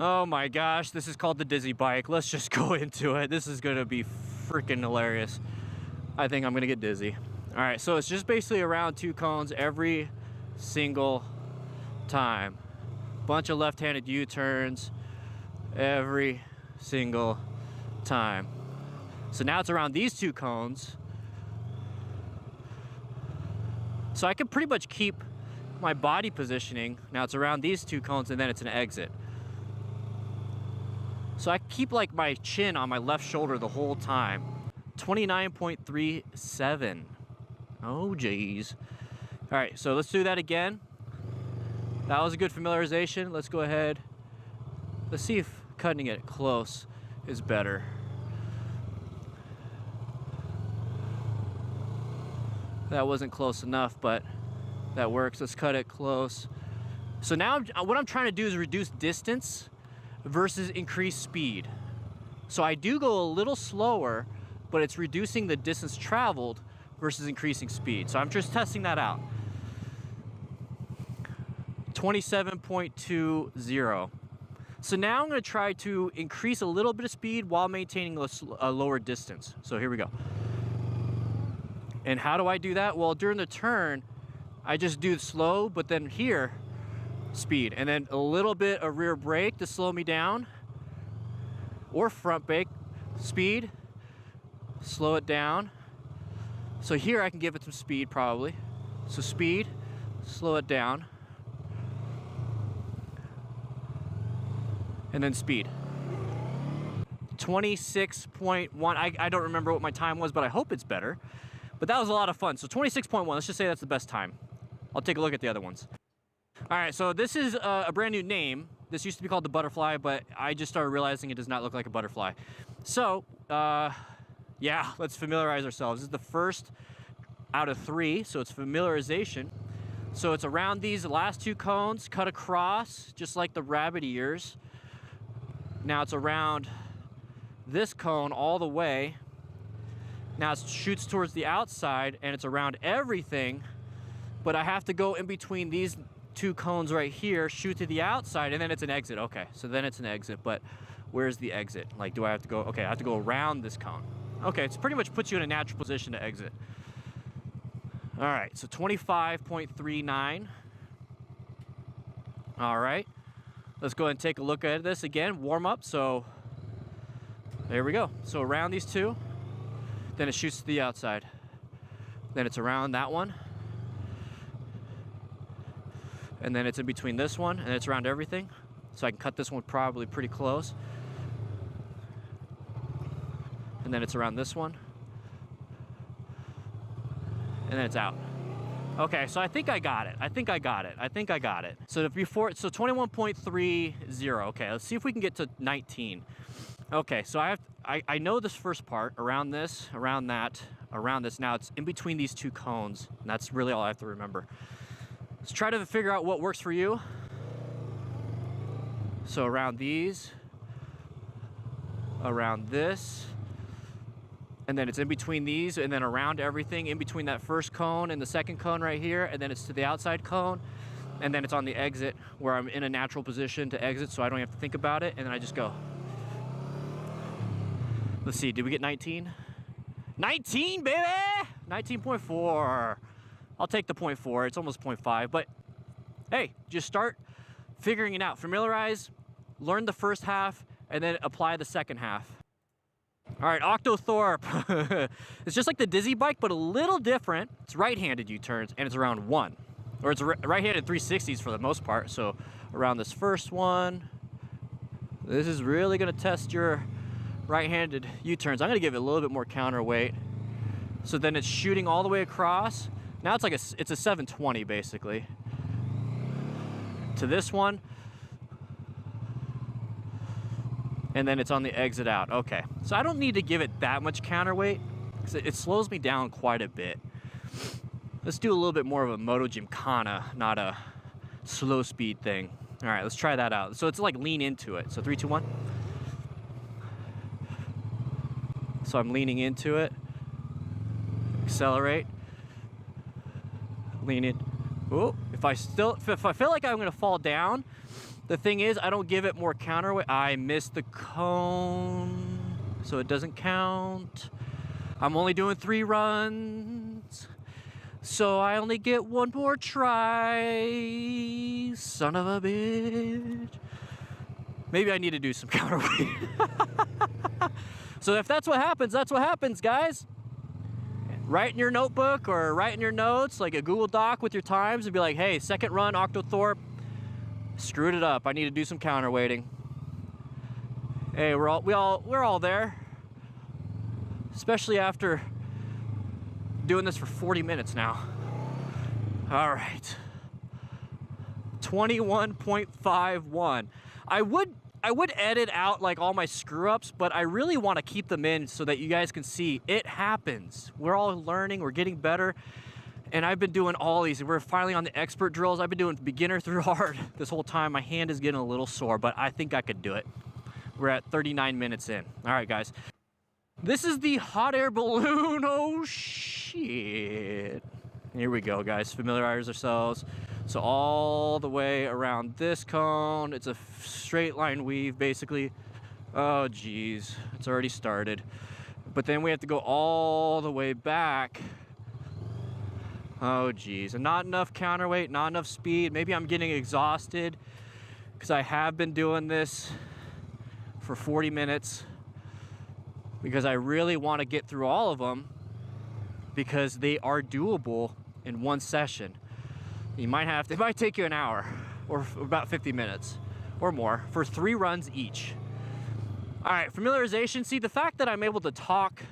Oh my gosh, this is called the Dizzy Bike. Let's just go into it. This is gonna be freaking hilarious. I think I'm gonna get dizzy. All right, so it's just basically around 2 cones every single time. Bunch of left-handed U-turns every single time. So now it's around these 2 cones. So I can pretty much keep my body positioning. Now it's around these 2 cones and then it's an exit. So I keep like my chin on my left shoulder the whole time. 29.37. Oh geez. All right, so let's do that again. That was a good familiarization. Let's go ahead. Let's see if cutting it close is better. That wasn't close enough, but that works. Let's cut it close. So now what I'm trying to do is reduce distance versus increase speed. So I do go a little slower, but it's reducing the distance traveled versus increasing speed. So I'm just testing that out. 27.20. So now I'm going to try to increase a little bit of speed while maintaining a lower distance. So here we go. And how do I do that? Well, during the turn, I just do slow, but then here, speed. And then a little bit of rear brake to slow me down. Or front brake, speed, slow it down. So here I can give it some speed probably. So speed, slow it down. And then speed. 26.1, I don't remember what my time was, but I hope it's better. But that was a lot of fun. So 26.1, let's just say that's the best time. I'll take a look at the other ones. All right, so this is a brand new name. This used to be called the butterfly, but I just started realizing it does not look like a butterfly. So, yeah, let's familiarize ourselves. This is the first out of 3, so it's familiarization. So it's around these last 2 cones, cut across, just like the rabbit ears. Now it's around this cone all the way. Now it shoots towards the outside and it's around everything, but I have to go in between these 2 cones right here, shoot to the outside, and then it's an exit. Okay, so then it's an exit, but where's the exit? Like, do I have to go, okay, I have to go around this cone. Okay, it's pretty much puts you in a natural position to exit. All right, so 25.39. All right, let's go ahead and take a look at this again, warm up. So there we go. So around these 2, then it shoots to the outside. Then it's around that one. And then it's in between this one, and it's around everything. So I can cut this one probably pretty close. And then it's around this one. And then it's out. Okay, so I think I got it. I think I got it. So before, so 21.30. Okay, let's see if we can get to 19. Okay, so I know this first part, around this, around that, around this. Now it's in between these 2 cones, and that's really all I have to remember. Let's try to figure out what works for you. So around these, around this, and then it's in between these, and then around everything, in between that first cone and the second cone right here, and then it's to the outside cone, and then it's on the exit where I'm in a natural position to exit so I don't have to think about it, and then I just go. Let's see, did we get 19? 19, baby! 19.4. I'll take the 0.4, it's almost 0.5, but hey, just start figuring it out. Familiarize, learn the first half, and then apply the second half. All right, Octothorpe. It's just like the Dizzy Bike, but a little different. It's right-handed U-turns, and it's around 1. Or it's right-handed 360s for the most part, so around this first one. This is really gonna test your right-handed U-turns. I'm gonna give it a little bit more counterweight. So then it's shooting all the way across. Now it's like it's a 720 basically. To this one. And then it's on the exit out. Okay, so I don't need to give it that much counterweight because it slows me down quite a bit. Let's do a little bit more of a Moto Gymkhana, not a slow speed thing. All right, let's try that out. So it's like lean into it. So 3, 2, 1. So I'm leaning into it. Accelerate. Lean it. Oh, if I feel like I'm gonna fall down, the thing is I don't give it more counterweight. I missed the cone, so it doesn't count. I'm only doing 3 runs, so I only get 1 more try. Son of a bitch. Maybe I need to do some counterweight. So if that's what happens, that's what happens, guys. Write in your notebook or write in your notes, like a Google Doc with your times, and be like, hey, second run, Octothorpe, screwed it up. I need to do some counterweighting. Hey, we're all there. Especially after doing this for 40 minutes now. All right. 21.51. I would edit out like all my screw ups, but I really want to keep them in so that you guys can see it happens. We're all learning, we're getting better. And I've been doing all these. We're finally on the expert drills. I've been doing beginner through hard this whole time. My hand is getting a little sore, but I think I could do it. We're at 39 minutes in. All right, guys. This is the hot air balloon. Oh, shit. Here we go, guys. Familiarize ourselves. So all the way around this cone. It's a straight line weave, basically. Oh, geez. It's already started. But then we have to go all the way back. Oh, geez. And not enough counterweight, not enough speed. Maybe I'm getting exhausted because I have been doing this for 40 minutes. Because I really want to get through all of them because they are doable in one session. You might have to, it might take you an hour or about 50 minutes or more for 3 runs each. All right, familiarization. See, the fact that I'm able to talk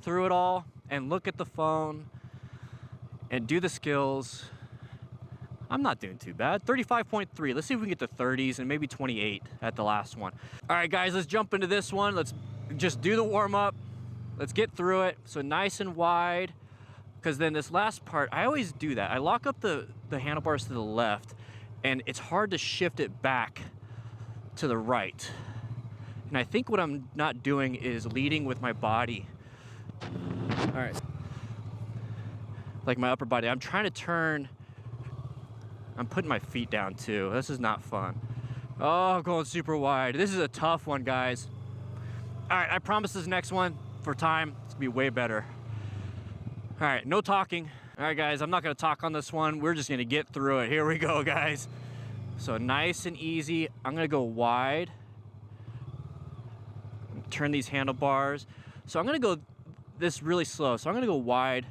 through it all and look at the phone and do the skills, I'm not doing too bad. 35.3. Let's see if we can get to 30s and maybe 28 at the last one. All right, guys, let's jump into this one. Let's just do the warm-up. Let's get through it. So nice and wide, because then this last part, I always do that. I lock up the handlebars to the left, and it's hard to shift it back to the right. And I think what I'm not doing is leading with my body. All right. Like my upper body. I'm trying to turn. I'm putting my feet down too. This is not fun. Oh, going super wide. This is a tough one, guys. All right, I promise this next one for time, it's gonna be way better. All right, no talking. All right, guys, I'm not gonna talk on this one. We're just gonna get through it. Here we go, guys. So nice and easy. I'm gonna go wide. Turn these handlebars. So I'm gonna go this really slow. So I'm gonna go wide.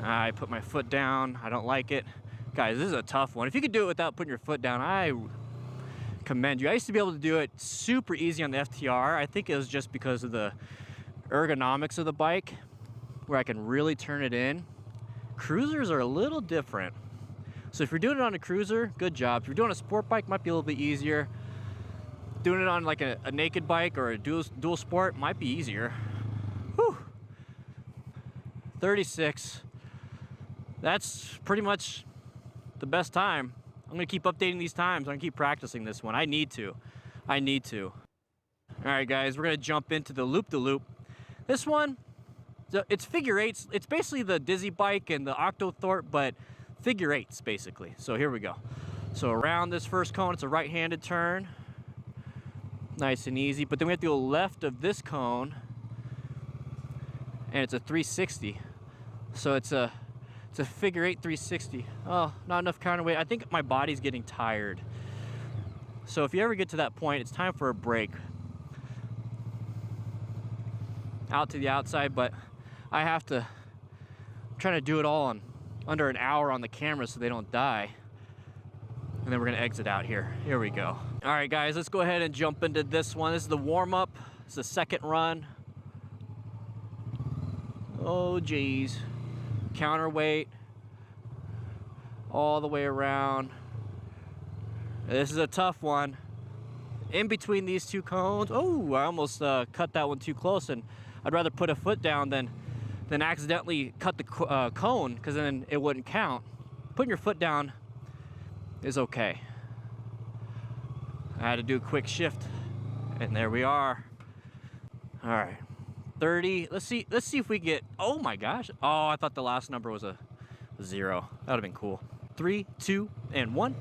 I put my foot down. I don't like it. Guys, this is a tough one. If you could do it without putting your foot down, I commend you. I used to be able to do it super easy on the FTR. I think it was just because of the ergonomics of the bike where I can really turn it in. Cruisers are a little different. So if you're doing it on a cruiser, good job. If you're doing a sport bike, might be a little bit easier. Doing it on like a naked bike or a dual sport might be easier. Whew. 36. That's pretty much the best time. I'm gonna keep updating these times. I'm gonna keep practicing this one. I need to. All right, guys, we're gonna jump into the loop-de-loop. This one, it's figure eights. It's basically the Dizzy bike and the Octothorpe, but figure eights, basically. So here we go. So around this first cone, it's a right-handed turn. Nice and easy, but then we have to go left of this cone, and it's a 360. So it's a figure eight 360. Oh, not enough counterweight. I think my body's getting tired. So if you ever get to that point, it's time for a break. Out to the outside, but I have to, I'm trying to do it all in under an hour on the camera so they don't die. And then we're gonna exit out here. Here we go. All right, guys, let's go ahead and jump into this one. This is the warm-up. It's the second run. Oh, geez. Counterweight all the way around. This is a tough one. In between these two cones. Oh, I almost cut that one too close, and I'd rather put a foot down than accidentally cut the cone, because then it wouldn't count. Putting your foot down is okay. I had to do a quick shift, and there we are. All right. 30. Let's see if we get, oh my gosh. Oh, I thought the last number was a 0. That would have been cool. 3, 2, and 1.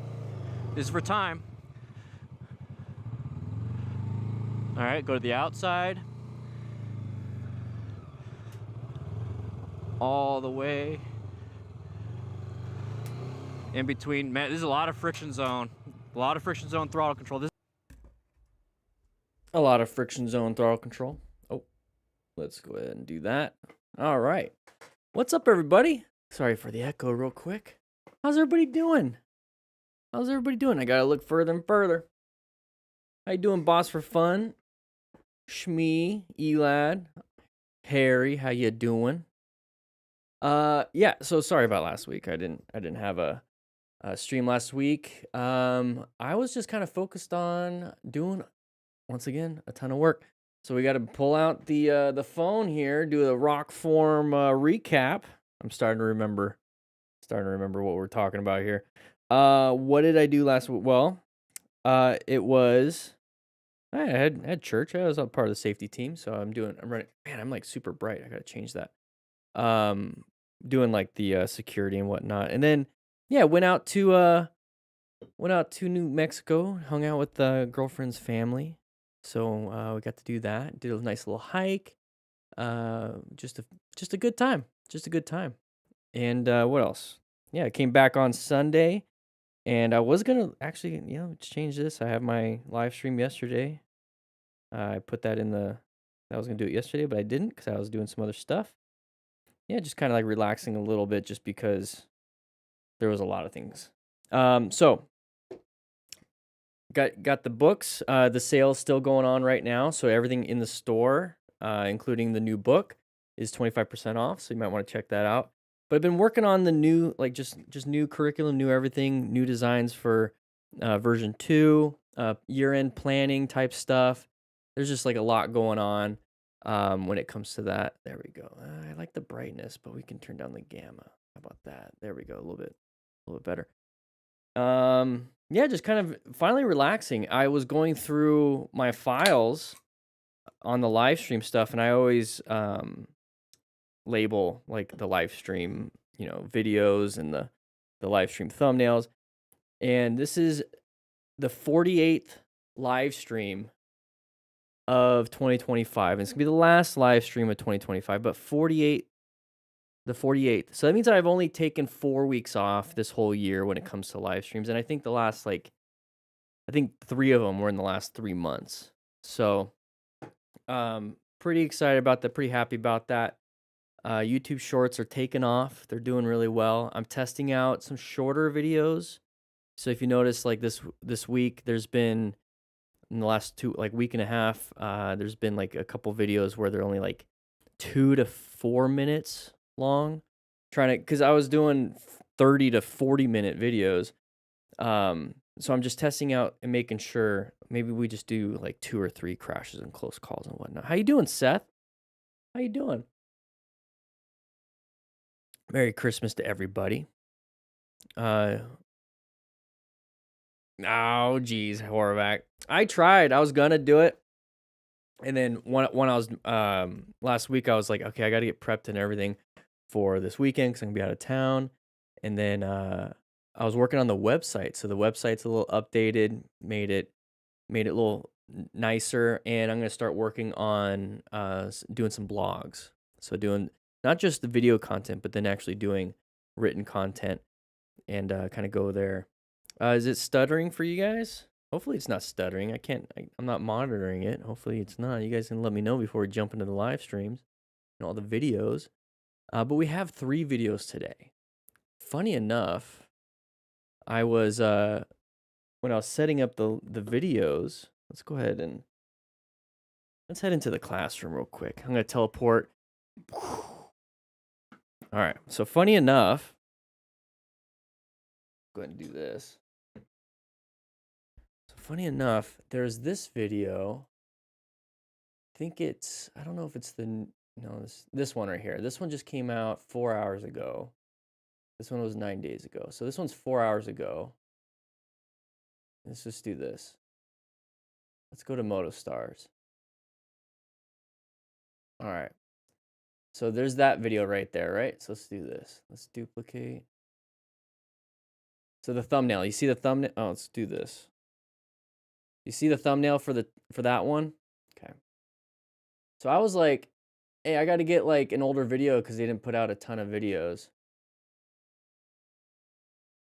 This is for time. All right, go to the outside. All the way. In between, man, this is a lot of friction zone. A lot of friction zone throttle control. A lot of friction zone throttle control. Oh, let's go ahead and do that. All right. What's up, everybody? Sorry for the echo real quick. How's everybody doing? I gotta look further and further. How you doing, boss for fun? Shmee, Elad, Harry, how you doing? Yeah, so sorry about last week. I didn't have a stream last week. I was just kind of focused on doing, once again, a ton of work. So we got to pull out the phone here, do a rock form recap. I'm starting to remember what we're talking about here. What did I do last week? Well, it was I had church. I was a part of the safety team, so I'm running. Man, I'm like super bright. I gotta change that. Doing like the security and whatnot, and then yeah, went out to New Mexico, hung out with the girlfriend's family. So we got to do that. Did a nice little hike. Just a good time. And what else? Yeah, I came back on Sunday, and I was gonna actually, change this. I have my live stream yesterday. I put that in I was gonna do it yesterday, but I didn't because I was doing some other stuff. Yeah, just kind of like relaxing a little bit, just because there was a lot of things. So got the books. The sale's still going on right now, so everything in the store, including the new book, is 25% off. So you might want to check that out. But I've been working on the new, like just new curriculum, new everything, new designs for version 2, year-end planning type stuff. There's just like a lot going on when it comes to that. There we go. I like the brightness, but we can turn down the gamma. How about that? There we go. A little bit better. Yeah, just kind of finally relaxing. I was going through my files on the live stream stuff, and I always label like the live stream, videos and the live stream thumbnails. And this is the 48th live stream of 2025. And it's gonna be the last live stream of 2025, but the 48th. So that means that I've only taken 4 weeks off this whole year when it comes to live streams. And I think the last, I think 3 of them were in the last 3 months. So, pretty excited about that, pretty happy about that. YouTube shorts are taking off. They're doing really well. I'm testing out some shorter videos. So if you notice, like this week, there's been, in the last week and a half, there's been like a couple videos where they're only like 2 to 4 minutes long, because I was doing 30 to 40-minute videos. So I'm just testing out and making sure maybe we just do like 2 or 3 crashes and close calls and whatnot. How you doing, Seth? How you doing? Merry Christmas to everybody. Oh, geez, Horvath. I tried. I was gonna do it. And then when I was last week, I was like, okay, I got to get prepped and everything for this weekend because I'm gonna be out of town. And then I was working on the website, so the website's a little updated, made it a little nicer, and I'm gonna start working on doing some blogs. So doing not just the video content, but then actually doing written content, and kind of go there. Is it stuttering for you guys? Hopefully it's not stuttering. I'm not monitoring it. Hopefully it's not. You guys can let me know before we jump into the live streams and all the videos. But we have 3 videos today. Funny enough, I was when I was setting up the videos. Let's go ahead and let's head into the classroom real quick. I'm gonna teleport. All right. So funny enough, go ahead and do this. Funny enough, there's this video. I think I don't know if it's this one right here. This one just came out 4 hours ago. This one was 9 days ago. So this one's 4 hours ago. Let's just do this. Let's go to MotoStars. All right. So there's that video right there, right? So let's do this. Let's duplicate. So the thumbnail, you see the thumbnail? Oh, let's do this. You see the thumbnail for that one? Okay. So I was like, hey, I got to get like an older video because they didn't put out a ton of videos.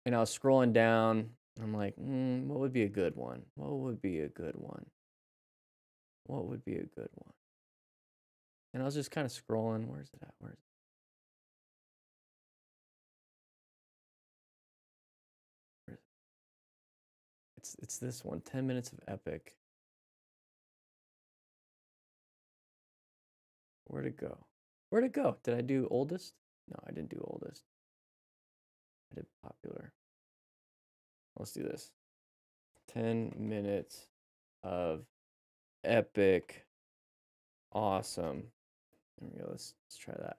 And I was scrolling down. I'm like, what would be a good one? What would be a good one? What would be a good one? And I was just kind of scrolling. Where's it at? Where's it? It's this one, 10 minutes of epic. Where'd it go? Where'd it go? Did I do oldest? No, I didn't do oldest. I did popular. Let's do this. 10 minutes of epic. Awesome. There we go. Let's try that.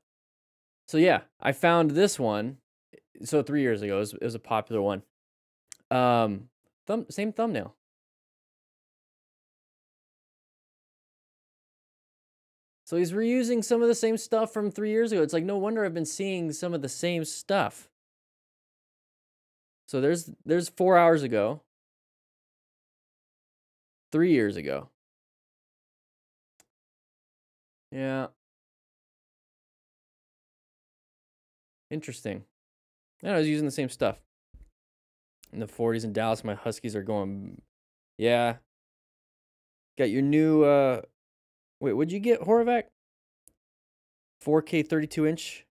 So yeah, I found this one. So 3 years ago, it was a popular one. Same thumbnail. So he's reusing some of the same stuff from 3 years ago. It's like, no wonder I've been seeing some of the same stuff. So there's 4 hours ago. 3 years ago. Yeah. Interesting. Yeah, I was using the same stuff. In the 40s in Dallas, my Huskies are going, yeah. Got your new, wait, what'd you get, Horvath? 4K 32-inch?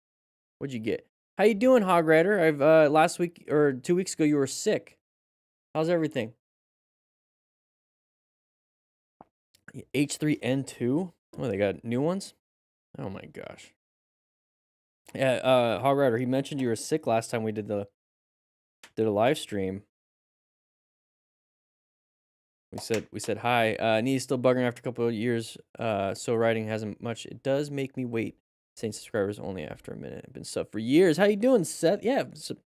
What'd you get? How you doing, Hog Rider? I've, last week, or 2 weeks ago, you were sick. How's everything? H3N2? Oh, they got new ones? Oh my gosh. Yeah, Hog Rider, he mentioned you were sick last time we did a live stream. We said hi. Knee's still buggering after a couple of years. So writing hasn't much. It does make me wait. Saying subscribers only after a minute. I've been sub for years. How you doing, Seth? Yeah, so,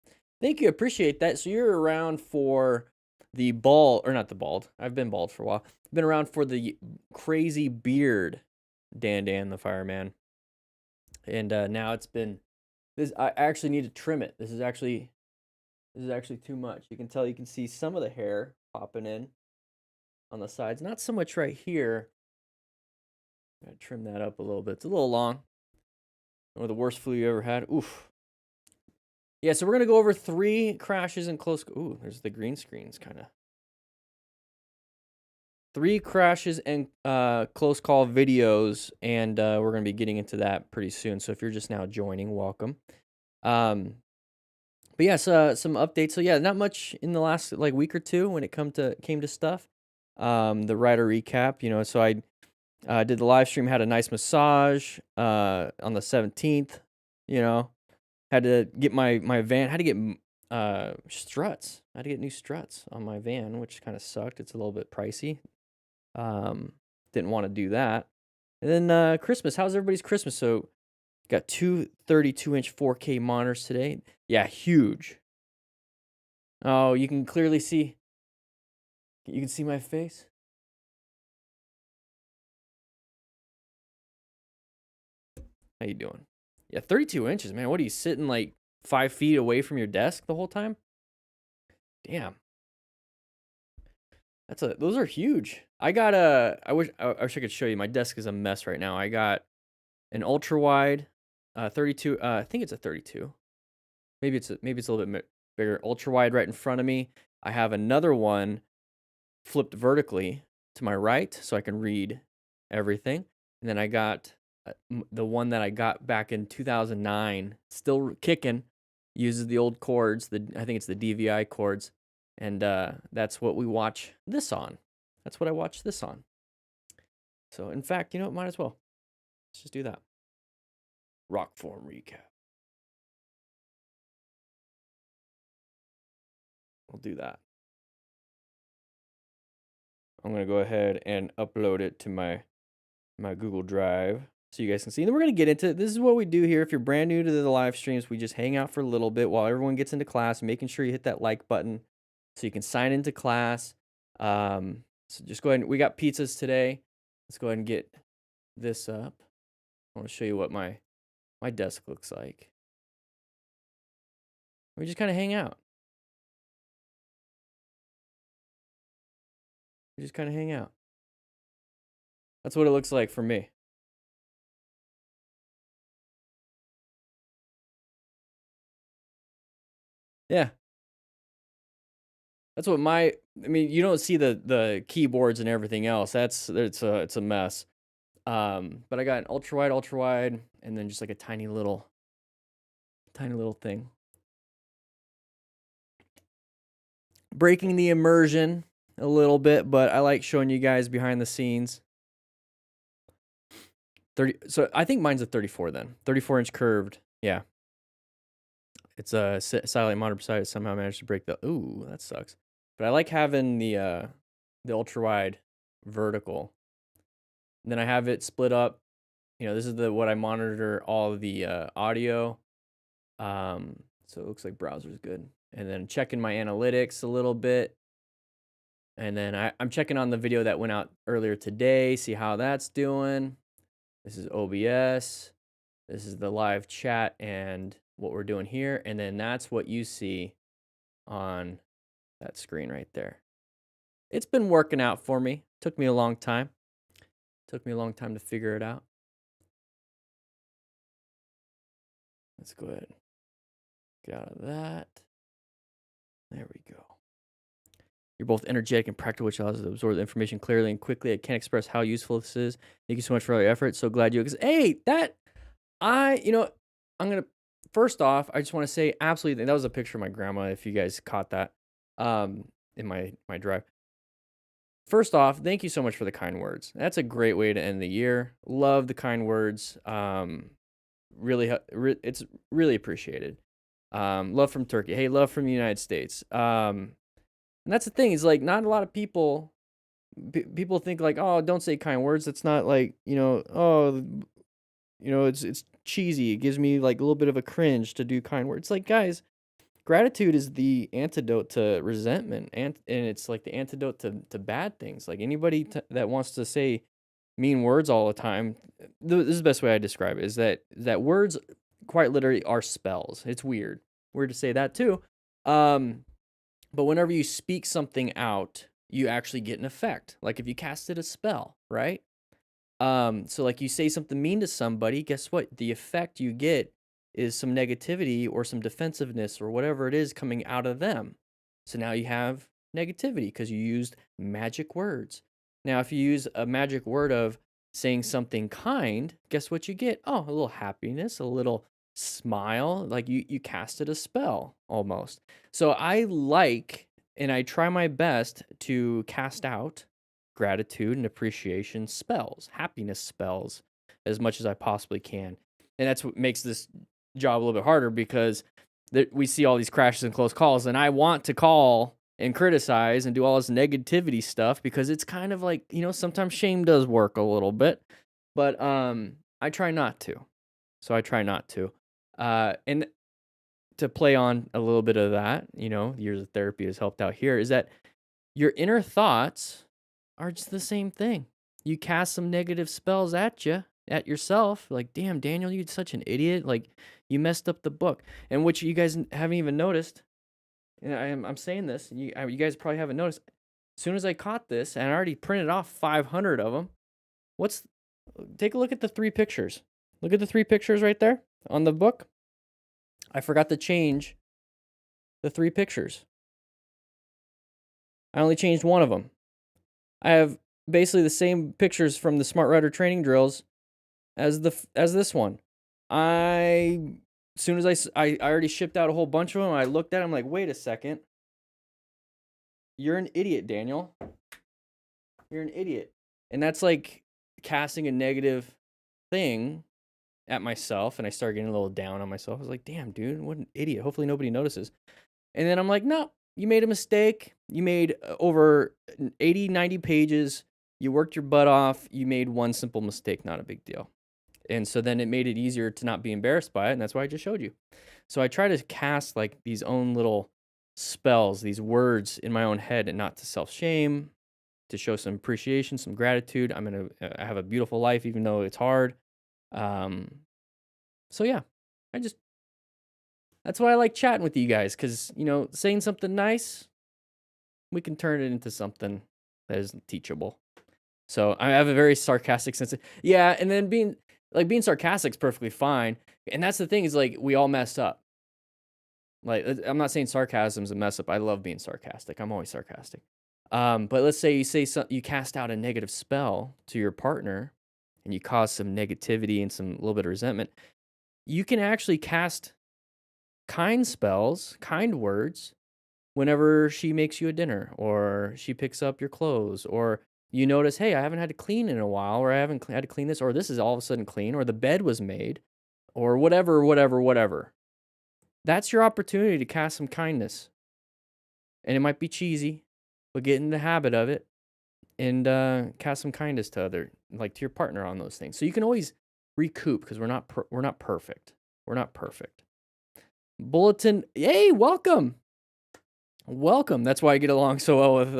thank you. Appreciate that. So you're around for the bald, or not the bald. I've been bald for a while. I've been around for the crazy beard, Dan the Fireman. And now it's been this. I actually need to trim it. This is actually too much. You can tell. You can see some of the hair popping in on the sides. Not so much right here. I'm gonna trim that up a little bit. It's a little long. Or the worst flu you ever had. Oof. Yeah, so we're gonna go over 3 crashes and close. Ooh, there's the green screens, kind of. 3 crashes and close call videos, and we're gonna be getting into that pretty soon. So if you're just now joining, welcome. But yeah, so some updates. So yeah, not much in the last like week or two when it came to stuff. The rider recap, so I did the live stream, had a nice massage on the 17th, had to get my van, had to get struts. I had to get new struts on my van, which kind of sucked. It's a little bit pricey. Didn't want to do that. And then Christmas, how's everybody's Christmas? So got 2 32-inch 4K monitors today. Yeah, huge. Oh, you can clearly see. You can see my face. How you doing? Yeah, 32 inches, man. What are you sitting like 5 feet away from your desk the whole time? Damn. Those are huge. I got I wish I could show you. My desk is a mess right now. I got an ultra wide 32, I think it's a 32. Maybe it's a little bit bigger. Ultra wide right in front of me. I have another one flipped vertically to my right so I can read everything. And then I got the one that I got back in 2009, still kicking, uses the old cords. I think it's the DVI cords. And that's what we watch this on. That's what I watch this on. So, in fact, might as well. Let's just do that. Rock form recap. We'll do that. I'm going to go ahead and upload it to my Google Drive so you guys can see. And then we're going to get into it. This is what we do here. If you're brand new to the live streams, we just hang out for a little bit while everyone gets into class, making sure you hit that like button so you can sign into class. So just go ahead. We got pizzas today. Let's go ahead and get this up. I want to show you what my desk looks like. We just kind of hang out. We just kind of hang out. That's what it looks like for me. Yeah. That's what I mean, you don't see the keyboards and everything else. It's a mess. But I got an ultra wide, and then just like a tiny little thing. Breaking the immersion a little bit, but I like showing you guys behind the scenes. 30. So I think mine's a 34 then. 34-inch curved. Yeah. It's a satellite monitor beside it. Somehow managed to break the. Ooh, that sucks. But I like having the ultra wide vertical. And then I have it split up. You know, this is what I monitor all of the audio. So it looks like browser's good. And then checking my analytics a little bit. And then I'm checking on the video that went out earlier today, see how that's doing. This is OBS. This is the live chat and what we're doing here. And then that's what you see on that screen right there. It's been working out for me. Took me a long time. Took me a long time to figure it out. Let's go ahead. Get out of that. There we go. You're both energetic and practical, which allows us to absorb the information clearly and quickly. I can't express how useful this is. Thank you so much for all your efforts. So glad you. Hey, I'm gonna. First off, I just want to say absolutely. That was a picture of my grandma. If you guys caught that, in my drive. First off, thank you so much for the kind words. That's a great way to end the year. Love the kind words. Really, it's really appreciated. Love from Turkey. Hey, love from the United States. And that's the thing, is like not a lot of people think like, oh, don't say kind words. It's not like, it's cheesy. It gives me like a little bit of a cringe to do kind words. Like, guys, gratitude is the antidote to resentment, and it's like the antidote to bad things. Like anybody that wants to say mean words all the time, this is the best way I describe it, is that words quite literally are spells. It's weird to say that too. But whenever you speak something out, you actually get an effect. Like if you casted a spell, right? So like you say something mean to somebody, guess what? The effect you get is some negativity or some defensiveness or whatever it is coming out of them. So now you have negativity because you used magic words. Now, if you use a magic word of saying something kind, guess what you get? Oh, a little happiness, a little smile, like you casted a spell almost. So I like, and I try my best to cast out gratitude and appreciation spells, happiness spells, as much as I possibly can. And that's what makes this job a little bit harder, because we see all these crashes and close calls, and I want to call and criticize and do all this negativity stuff because it's kind of like, sometimes shame does work a little bit, but I try not to. So I try not to. And to play on a little bit of that, years of therapy has helped out here, is that your inner thoughts are just the same thing. You cast some negative spells at yourself, like, damn, Daniel, you're such an idiot. Like, you messed up the book. And which you guys haven't even noticed, and I'm saying this, and you guys probably haven't noticed, as soon as I caught this, and I already printed off 500 of them, take a look at the 3 pictures. Look at the 3 pictures right there on the book. I forgot to change the 3 pictures. I only changed one of them. I have basically the same pictures from the Smart Router training drills as this one. As soon as I already shipped out a whole bunch of them, I looked at them like, wait a second. You're an idiot, Daniel. You're an idiot. And that's like casting a negative thing at myself, and I started getting a little down on myself. I was like, damn, dude, what an idiot. Hopefully nobody notices. And then I'm like, no, you made a mistake. You made over 80, 90 pages. You worked your butt off. You made one simple mistake, not a big deal. And so then it made it easier to not be embarrassed by it, and that's why I just showed you. So I try to cast like these own little spells, these words in my own head, and not to self-shame, to show some appreciation, some gratitude. I have a beautiful life, even though it's hard. So yeah, that's why I like chatting with you guys, because, saying something nice, we can turn it into something that is teachable. So I have a very sarcastic sense of, yeah, and then being sarcastic is perfectly fine. And that's the thing is like we all mess up. Like I'm not saying sarcasm is a mess up. I love being sarcastic. I'm always sarcastic. But let's say you cast out a negative spell to your partner and you cause some negativity and some little bit of resentment. You can actually cast kind spells, kind words whenever she makes you a dinner or she picks up your clothes or you notice, hey, I haven't had to clean in a while, or I haven't had to clean this, or this is all of a sudden clean, or the bed was made, or whatever. That's your opportunity to cast some kindness. And it might be cheesy, but get in the habit of it and cast some kindness to your partner on those things. So you can always recoup because we're not perfect. We're not perfect. Bulletin, hey, welcome. That's why I get along so well with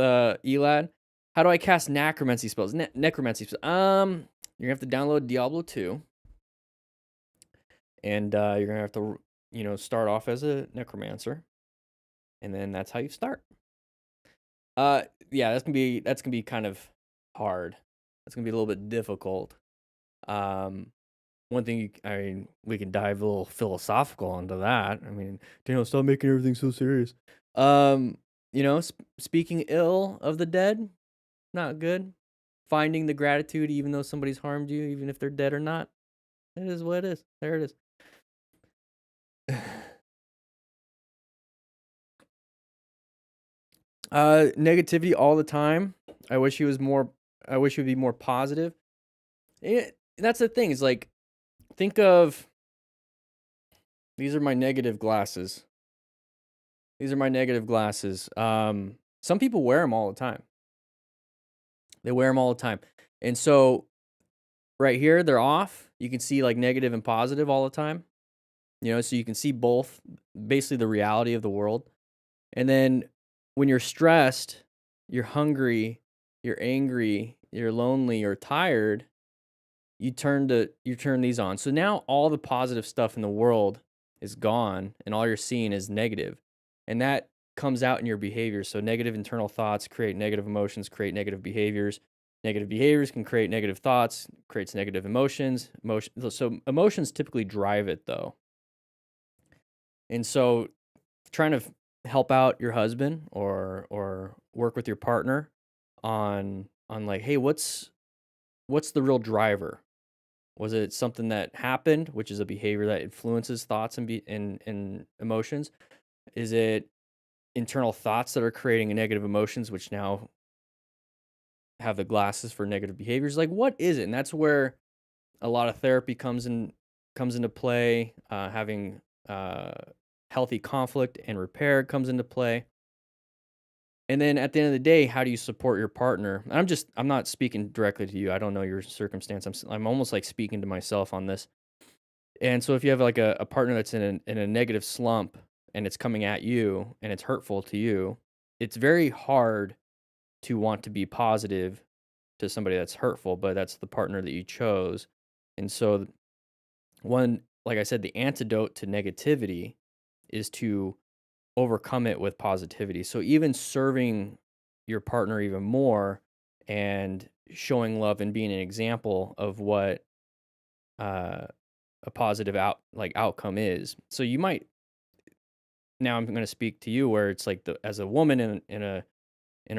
Elad. How do I cast necromancy spells? Necromancy spells. You're gonna have to download Diablo 2, and you're gonna have to, start off as a necromancer, and then that's how you start. Yeah, that's gonna be kind of hard. That's gonna be a little bit difficult. One thing we can dive a little philosophical onto that. I mean, stop making everything so serious. Speaking ill of the dead, not good. Finding the gratitude even though somebody's harmed you, even if they're dead or not. It is what it is. There it is. Negativity all the time. I wish he would be more positive. That's the thing, is like, think of, these are my negative glasses. Some people wear them all the time. They wear them all the time. And so right here, they're off. You can see like negative and positive all the time. So you can see both, basically the reality of the world. And then when you're stressed, you're hungry, you're angry, you're lonely, you're tired, you turn these on. So now all the positive stuff in the world is gone and all you're seeing is negative. And that comes out in your behavior. So negative internal thoughts create negative emotions, create negative behaviors. Negative behaviors can create negative thoughts, creates negative emotions. So emotions typically drive it though. And so trying to help out your husband or work with your partner on like, hey, what's the real driver? Was it something that happened, which is a behavior that influences thoughts and emotions? Is it internal thoughts that are creating negative emotions, which now have the glasses for negative behaviors? Like, what is it? And that's where a lot of therapy comes into play. Having healthy conflict and repair comes into play. And then at the end of the day, how do you support your partner? And I'm not speaking directly to you. I don't know your circumstance. I'm almost like speaking to myself on this. And so if you have like a partner that's in a negative slump and it's coming at you and it's hurtful to you, it's very hard to want to be positive to somebody that's hurtful, but that's the partner that you chose. And so like I said, the antidote to negativity is to overcome it with positivity. So even serving your partner even more and showing love and being an example of what a positive outcome is. So you might, now I'm going to speak to you where it's like as a woman in a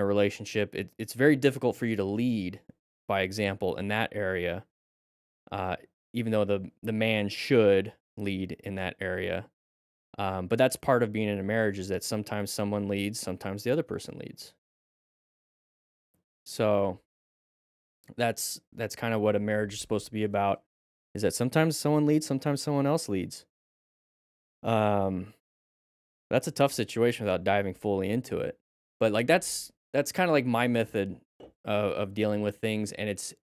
relationship, it's very difficult for you to lead by example in that area, even though the man should lead in that area. But that's part of being in a marriage, is that sometimes someone leads, sometimes the other person leads. So that's kind of what a marriage is supposed to be about, is that sometimes someone leads, sometimes someone else leads. That's a tough situation without diving fully into it. But like that's kind of like my method of dealing with things, and it's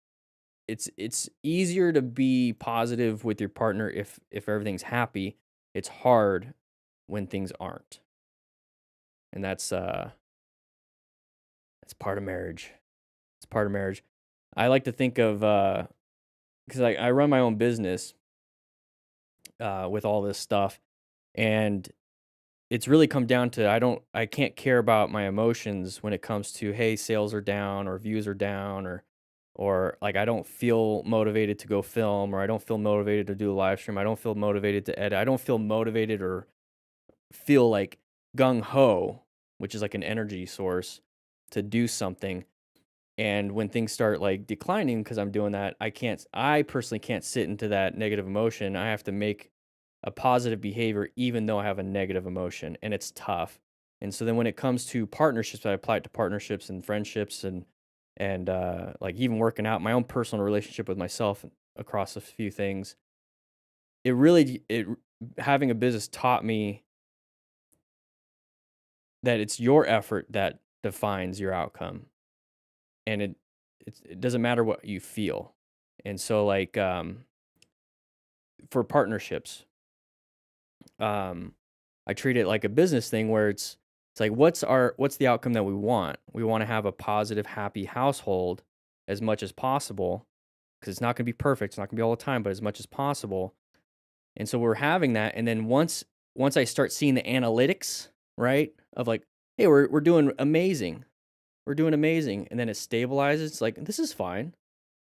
easier to be positive with your partner if everything's happy. It's hard when things aren't. And that's part of marriage. It's part of marriage. I like to think of, because I run my own business with all this stuff, and it's really come down to I can't care about my emotions when it comes to, hey, sales are down or views are down or like I don't feel motivated to go film, or I don't feel motivated to do a live stream. I don't feel motivated to edit. I don't feel motivated or feel like gung ho, which is like an energy source, to do something. And when things start like declining because I'm doing that, I personally can't sit into that negative emotion. I have to make a positive behavior even though I have a negative emotion, and it's tough. And so then when it comes to partnerships, I apply it to partnerships and friendships and like even working out, my own personal relationship with myself across a few things. It having a business taught me that it's your effort that defines your outcome, and it doesn't matter what you feel. And so like for partnerships, um I treat it like a business thing where it's like what's the outcome that we want? We want to have a positive, happy household as much as possible, because it's not going to be perfect, it's not going to be all the time, but as much as possible. And so we're having that, and then once I start seeing the analytics, right, of like, hey, we're doing amazing. We're doing amazing. And then it stabilizes. It's like, this is fine.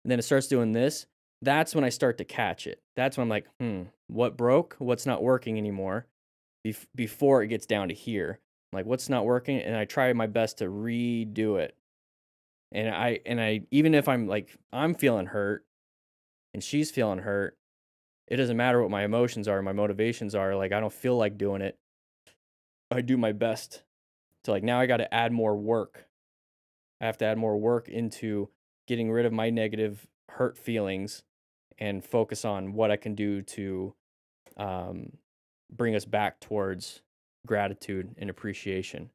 And then it starts doing this. That's when I start to catch it. That's when I'm like, what broke? What's not working anymore? Before it gets down to here. Like, what's not working? And I try my best to redo it. And I even if I'm feeling hurt and she's feeling hurt, it doesn't matter what my emotions are, my motivations are. Like, I don't feel like doing it. I do my best to, like, now I got to add more work. I have to add more work into getting rid of my negative hurt feelings and focus on what I can do to um, bring us back towards gratitude and appreciation.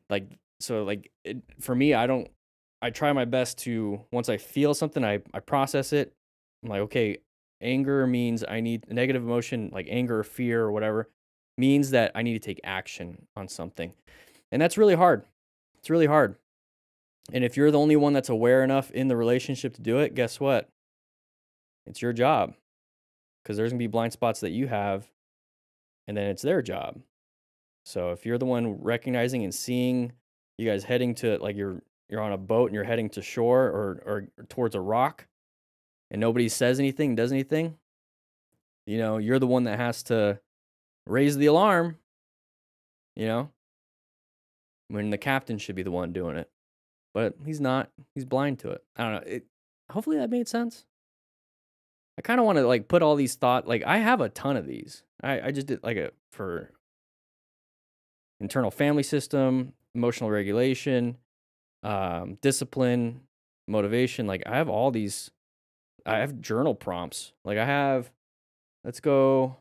Like, so like for me, I try my best to, once I feel something, I process it. I'm like, okay, anger means I need a negative emotion, like anger or fear or whatever, means that I need to take action on something. And that's really hard. It's really hard. And if you're the only one that's aware enough in the relationship to do it, guess what? It's your job, because there's going to be blind spots that you have, and then it's their job. So if you're the one recognizing and seeing you guys heading to, like, you're on a boat and you're heading to shore or towards a rock, and nobody says anything, does anything, you're the one that has to raise the alarm, when the captain should be the one doing it. But he's not. He's blind to it. I don't know. Hopefully that made sense. I kind of want to like put all these thoughts. Like, I have a ton of these. I just did like for internal family system, emotional regulation, discipline, motivation. Like, I have all these. I have journal prompts. Like, let's go.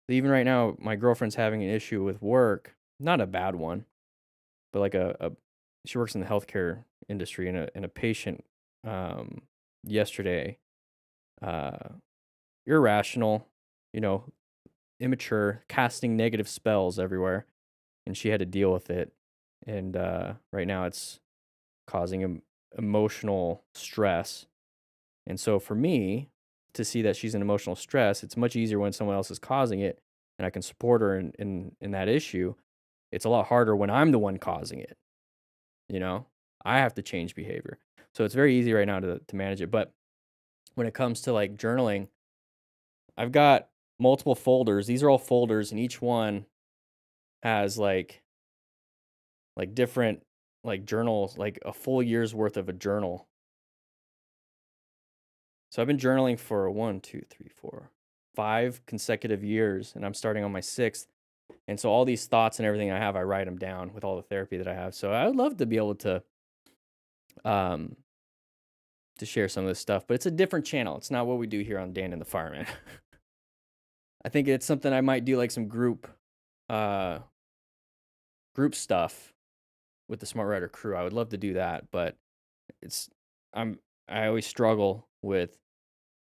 Even right now, my girlfriend's having an issue with work. Not a bad one, but like she works in the healthcare industry, and a patient yesterday, irrational, you know, immature, casting negative spells everywhere, and she had to deal with it. And right now, it's causing emotional stress. And so, for me to see that she's in emotional stress, it's much easier when someone else is causing it, and I can support her in that issue. It's a lot harder when I'm the one causing it. I have to change behavior. So it's very easy right now to manage it. But when it comes to like journaling, I've got multiple folders. These are all folders, and each one has like different like journals, like a full year's worth of a journal. So I've been journaling for 5 consecutive years, and I'm starting on my 6th. And so all these thoughts and everything I have, I write them down with all the therapy that I have. So I would love to be able to share some of this stuff, but it's a different channel. It's not what we do here on Dan and the Fireman. I think it's something I might do, like some group stuff with the Smart Rider crew. I would love to do that, but I always struggle with,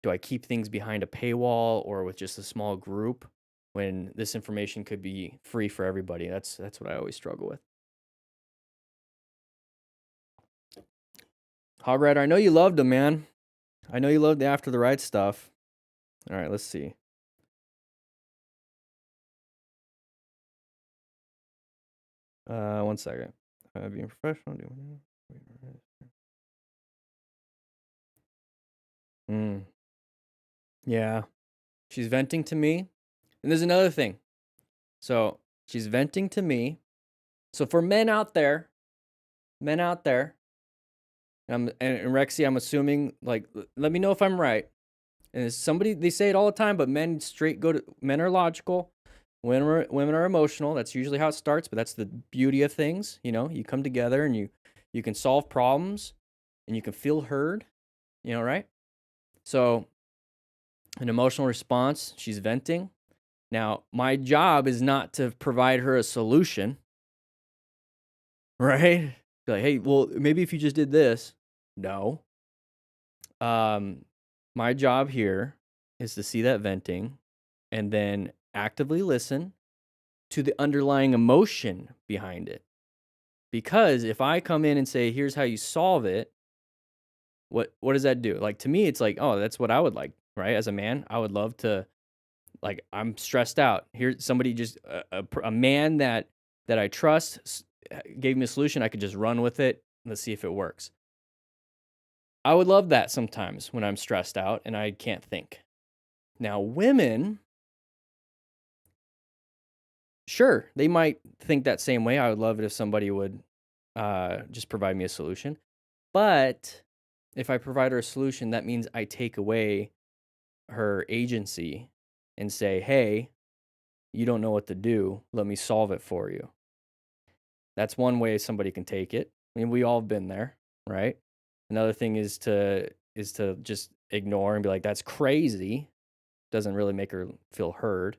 do I keep things behind a paywall or with just a small group when this information could be free for everybody? That's what I always struggle with. Hog Rider, I know you loved them, man. I know you loved the After the Ride stuff. All right, let's see. One second. Being professional. Mm, yeah. She's venting to me. And there's another thing. So she's venting to me. So for men out there, and Rexy, I'm assuming, like, let me know if I'm right. And it's somebody, they say it all the time, but men are logical. Women are emotional. That's usually how it starts, but that's the beauty of things. You know, you come together and you can solve problems and you can feel heard, right? So an emotional response, she's venting. Now, my job is not to provide her a solution, right? Be like, hey, well, maybe if you just did this. No. My job here is to see that venting and then actively listen to the underlying emotion behind it. Because if I come in and say, here's how you solve it, what does that do? Like, to me, it's like, oh, that's what I would like, right? As a man, I would love to, like, I'm stressed out. Here's somebody just, a man that I trust gave me a solution. I could just run with it. Let's see if it works. I would love that sometimes when I'm stressed out and I can't think. Now, women, sure, they might think that same way. I would love it if somebody would just provide me a solution. But if I provide her a solution, that means I take away her agency and say, hey, you don't know what to do. Let me solve it for you. That's one way somebody can take it. I mean, we all have been there, right? Another thing is to just ignore and be like, that's crazy. Doesn't really make her feel heard.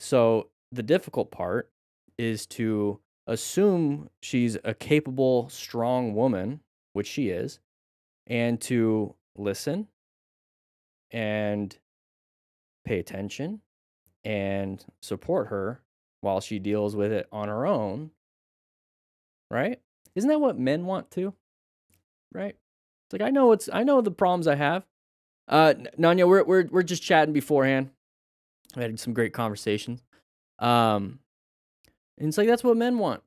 So the difficult part is to assume she's a capable, strong woman, which she is, and to listen and pay attention and support her while she deals with it on her own, right? Isn't that what men want too? Right? It's like I know the problems I have. Nanya, we're just chatting beforehand. We had some great conversations. And it's like that's what men want.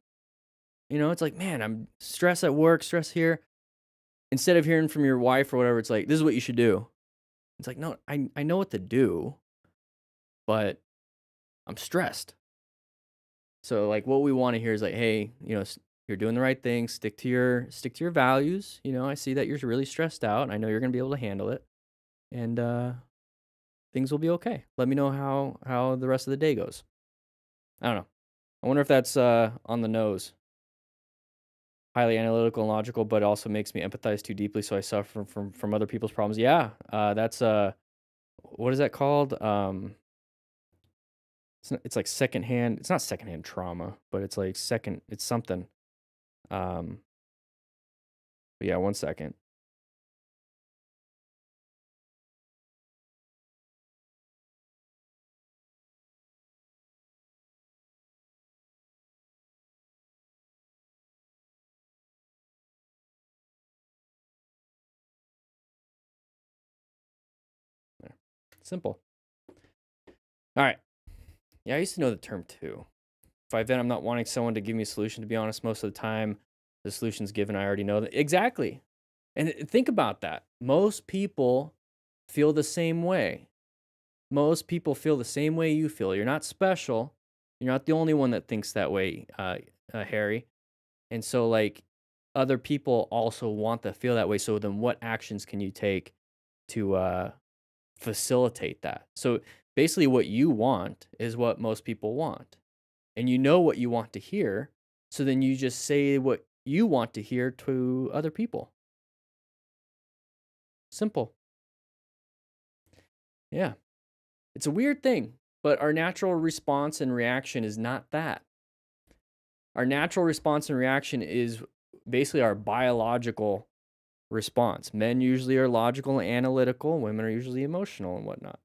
It's like, man, I'm stressed at work, stress here. Instead of hearing from your wife or whatever, it's like, this is what you should do. It's like, no, I know what to do, but I'm stressed. So like what we want to hear is like, hey, you're doing the right thing. Stick to your values. I see that you're really stressed out and I know you're going to be able to handle it. And things will be okay. Let me know how the rest of the day goes. I don't know. I wonder if that's on the nose. Highly analytical and logical, but also makes me empathize too deeply, so I suffer from other people's problems. Yeah, that's what is that called? It's like secondhand. It's not secondhand trauma, but it's like second. It's something. But yeah, one second. There. Simple. All right. Yeah, I used to know the term too. If I vent, I'm not wanting someone to give me a solution. To be honest, most of the time, the solution's given. I already know that exactly. And think about that. Most people feel the same way. Most people feel the same way you feel. You're not special. You're not the only one that thinks that way, Harry. And so, like, other people also want to feel that way. So then, what actions can you take to facilitate that? So basically, what you want is what most people want, and you know what you want to hear. So then you just say what you want to hear to other people. Simple. Yeah. It's a weird thing, but our natural response and reaction is not that. Our natural response and reaction is basically our biological response. Men usually are logical and analytical, women are usually emotional and whatnot.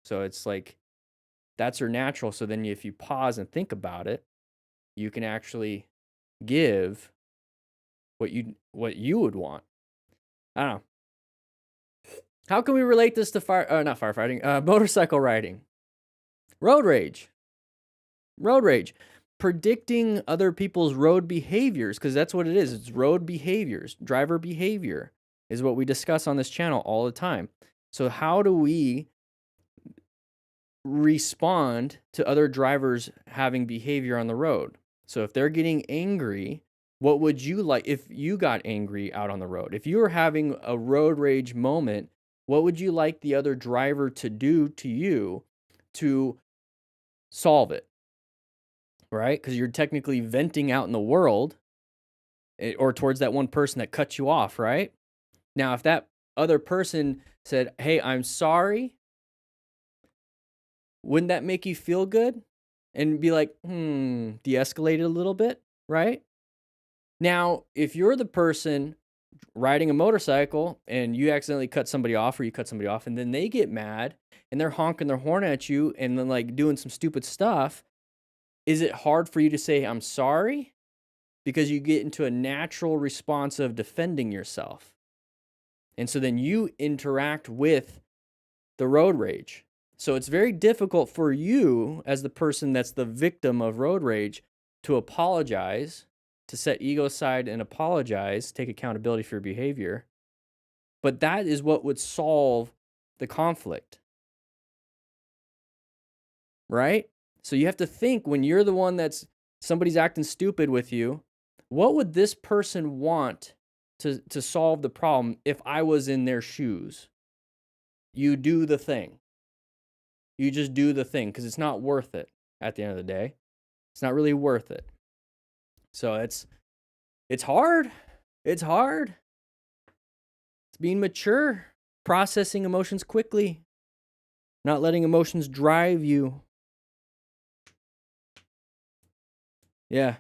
So it's like that's our natural. So then if you pause and think about it, you can actually give what you would want. I don't know. How can we relate this to not firefighting, motorcycle riding? Road rage. predicting other people's road behaviors, because that's what it is. It's road behaviors. Driver behavior is what we discuss on this channel all the time. So how do we respond to other drivers having behavior on the road? So if they're getting angry, what would you like if you got angry out on the road? If you were having a road rage moment, what would you like the other driver to do to you to solve it? Right? Because you're technically venting out in the world, or towards that one person that cut you off, right? Now, if that other person said, "Hey, I'm sorry," wouldn't that make you feel good? And be like, de-escalate it a little bit, right? Now, if you're the person riding a motorcycle and you accidentally cut somebody off, or you cut somebody off, and then they get mad and they're honking their horn at you and then like doing some stupid stuff, is it hard for you to say, "I'm sorry"? Because you get into a natural response of defending yourself. And so then you interact with the road rage. So it's very difficult for you as the person that's the victim of road rage to apologize, to set ego aside and apologize, take accountability for your behavior. But that is what would solve the conflict, right? So you have to think, when you're the one that's somebody's acting stupid with you, what would this person want to solve the problem if I was in their shoes? You do the thing. You just do the thing, because it's not worth it at the end of the day. It's not really worth it. So it's hard. It's hard. It's being mature, processing emotions quickly, not letting emotions drive you. Yeah.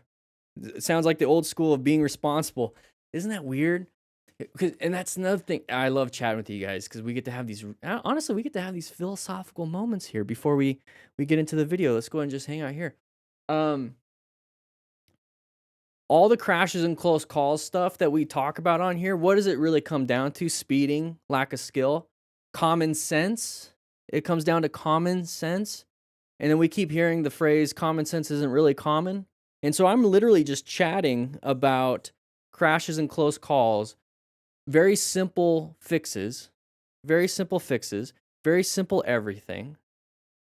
It sounds like the old school of being responsible. Isn't that weird? And that's another thing. I love chatting with you guys, because we get to have these, honestly, we get to have these philosophical moments here before we get into the video. Let's go ahead and just hang out here. All the crashes and close calls stuff that we talk about on here, what does it really come down to? Speeding, lack of skill, common sense. It comes down to common sense. And then we keep hearing the phrase, common sense isn't really common. And so I'm literally just chatting about crashes and close calls. Very simple fixes, very simple everything.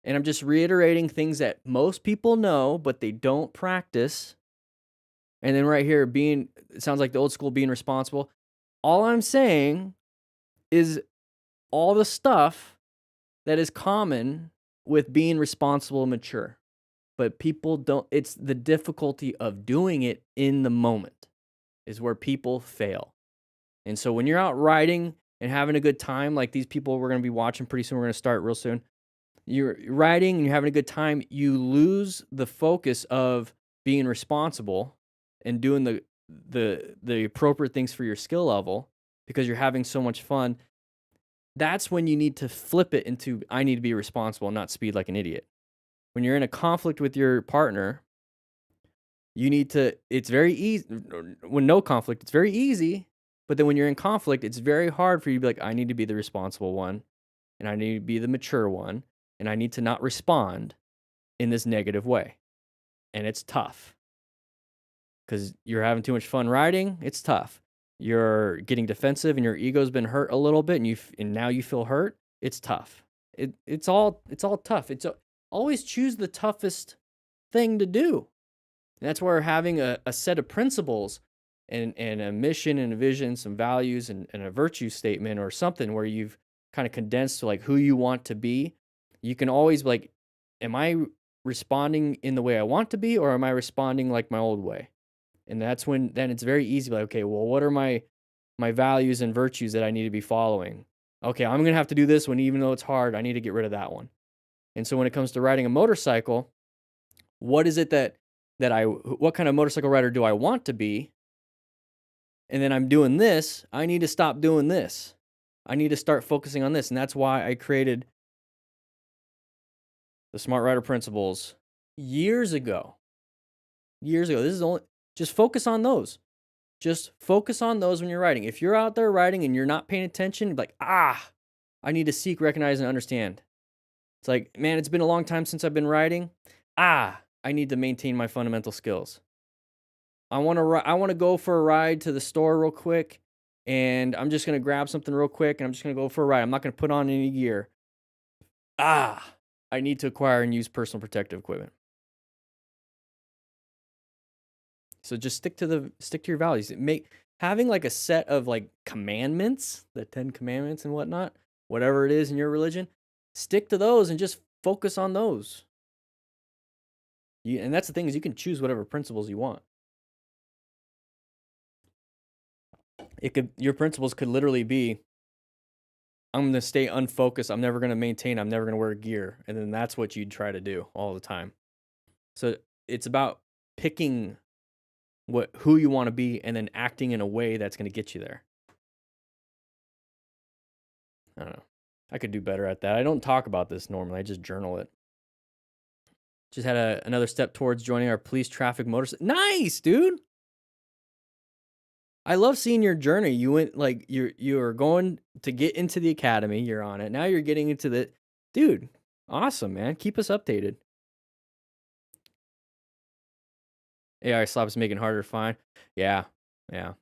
And I'm just reiterating things that most people know, but they don't practice. And then right here, it sounds like the old school being responsible. All I'm saying is all the stuff that is common with being responsible and mature. But people don't, it's the difficulty of doing it in the moment is where people fail. And so when you're out riding and having a good time, like these people we're going to be watching pretty soon, we're going to start real soon. You're riding and you're having a good time, you lose the focus of being responsible and doing the appropriate things for your skill level because you're having so much fun. That's when you need to flip it into, I need to be responsible, not speed like an idiot. When you're in a conflict with your partner, you need to, it's very easy, when no conflict, it's very easy. But then when you're in conflict, it's very hard for you to be like, I need to be the responsible one, and I need to be the mature one, and I need to not respond in this negative way. And it's tough because you're having too much fun riding. It's tough. You're getting defensive and your ego's been hurt a little bit, and now you feel hurt. It's tough. It's all tough. Always choose the toughest thing to do. And that's where having a set of principles and a mission and a vision, some values and a virtue statement or something where you've kind of condensed to like who you want to be, you can always be like, am I responding in the way I want to be, or am I responding like my old way? And that's when then it's very easy, like, okay, well, what are my values and virtues that I need to be following? Okay, I'm going to have to do this one, even though it's hard, I need to get rid of that one. And so when it comes to riding a motorcycle, what is it what kind of motorcycle rider do I want to be? And then I'm doing this, I need to stop doing this. I need to start focusing on this. And that's why I created the Smart Rider Principles years ago. This is only, just focus on those. Just focus on those when you're riding. If you're out there riding and you're not paying attention, like, I need to seek, recognize, and understand. It's like, man, it's been a long time since I've been riding. I need to maintain my fundamental skills. I want to go for a ride to the store real quick, and I'm just gonna grab something real quick, and I'm just gonna go for a ride. I'm not gonna put on any gear. I need to acquire and use personal protective equipment. So just stick to your values. Having like a set of like commandments, the 10 commandments and whatnot, whatever it is in your religion, stick to those and just focus on those. And that's the thing, is you can choose whatever principles you want. Your principles could literally be, I'm going to stay unfocused. I'm never going to maintain. I'm never going to wear gear. And then that's what you'd try to do all the time. So it's about picking who you want to be and then acting in a way that's going to get you there. I don't know. I could do better at that. I don't talk about this normally. I just journal it. Just had another step towards joining our police traffic motorcycle. Nice, dude. I love seeing your journey. You went like you're going to get into the academy. You're on it. Now you're getting into the dude. Awesome, man. Keep us updated. AI stops making harder to find. Yeah. I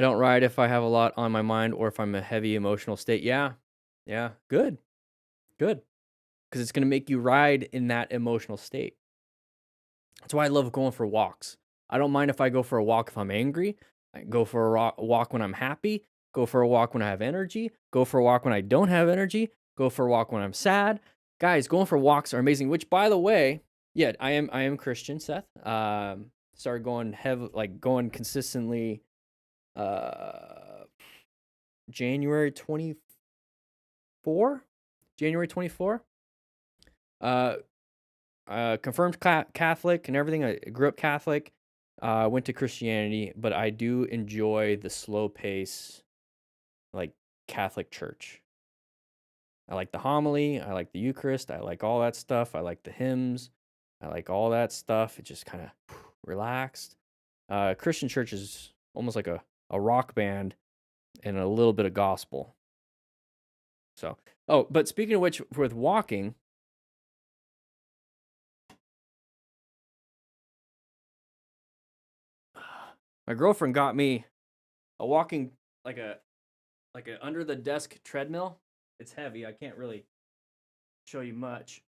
don't ride if I have a lot on my mind or if I'm in a heavy emotional state. Yeah. Good. Because it's going to make you ride in that emotional state. That's why I love going for walks. I don't mind if I go for a walk if I'm angry. I go for a walk when I'm happy. Go for a walk when I have energy. Go for a walk when I don't have energy. Go for a walk when I'm sad. Guys, going for walks are amazing. Which, by the way, yeah, I am Christian, Seth. Started going consistently. January 24. Confirmed Catholic and everything. I grew up Catholic. Went to Christianity, but I do enjoy the slow pace, like Catholic church. I like the homily. I like the Eucharist. I like all that stuff. I like the hymns. I like all that stuff. It just kind of relaxed. Christian church is almost like a rock band and a little bit of gospel. So, but speaking of which, with walking, my girlfriend got me a walking, like a under the desk treadmill. It's heavy. I can't really show you much.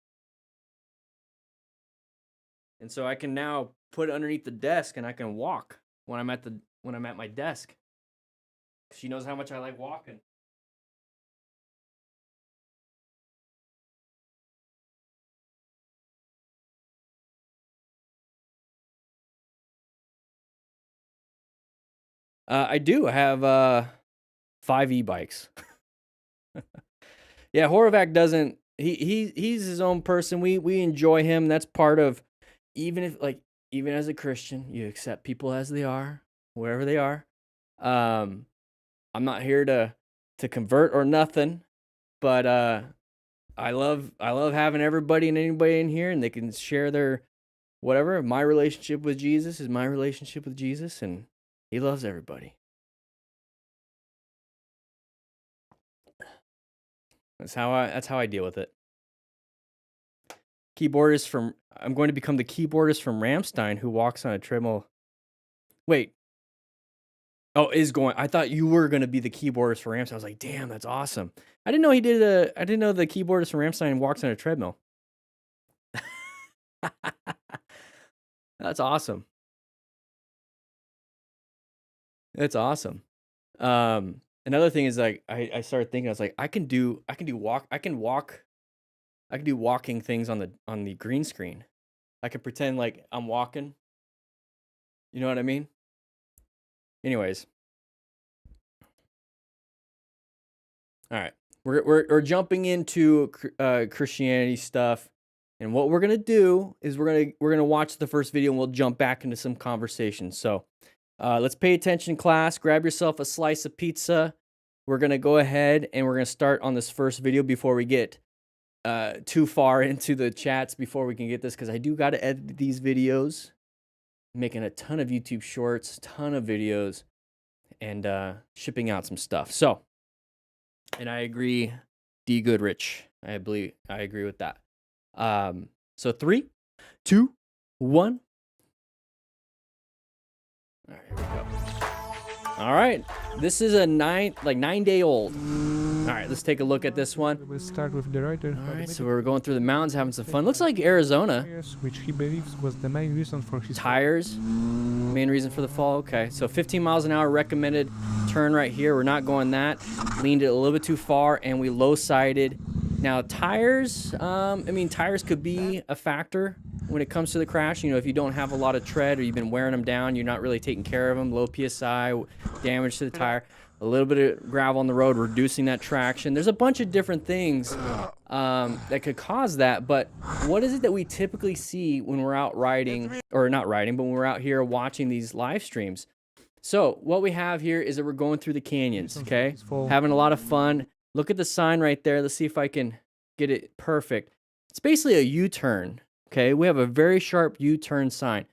And so I can now put it underneath the desk and I can walk when I'm at my desk. She knows how much I like walking. I do. I have 5 e-bikes. Yeah, Horovac doesn't. He's his own person. We enjoy him. That's part of, even as a Christian, you accept people as they are, wherever they are. I'm not here to convert or nothing, but I love having everybody and anybody in here, and they can share their whatever. My relationship with Jesus is my relationship with Jesus, and he loves everybody. That's how I deal with it. I'm going to become the keyboardist from Rammstein who walks on a treadmill. Wait. Oh, I thought you were going to be the keyboardist for Rammstein. I was like, damn, that's awesome. I didn't know I didn't know the keyboardist from Rammstein walks on a treadmill. That's awesome. That's awesome. Another thing is, like, I started thinking, I was like, I can do walking things on the green screen. I can pretend like I'm walking. You know what I mean? Anyways. All right. We're jumping into Christianity stuff. And what we're going to do is we're going to watch the first video and we'll jump back into some conversation. So, let's pay attention, class. Grab yourself a slice of pizza. We're going to go ahead and we're going to start on this first video before we get too far into the chats before we can get this, because I do got to edit these videos. I'm making a ton of YouTube shorts, ton of videos, and shipping out some stuff. So, and I agree, D. Goodrich. I agree with that. So 3, 2, 1. All right, here we go. All right, this is a 9-day-old. All right, let's take a look at this one. We'll start with the writer. All right, so we're going through the mountains, having some fun. Looks like Arizona. Which he believes was the main reason for his Tires, main reason for the fall. Okay, so 15 miles an hour recommended turn right here. We're not going that. Leaned it a little bit too far, and we low-sided. Now, tires, I mean, tires could be a factor when it comes to the crash. You know, if you don't have a lot of tread or you've been wearing them down, you're not really taking care of them, low PSI, damage to the tire, a little bit of gravel on the road, reducing that traction. There's a bunch of different things that could cause that, but what is it that we typically see when we're out riding, or not riding, but when we're out here watching these live streams? So what we have here is that we're going through the canyons, okay? Having a lot of fun. Look at the sign right there. Let's see if I can get it perfect. It's basically a U-turn, okay? We have a very sharp U-turn sign,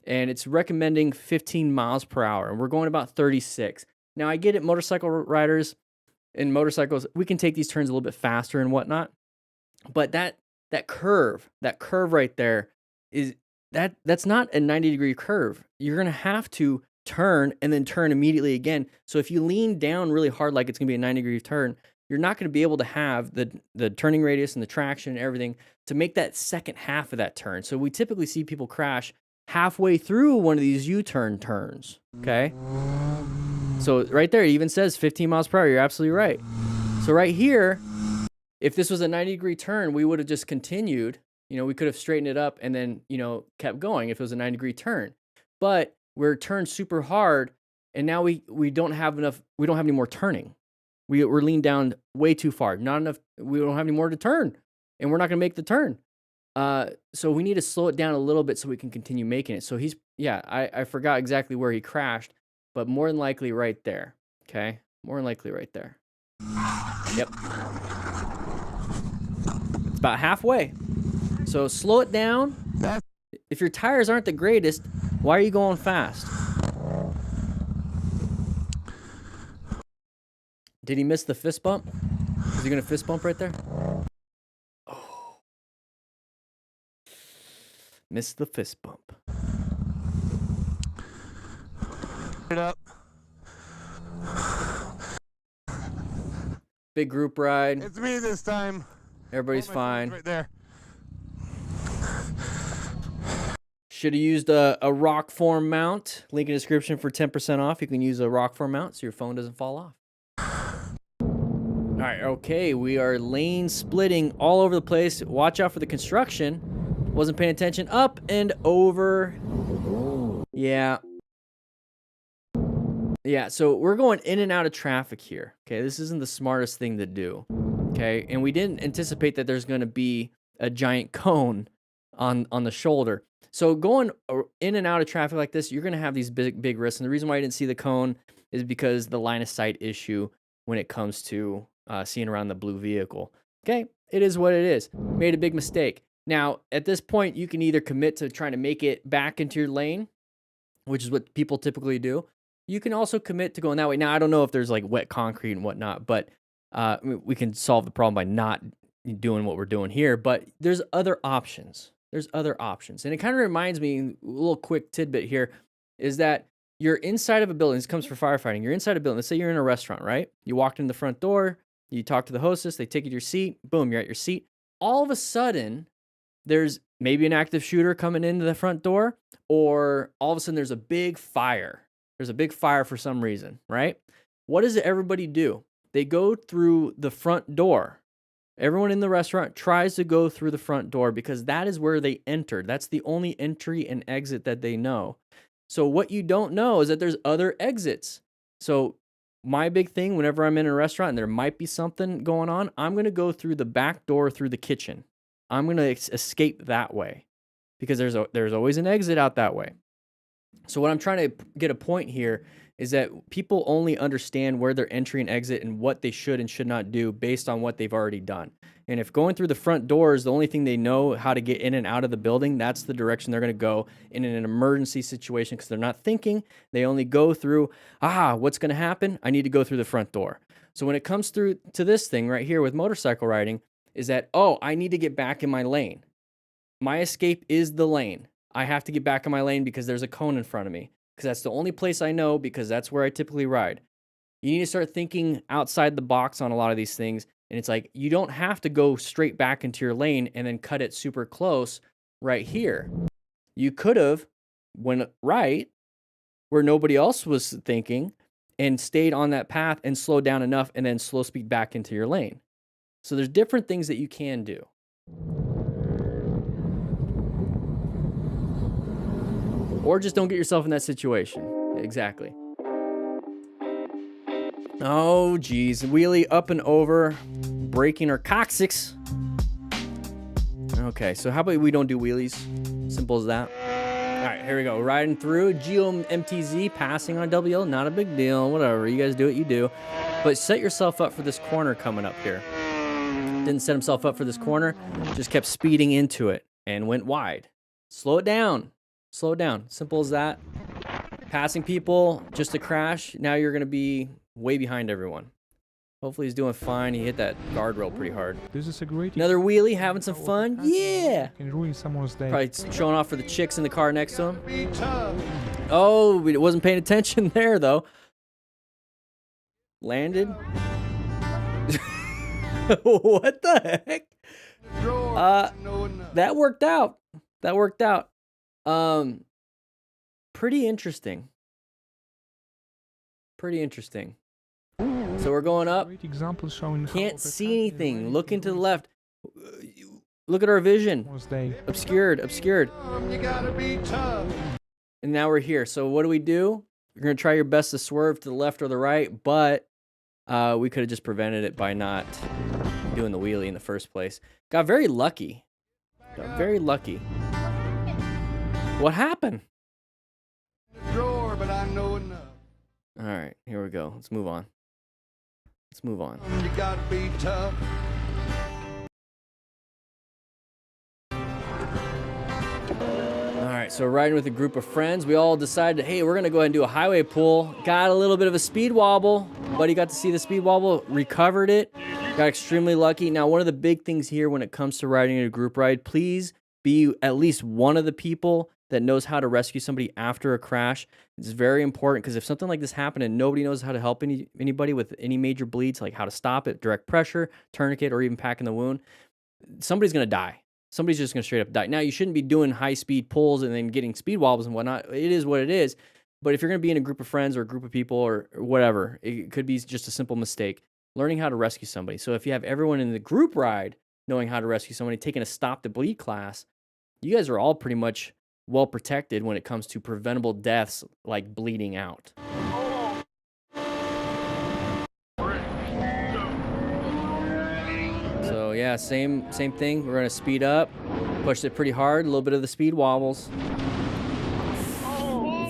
and it's recommending 15 miles per hour, and we're going about 36. Now, I get it, motorcycle riders and motorcycles, we can take these turns a little bit faster and whatnot, but that curve right there, that's not a 90-degree curve. You're going to have to turn and then turn immediately again. So if you lean down really hard like it's going to be a 90-degree turn, you're not going to be able to have the turning radius and the traction and everything to make that second half of that turn. So we typically see people crash halfway through one of these U-turn turns, okay? So right there, it even says 15 miles per hour. You're absolutely right. So right here, if this was a 90-degree turn, we would have just continued. You know, we could have straightened it up and then, you know, kept going if it was a 90-degree turn. But we're turned super hard, and now we don't have enough. We don't have any more turning. We're leaned down way too far. Not enough. We don't have any more to turn, and we're not going to make the turn. So we need to slow it down a little bit so we can continue making it. So I forgot exactly where he crashed, but more than likely right there. Okay, more than likely right there. Yep. It's about halfway. So slow it down. If your tires aren't the greatest, why are you going fast? Did he miss the fist bump? Is he going to fist bump right there? Oh. Missed the fist bump. It up. Big group ride. It's me this time. Everybody's fine. Right there. Should have used a rock form mount. Link in the description for 10% off. You can use a rock form mount so your phone doesn't fall off. All right, okay, we are lane splitting all over the place. Watch out for the construction. Wasn't paying attention. Up and over. Yeah. Yeah, so we're going in and out of traffic here. Okay, this isn't the smartest thing to do. Okay, and we didn't anticipate that there's going to be a giant cone on the shoulder. So going in and out of traffic like this, you're going to have these big risks. And the reason why I didn't see the cone is because the line of sight issue when it comes to seeing around the blue vehicle. Okay, it is what it is. Made a big mistake. Now, at this point, you can either commit to trying to make it back into your lane, which is what people typically do. You can also commit to going that way. Now, I don't know if there's like wet concrete and whatnot, but we can solve the problem by not doing what we're doing here. But there's other options. There's other options. And it kind of reminds me, a little quick tidbit here, is that you're inside of a building. This comes for firefighting. You're inside a building. Let's say you're in a restaurant, right? You walked in the front door. You talk to the hostess. They take you to your seat. Boom, you're at your seat. All of a sudden, there's maybe an active shooter coming into the front door, or all of a sudden there's a big fire. There's a big fire for some reason, right? What does everybody do? They go through the front door. Everyone in the restaurant tries to go through the front door because that is where they entered. That's the only entry and exit that they know. So what you don't know is that there's other exits. So my big thing, whenever I'm in a restaurant and there might be something going on, I'm going to go through the back door through the kitchen. I'm going to escape that way because there's always an exit out that way. So what I'm trying to get a point here is that people only understand where their entry and exit and what they should and should not do based on what they've already done. And if going through the front door is the only thing they know how to get in and out of the building, that's the direction they're going to go in an emergency situation because they're not thinking. They only go through, what's going to happen? I need to go through the front door. So when it comes through to this thing right here with motorcycle riding is that, I need to get back in my lane. my escape is the lane. I have to get back in my lane because there's a cone in front of me. Because that's the only place I know, because that's where I typically ride. You need to start thinking outside the box on a lot of these things. And it's like, you don't have to go straight back into your lane and then cut it super close right here. You could have went right where nobody else was thinking and stayed on that path and slowed down enough and then slow speed back into your lane. So there's different things that you can do. Or just don't get yourself in that situation. Exactly. Oh, geez. Wheelie up and over, breaking our coccyx. Okay, so how about we don't do wheelies? Simple as that. All right, here we go. Riding through. GeoMTZ, passing on WL. Not a big deal. Whatever. You guys do what you do. But set yourself up for this corner coming up here. Didn't set himself up for this corner. Just kept speeding into it and went wide. Slow it down. Slow it down. Simple as that. Passing people just to crash. Now you're going to be way behind everyone. Hopefully he's doing fine. He hit that guardrail pretty hard. This is a great. Another wheelie, having some fun. Yeah. Can ruin someone's day. Probably showing off for the chicks in the car next to him. Oh, we wasn't paying attention there, though. Landed. What the heck? That worked out. That worked out. Pretty interesting. Pretty interesting. So we're going up. Great example showing how Can't the see country anything. really Looking to the ruins left. Look at our vision. someone's day. Obscured, obscured. You gotta be tough. And now we're here. So what do? You're going to try your best to swerve to the left or the right, but we could have just prevented it by not doing the wheelie in the first place. Got very lucky. Got very lucky. What happened? Drawer, but I know enough. All right, here we go. Let's move on. Let's move on. You gotta be tough. All right, so riding with a group of friends, we all decided, hey, we're gonna go ahead and do a highway pull. Got a little bit of a speed wobble. Buddy got to see the speed wobble, recovered it, got extremely lucky. Now, one of the big things here when it comes to riding a group ride, please be at least one of the people that knows how to rescue somebody after a crash. It's very important, because if something like this happened and nobody knows how to help anybody with any major bleeds, like how to stop it, direct pressure, tourniquet, or even packing the wound, somebody's gonna die. Somebody's just going to straight up die. Now, you shouldn't be doing high-speed pulls and then getting speed wobbles and whatnot. It is what it is. But if you're going to be in a group of friends or a group of people or whatever, it could be just a simple mistake. Learning how to rescue somebody. So if you have everyone in the group ride knowing how to rescue somebody, taking a stop to bleed class, you guys are all pretty much well protected when it comes to preventable deaths like bleeding out. So yeah, same thing. We're gonna speed up, pushed it pretty hard, a little bit of the speed wobbles.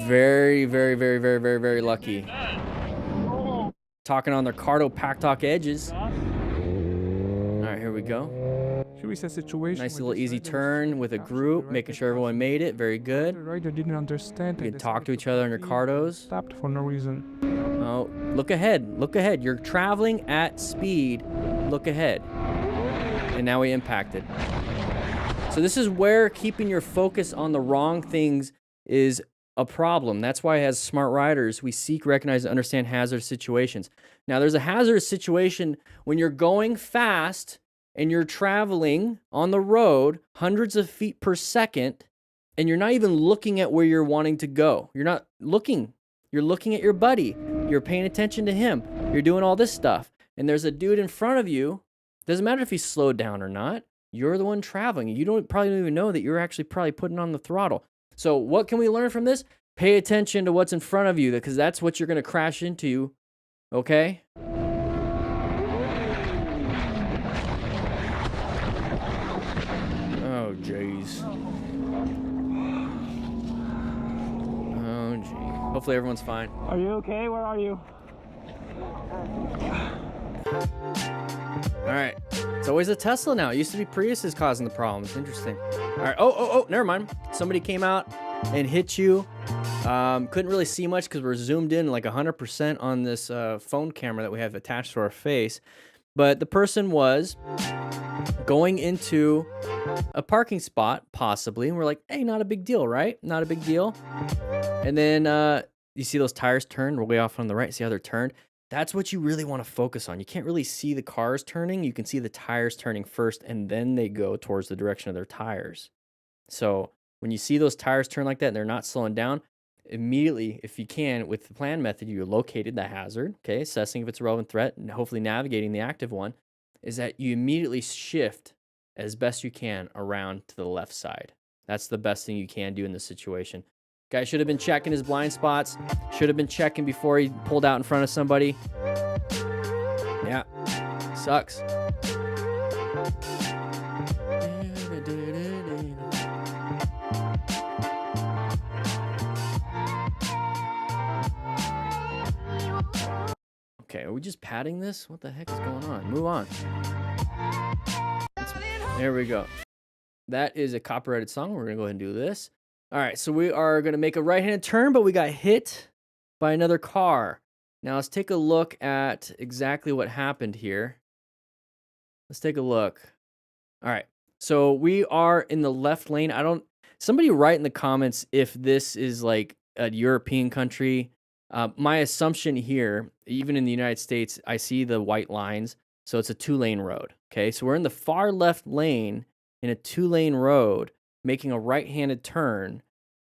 Very, very, very, very, very, very lucky. Talking on their Cardo Pack Talk edges. All right, here we go. Here is a situation. Nice where little this easy rider was turn with a absolutely group, right making at sure everyone made it. Very The good. rider didn't understand. You and can talk to decided each other on your proceed, cardos. Stopped for no reason. Oh, look ahead. Look ahead. You're traveling at speed. Look ahead. And now we impacted. So this is where keeping your focus on the wrong things is a problem. That's why as smart riders, we seek, recognize, and understand hazardous situations. Now, there's a hazardous situation when you're going fast and you're traveling on the road hundreds of feet per second, and you're not even looking at where you're wanting to go. You're not looking. You're looking at your buddy. You're paying attention to him. You're doing all this stuff. And there's a dude in front of you. Doesn't matter if he's slowed down or not. You're the one traveling. You probably don't even know that you're actually probably putting on the throttle. So what can we learn from this? Pay attention to what's in front of you, because that's what you're going to crash into, okay? Oh, jeez. Oh, gee. Hopefully everyone's fine. Are you okay? Where are you? All right. It's always a Tesla now. It used to be Priuses causing the problems. Interesting. All right. Oh, never mind. Somebody came out and hit you. Couldn't really see much because we're zoomed in like 100% on this phone camera that we have attached to our face. But the person was going into a parking spot, possibly, and we're like, hey, not a big deal, right? Not a big deal. And then you see those tires turn way off on the right. See how they're turned? That's what you really want to focus on. You can't really see the cars turning. You can see the tires turning first, and then they go towards the direction of their tires. So when you see those tires turn like that and they're not slowing down, immediately, if you can, with the plan method, you located the hazard, okay, assessing if it's a relevant threat, and hopefully navigating the active one, is that you immediately shift as best you can around to the left side. That's the best thing you can do in this situation. Guy should have been checking his blind spots, should have been checking before he pulled out in front of somebody. Yeah, sucks. Okay, are we just padding this? What the heck is going on? Move on. There we go. That is a copyrighted song. We're going to go ahead and do this. All right, so we are going to make a right-handed turn, but we got hit by another car. Now, let's take a look at exactly what happened here. Let's take a look. All right, so we are in the left lane. Somebody write in the comments if this is like a European country. My assumption here, even in the United States, I see the white lines, so it's a 2-lane road. Okay, so we're in the far left lane in a 2-lane road, making a right-handed turn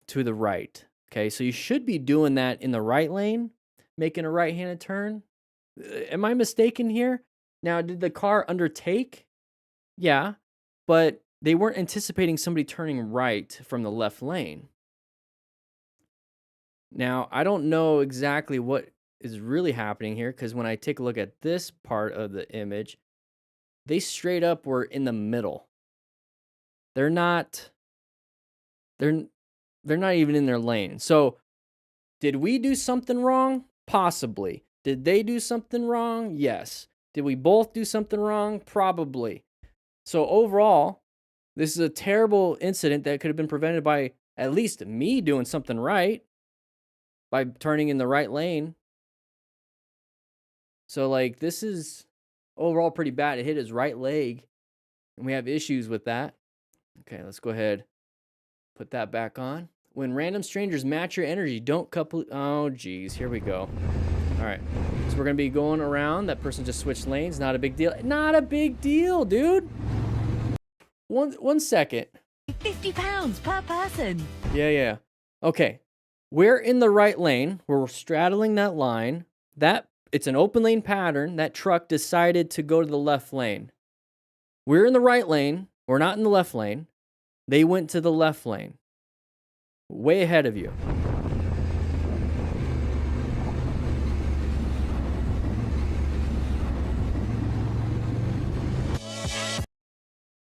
to the right. Okay, so you should be doing that in the right lane, making a right-handed turn. Am I mistaken here? Now, did the car undertake? Yeah, but they weren't anticipating somebody turning right from the left lane. Now, I don't know exactly what is really happening here, because when I take a look at this part of the image, they straight up were in the middle. They're not even in their lane. So, did we do something wrong? Possibly. Did they do something wrong? Yes. Did we both do something wrong? Probably. So, overall, this is a terrible incident that could have been prevented by at least me doing something right, by turning in the right lane. So, like, this is overall pretty bad. It hit his right leg, and we have issues with that. Okay, let's go ahead. Put that back on. When random strangers match your energy, don't couple. Oh, geez. Here we go. All right. So we're going to be going around. That person just switched lanes. Not a big deal. Not a big deal, dude. One second. £50 per person. Yeah. Okay. We're in the right lane. We're straddling that line. It's an open lane pattern. That truck decided to go to the left lane. We're in the right lane. We're not in the left lane. They went to the left lane. Way ahead of you.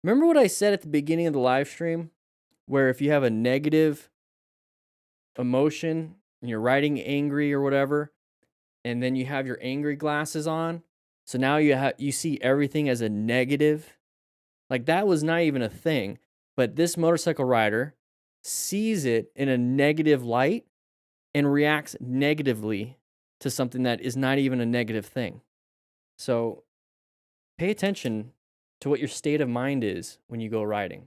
Remember what I said at the beginning of the live stream? Where if you have a negative emotion and you're writing angry or whatever, and then you have your angry glasses on, so now you see everything as a negative. Like, that was not even a thing, but this motorcycle rider sees it in a negative light and reacts negatively to something that is not even a negative thing. So pay attention to what your state of mind is when you go riding.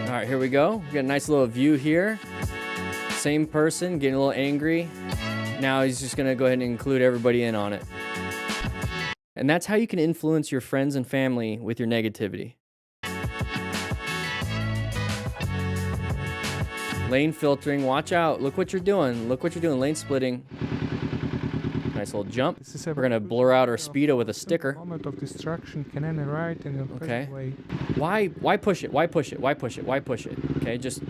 All right, here we go. We got a nice little view here. Same person getting a little angry. Now he's just going to go ahead and include everybody in on it. And that's how you can influence your friends and family with your negativity. Lane filtering. Watch out. Look what you're doing. Look what you're doing. Lane splitting. Nice little jump. We're going to blur out our speedo with a sticker. Moment of distraction can end right in your Okay. way. Why push it? Why push it? Why push it? Why push it? Okay, this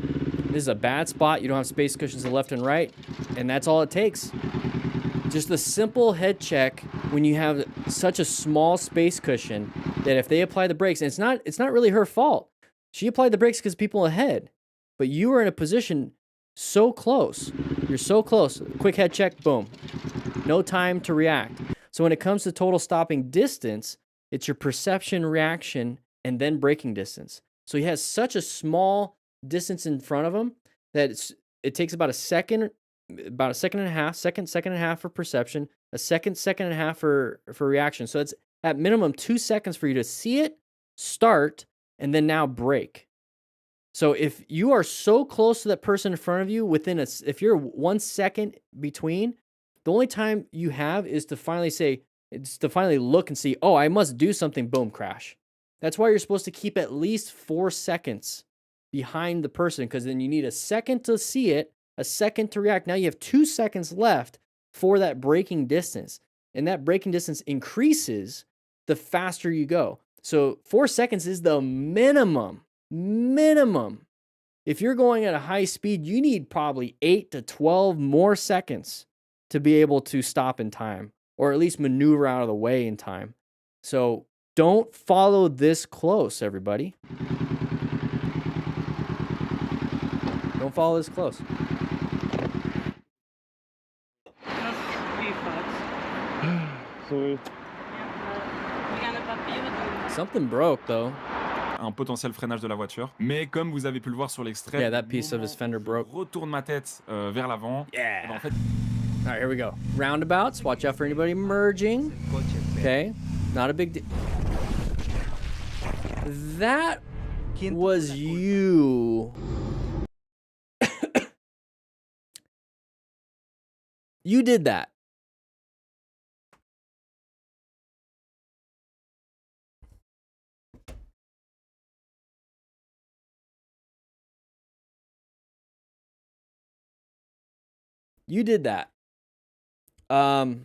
is a bad spot. You don't have space cushions to left and right, and that's all it takes. Just a simple head check when you have such a small space cushion that if they apply the brakes, and it's not really her fault. She applied the brakes because people ahead, but you were in a position so close. You're so close. Quick head check, boom. No time to react. So when it comes to total stopping distance, it's your perception, reaction, and then braking distance. So he has such a small distance in front of him that it takes about a second about a second and a half, second and a half for perception, a second and a half for reaction. So it's at minimum 2 seconds for you to see it, start, and then now break. So if you are so close to that person in front of you, if you're 1 second between, the only time you have is to finally look and see, oh, I must do something, boom, crash. That's why you're supposed to keep at least 4 seconds behind the person, because then you need a second to see it, a second to react. Now you have 2 seconds left for that braking distance, and that braking distance increases the faster you go. So 4 seconds is the minimum. If you're going at a high speed, you need probably 8 to 12 more seconds to be able to stop in time, or at least maneuver out of the way in time. So don't follow this close, everybody. Don't follow this close. Something broke, though. Un potentiel freinage de la voiture. Mais comme vous avez pu le voir sur l'extrait, Yeah, that piece of his fender broke. je retourne ma tête vers l'avant. Yeah. En fait, All right, here we go. Roundabouts. Watch out for anybody merging. Okay. Not a big deal. That was you. You did that. You did that. le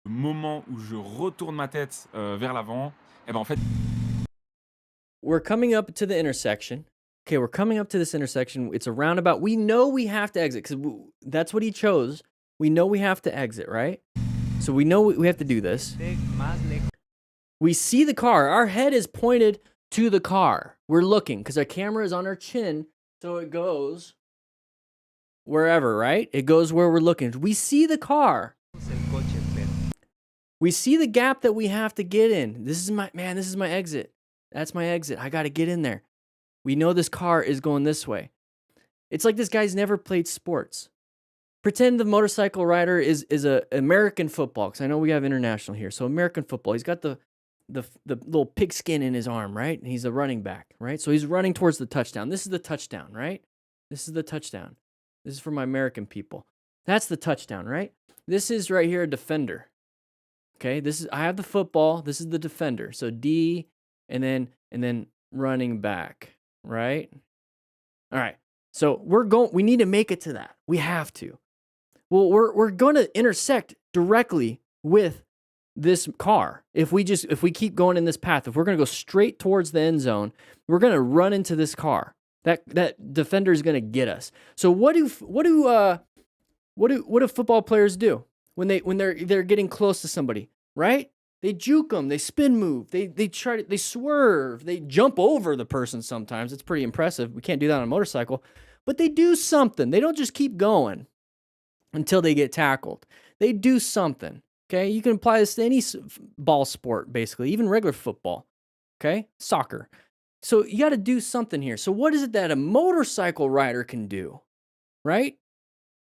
moment où je retourne ma tête vers l'avant, et ben en fait, We're coming up to the intersection. Okay, we're coming up to this intersection. It's a roundabout. We know we have to exit because that's what he chose. We know we have to exit, right? So we know we have to do this. We see the car. Our head is pointed to the car. We're looking because our camera is on our chin. So it goes wherever, right? It goes where we're looking. We see the car. We see the gap that we have to get in. This is my exit. That's my exit. I got to get in there. We know this car is going this way. It's like this guy's never played sports. Pretend the motorcycle rider is a American football, because I know we have international here. So American football. He's got the little pigskin in his arm, right? And he's a running back, right? So he's running towards the touchdown. This is the touchdown, right? This is the touchdown. This is for my American people. That's the touchdown, right? This is right here a defender. Okay, I have the football. This is the defender. So D and then running back, right? All right. So we need to make it to that. We have to. Well, we're going to intersect directly with this car. If we keep going in this path, if we're going to go straight towards the end zone, we're going to run into this car. That defender is going to get us. So what do football players do when they're getting close to somebody, right? They juke them, they spin move, they swerve, they jump over the person sometimes. It's pretty impressive. We can't do that on a motorcycle, but they do something. They don't just keep going until they get tackled. They do something, okay? You can apply this to any ball sport, basically, even regular football, okay? Soccer. So you got to do something here. So what is it that a motorcycle rider can do, right?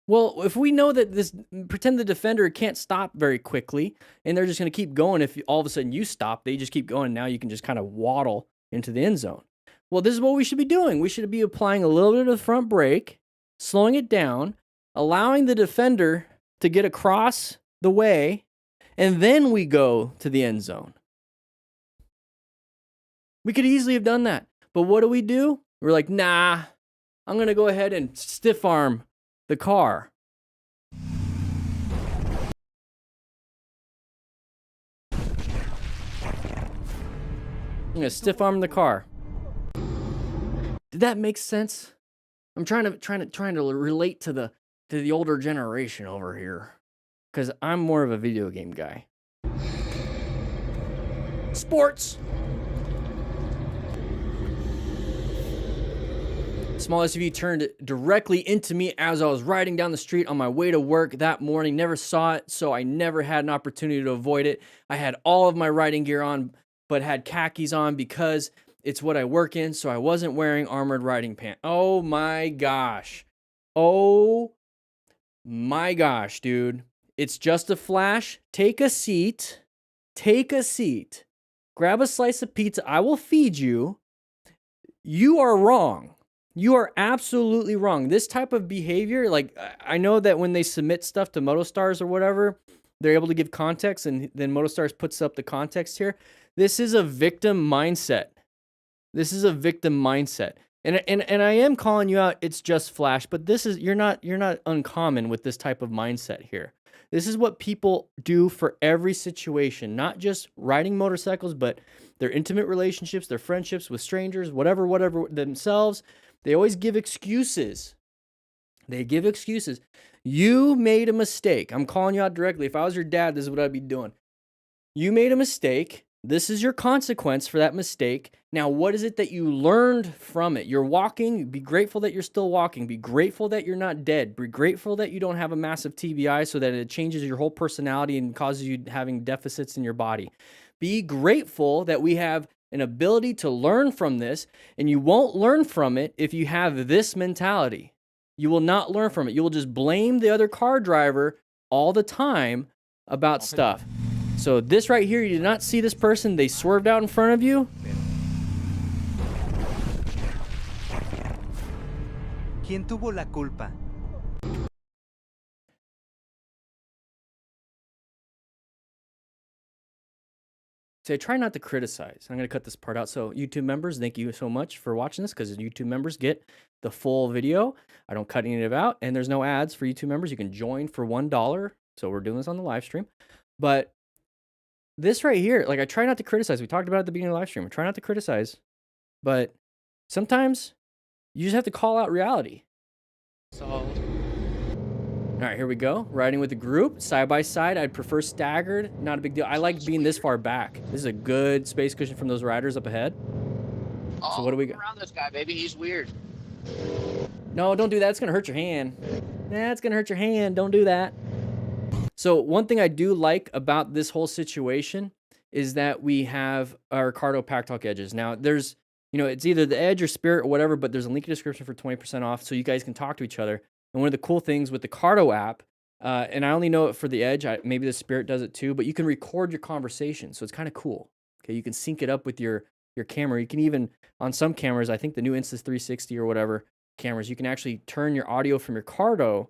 Well, if we know that pretend the defender can't stop very quickly, and they're just going to keep going. If all of a sudden you stop, they just keep going. Now you can just kind of waddle into the end zone. Well, this is what we should be doing. We should be applying a little bit of the front brake, slowing it down, allowing the defender to get across the way, and then we go to the end zone. We could easily have done that. But what do? We're like, nah, I'm going to go ahead and stiff arm the car. I'm gonna stiff arm the car. Did that make sense? I'm trying to relate to the older generation over here, because I'm more of a video game guy. Sports. Small SUV turned directly into me as I was riding down the street on my way to work that morning. Never saw it, so I never had an opportunity to avoid it. I had all of my riding gear on, but had khakis on because it's what I work in, so I wasn't wearing armored riding pants. Oh my gosh. Oh My gosh, dude. It's just a flash. Take a seat. Take a seat. Grab a slice of pizza. I will feed you. You are wrong. You are absolutely wrong. This type of behavior, like, I know that when they submit stuff to MotoStars or whatever, they're able to give context, and then MotoStars puts up the context here. This is a victim mindset. This is a victim mindset. And I am calling you out, it's just flash, but this is, you're not uncommon with this type of mindset here. This is what people do for every situation, not just riding motorcycles, but their intimate relationships, their friendships with strangers, whatever themselves. They always give excuses. They give excuses. You made a mistake. I'm calling you out directly. If I was your dad, this is what I'd be doing. You made a mistake. This is your consequence for that mistake. Now, what is it that you learned from it? You're walking. Be grateful that you're still walking. Be grateful that you're not dead. Be grateful that you don't have a massive TBI so that it changes your whole personality and causes you having deficits in your body. Be grateful that we have an ability to learn from this, and you won't learn from it if you have this mentality. You will not learn from it. You will just blame the other car driver all the time about stuff. So this right here, you did not see this person. They swerved out in front of you. ¿Quién tuvo la culpa? So I try not to criticize. I'm going to cut this part out. So YouTube members, thank you so much for watching this, because YouTube members get the full video. I don't cut any of it out, and there's no ads for YouTube members. You can join for $1. So we're doing this on the live stream. But this right here, like, I try not to criticize. We talked about it at the beginning of the live stream. I try not to criticize, but sometimes you just have to call out reality. So, all right, here we go. Riding with a group, side by side. I'd prefer staggered. Not a big deal. I like being this far back. This is a good space cushion from those riders up ahead. So what do we got? Around this guy, baby. He's weird. No, don't do that. It's gonna hurt your hand. That's gonna hurt your hand. Don't do that. So one thing I do like about this whole situation is that we have our Ricardo Pack Talk edges. Now, there's, it's either the Edge or Spirit or whatever, but there's a link in the description for 20% off so you guys can talk to each other. And one of the cool things with the Cardo app, and I only know it for the Edge, maybe the Spirit does it too, but you can record your conversation, so it's kind of cool. Okay, you can sync it up with your camera. You can even, on some cameras, I think the new Insta360 or whatever cameras, you can actually turn your audio from your Cardo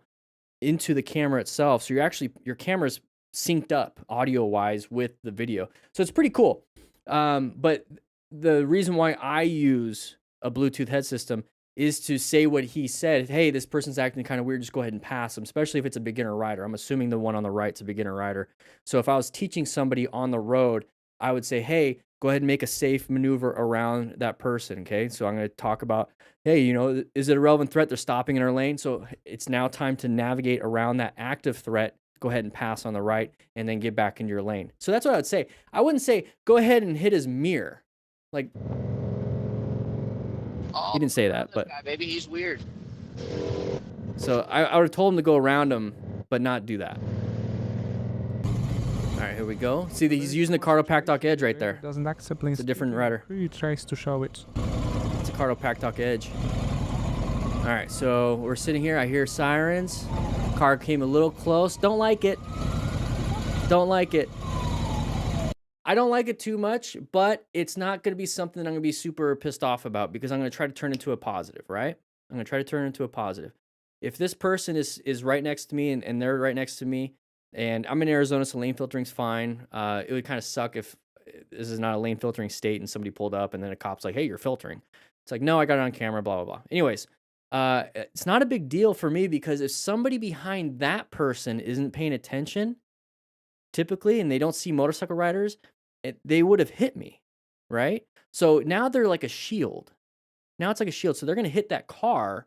into the camera itself. So your camera's synced up audio-wise with the video. So it's pretty cool. But the reason why I use a Bluetooth head system is to say what he said. Hey, this person's acting kind of weird. Just go ahead and pass them, especially if it's a beginner rider. I'm assuming the one on the right's a beginner rider. So if I was teaching somebody on the road, I would say, hey, go ahead and make a safe maneuver around that person, okay? So I'm going to talk about, hey, is it a relevant threat? They're stopping in our lane, so it's now time to navigate around that active threat. Go ahead and pass on the right and then get back into your lane. So that's what I would say. I wouldn't say, go ahead and hit his mirror. Like, he didn't say that, but... Guy, baby, he's weird. So I would have told him to go around him, but not do that. All right, here we go. See, he's using the Cardo Pack Talk Edge right there. Doesn't accept lane It's a different speed. rider. He tries to show it. It's a Cardo Pack Talk Edge. All right, so we're sitting here. I hear sirens. Car came a little close. Don't like it. Don't like it. I don't like it too much, but it's not going to be something that I'm going to be super pissed off about, because I'm going to try to turn into a positive, right? I'm going to try to turn it into a positive. If this person is right next to me and they're right next to me, and I'm in Arizona, so lane filtering's fine. It would kind of suck if this is not a lane filtering state and somebody pulled up and then a cop's like, hey, you're filtering. It's like, no, I got it on camera, blah, blah, blah. Anyways, it's not a big deal for me, because if somebody behind that person isn't paying attention, typically, and they don't see motorcycle riders, they would have hit me, right? So now they're like a shield. Now it's like a shield. So they're going to hit that car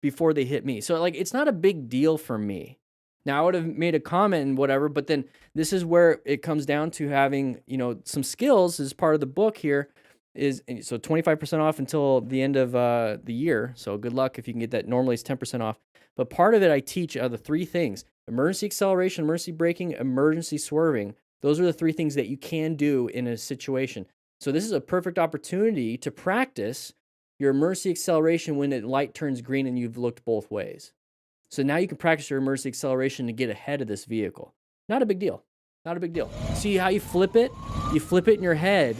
before they hit me. So, like, it's not a big deal for me. Now, I would have made a comment and whatever, but then this is where it comes down to having, some skills as part of the book here. So 25% off until the end of the year. So good luck if you can get that. Normally it's 10% off. But part of it I teach are the three things: emergency acceleration, emergency braking, emergency swerving. Those are the three things that you can do in a situation. So this is a perfect opportunity to practice your emergency acceleration when the light turns green and you've looked both ways. So now you can practice your emergency acceleration to get ahead of this vehicle. Not a big deal. Not a big deal. See how you flip it? You flip it in your head,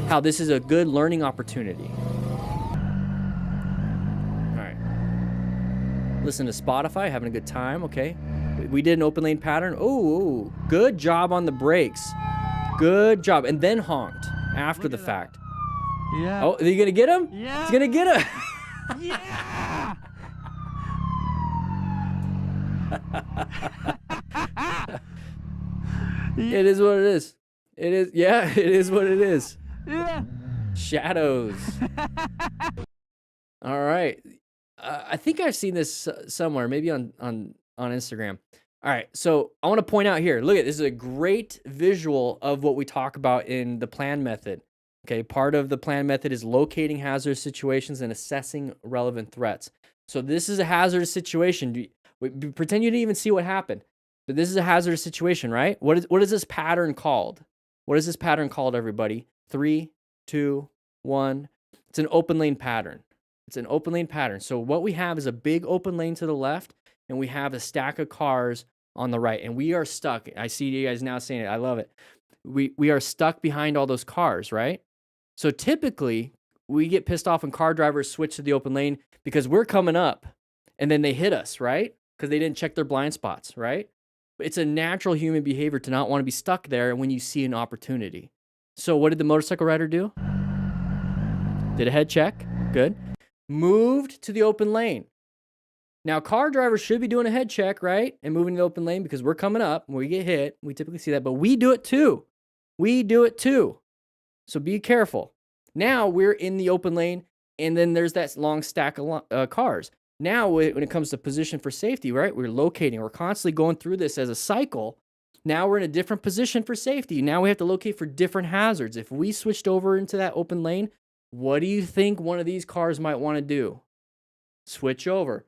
how this is a good learning opportunity. All right. Listen to Spotify, having a good time, okay? We did an open lane pattern. Oh, good job on the brakes. Good job. And then honked after the fact. Yeah. Oh, are you going to get him? Yeah. He's going to get him. Yeah. It is what it is. It is, yeah, it is what it is. Yeah. Shadows. All right. I think I've seen this somewhere, maybe on Instagram. All right. So I want to point out here, look at this is a great visual of what we talk about in the plan method. Okay. Part of the plan method is locating hazardous situations and assessing relevant threats. So this is a hazardous situation. Pretend you didn't even see what happened. But this is a hazardous situation, right? What is this pattern called? What is this pattern called, everybody? 3, 2, 1. It's an open lane pattern. It's an open lane pattern. So what we have is a big open lane to the left, and we have a stack of cars on the right, and we are stuck. I see you guys now saying it. I love it. We are stuck behind all those cars, right? So typically, we get pissed off when car drivers switch to the open lane because we're coming up, and then they hit us, right? Because they didn't check their blind spots, right? It's a natural human behavior to not want to be stuck there when you see an opportunity. So what did the motorcycle rider do? Did a head check. Good. Moved to the open lane. Now, car drivers should be doing a head check, right? And moving to the open lane because we're coming up. When we get hit, we typically see that. But we do it too. We do it too. So be careful. Now we're in the open lane, and then there's that long stack of cars. Now, when it comes to position for safety, right? We're locating. We're constantly going through this as a cycle. Now we're in a different position for safety. Now we have to locate for different hazards. If we switched over into that open lane, what do you think one of these cars might want to do? Switch over.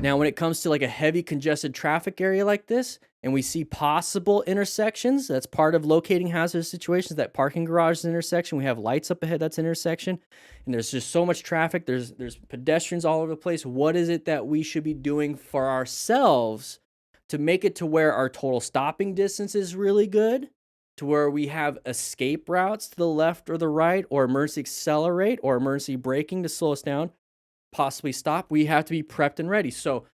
Now, when it comes to like a heavy congested traffic area like this, and we see possible intersections, that's part of locating hazardous situations, that parking garage is an intersection. We have lights up ahead, that's an intersection. And there's just so much traffic. There's pedestrians all over the place. What is it that we should be doing for ourselves to make it to where our total stopping distance is really good, to where we have escape routes to the left or the right, or emergency accelerate, or emergency braking to slow us down, possibly stop? We have to be prepped and ready. So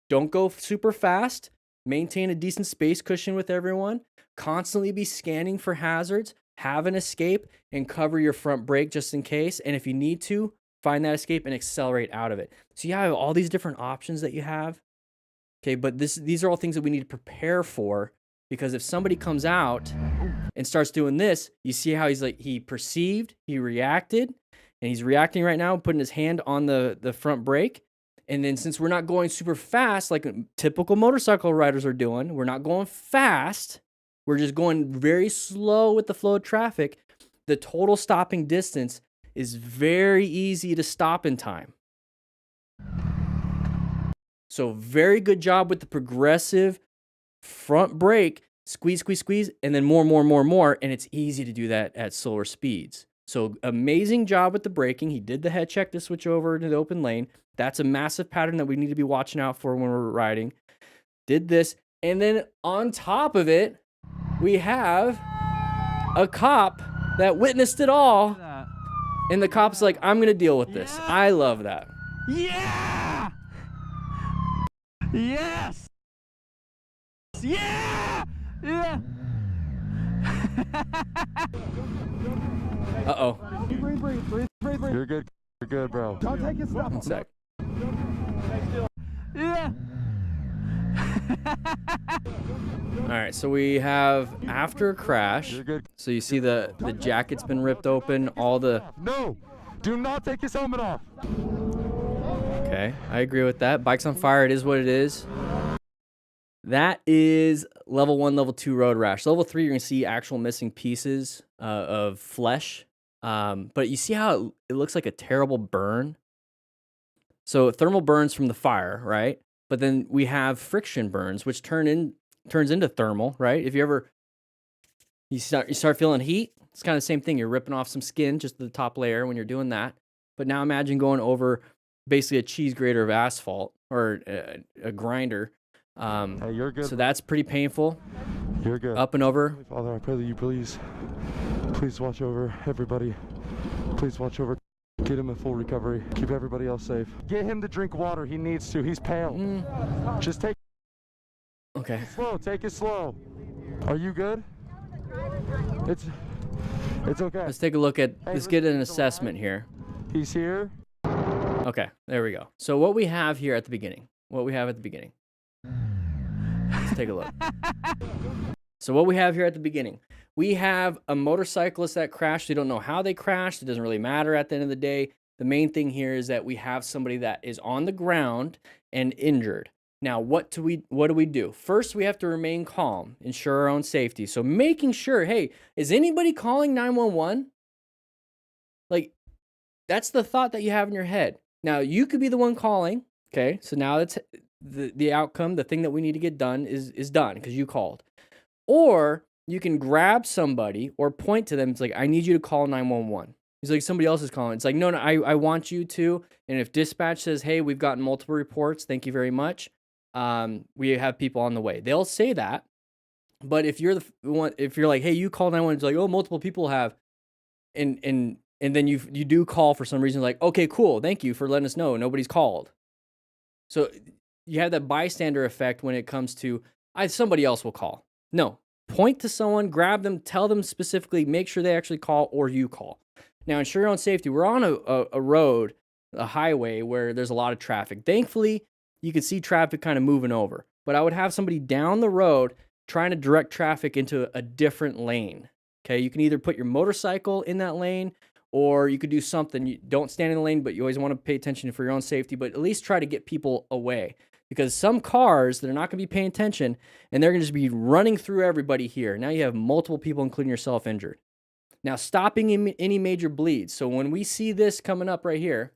don't go super fast. Maintain a decent space cushion with everyone. Constantly be scanning for hazards. Have an escape and cover your front brake just in case. And if you need to, find that escape and accelerate out of it. So you have all these different options that you have. Okay, but these are all things that we need to prepare for, because if somebody comes out and starts doing this, you see how he perceived, he reacted, and he's reacting right now, putting his hand on the front brake. And then since we're not going super fast like typical motorcycle riders are doing, we're not going fast. We're just going very slow with the flow of traffic. The total stopping distance is very easy to stop in time. So very good job with the progressive front brake. Squeeze, squeeze, squeeze, and then more. And it's easy to do that at slower speeds. So amazing job with the braking. He did the head check to switch over to the open lane. That's a massive pattern that we need to be watching out for when we're riding. Did this. And then on top of it, we have a cop that witnessed it all. And the cop's like, I'm going to deal with this. I love that. Yeah. Yes. Yeah. Yeah. Uh-oh. Breathe. You're good. You're good, bro. Don't take your stuff. 1 sec. Yeah. All right, so we have after a crash. You're good. So you see the jacket's been ripped open, all the... No. Do not take his helmet off. Okay, I agree with that. Bike's on fire. It is what it is. That is level 1, level 2 road rash. Level 3, you're going to see actual missing pieces of flesh. But you see how it looks like a terrible burn? So thermal burns from the fire, right? But then we have friction burns, which turns into thermal, right? If you start feeling heat, it's kind of the same thing. You're ripping off some skin, just the top layer when you're doing that. But now imagine going over basically a cheese grater of asphalt or a grinder. Hey, you're good. So that's pretty painful. You're good. Up and over. Heavenly Father, I pray that you please watch over everybody. Please watch over. Get him in full recovery. Keep everybody else safe. Get him to drink water. He needs to. He's pale. Just take Okay. it slow. Take it slow. Are you good? It's okay. Let's take a look at, Hey, let's get an listen, assessment here. He's here. Okay, there we go. So what we have here at the beginning, let's take a look. So what we have here at the beginning, we have a motorcyclist that crashed. We don't know how they crashed. It doesn't really matter at the end of the day. The main thing here is that we have somebody that is on the ground and injured. Now, what do we do? First, we have to remain calm, ensure our own safety. So making sure, hey, is anybody calling 911? Like, that's the thought that you have in your head. Now, you could be the one calling, okay? So now that's the outcome, the thing that we need to get done is done because you called. Or you can grab somebody or point to them. It's like, I need you to call 911. He's like, somebody else is calling. It's like, no, I want you to. And if dispatch says, hey, we've gotten multiple reports, thank you very much. We have people on the way. They'll say that. But if you're the one, if you're like, hey, you call 911, it's like, oh, multiple people have. And then you do call for some reason, like, okay, cool, thank you for letting us know nobody's called. So you have that bystander effect when it comes to somebody else will call. No, point to someone, grab them, tell them specifically, make sure they actually call or you call. Now, ensure your own safety. We're on a road, a highway where there's a lot of traffic. Thankfully, you can see traffic kind of moving over. But I would have somebody down the road trying to direct traffic into a different lane. Okay, you can either put your motorcycle in that lane or you could do something. You don't stand in the lane, but you always want to pay attention for your own safety, but at least try to get people away. Because some cars, they're not going to be paying attention, and they're going to just be running through everybody here. Now you have multiple people, including yourself, injured. Now, stopping any major bleeds. So when we see this coming up right here,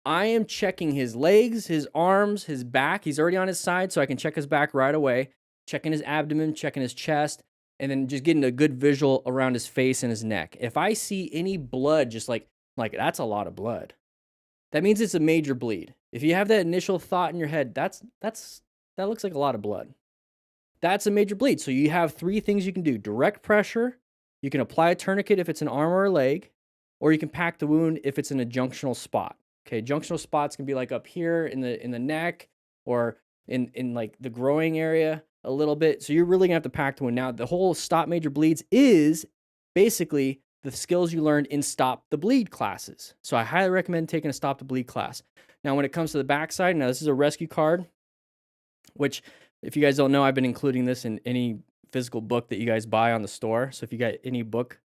I am checking his legs, his arms, his back. He's already on his side, so I can check his back right away. Checking his abdomen, checking his chest, and then just getting a good visual around his face and his neck. If I see any blood, just like that's a lot of blood. That means it's a major bleed. If you have that initial thought in your head, that looks like a lot of blood. That's a major bleed. So you have three things you can do. Direct pressure, you can apply a tourniquet if it's an arm or a leg, or you can pack the wound if it's in a junctional spot. Okay, junctional spots can be like up here in the neck or in like the groin area a little bit. So you're really gonna have to pack the wound. Now, the whole stop major bleeds is basically the skills you learned in stop the bleed classes. So I highly recommend taking a stop the bleed class. Now, when it comes to the backside, now this is a rescue card, which if you guys don't know, I've been including this in any physical book that you guys buy on the store. So if you got any book,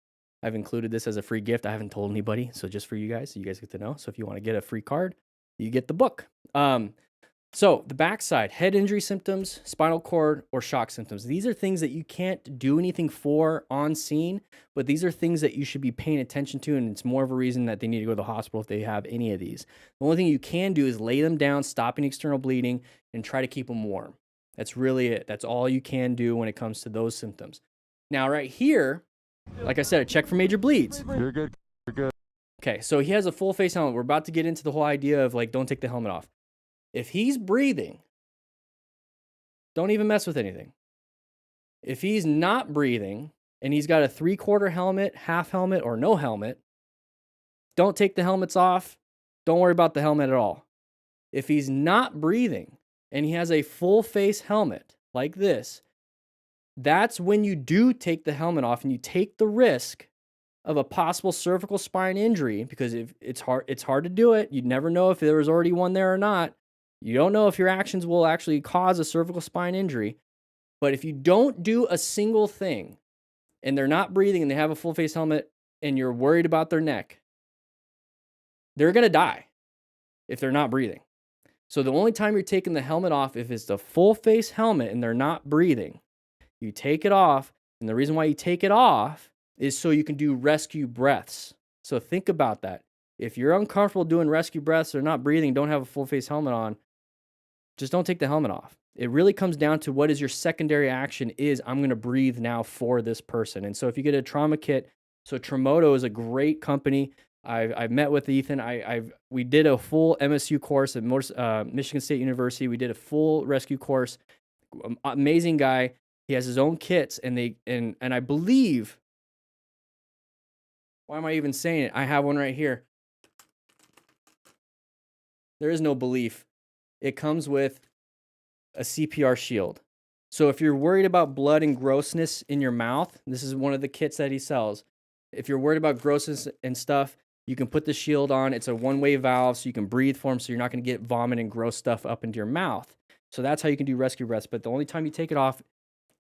I've included this as a free gift. I haven't told anybody, so just for you guys get to know. So if you want to get a free card, you get the book. So the backside, head injury symptoms, spinal cord, or shock symptoms. These are things that you can't do anything for on scene, but these are things that you should be paying attention to, and it's more of a reason that they need to go to the hospital if they have any of these. The only thing you can do is lay them down, stopping external bleeding, and try to keep them warm. That's really it. That's all you can do when it comes to those symptoms. Now, right here, like I said, a check for major bleeds. You're good. You're good. Okay, so he has a full face helmet. We're about to get into the whole idea of like, don't take the helmet off. If he's breathing, don't even mess with anything. If he's not breathing and he's got a 3/4 helmet, half helmet, or no helmet, don't take the helmets off. Don't worry about the helmet at all. If he's not breathing and he has a full face helmet like this, that's when you do take the helmet off and you take the risk of a possible cervical spine injury, because if it's hard to do it. You'd never know if there was already one there or not. You don't know if your actions will actually cause a cervical spine injury. But if you don't do a single thing and they're not breathing and they have a full face helmet and you're worried about their neck, they're going to die if they're not breathing. So the only time you're taking the helmet off, if it's the full face helmet and they're not breathing, you take it off. And the reason why you take it off is so you can do rescue breaths. So think about that. If you're uncomfortable doing rescue breaths or not breathing, don't have a full face helmet on, just don't take the helmet off. It really comes down to what is your secondary action is, I'm going to breathe now for this person. And so if you get a trauma kit, so Tremoto is a great company. I've met with Ethan. We did a full MSU course at Michigan State University. We did a full rescue course. Amazing guy. He has his own kits, and I believe. Why am I even saying it? I have one right here. There is no belief. It comes with a CPR shield. So if you're worried about blood and grossness in your mouth, this is one of the kits that he sells. If you're worried about grossness and stuff, you can put the shield on. It's a one-way valve, so you can breathe for him, so you're not going to get vomit and gross stuff up into your mouth. So that's how you can do rescue breaths. But the only time you take it off,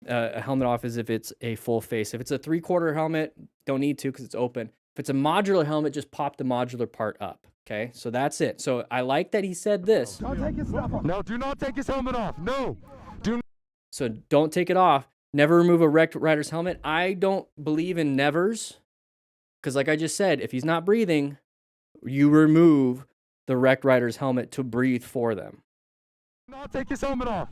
a helmet off, is if it's a full face. If it's a 3/4 helmet, don't need to because it's open. If it's a modular helmet, just pop the modular part up. Okay, so that's it. So I like that he said this. Don't take his stuff off. No, do not take his helmet off. No. So don't take it off. Never remove a wrecked rider's helmet. I don't believe in nevers. Because like I just said, if he's not breathing, you remove the wrecked rider's helmet to breathe for them. Do not take his helmet off.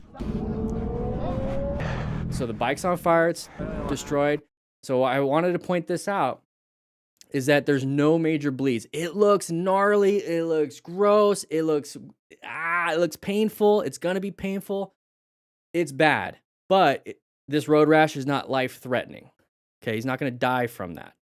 So the bike's on fire. It's destroyed. So I wanted to point this out. Is that there's no major bleeds. It looks gnarly. It looks gross. It looks painful. It's going to be painful. It's bad. But this road rash is not life-threatening. Okay, he's not going to die from that.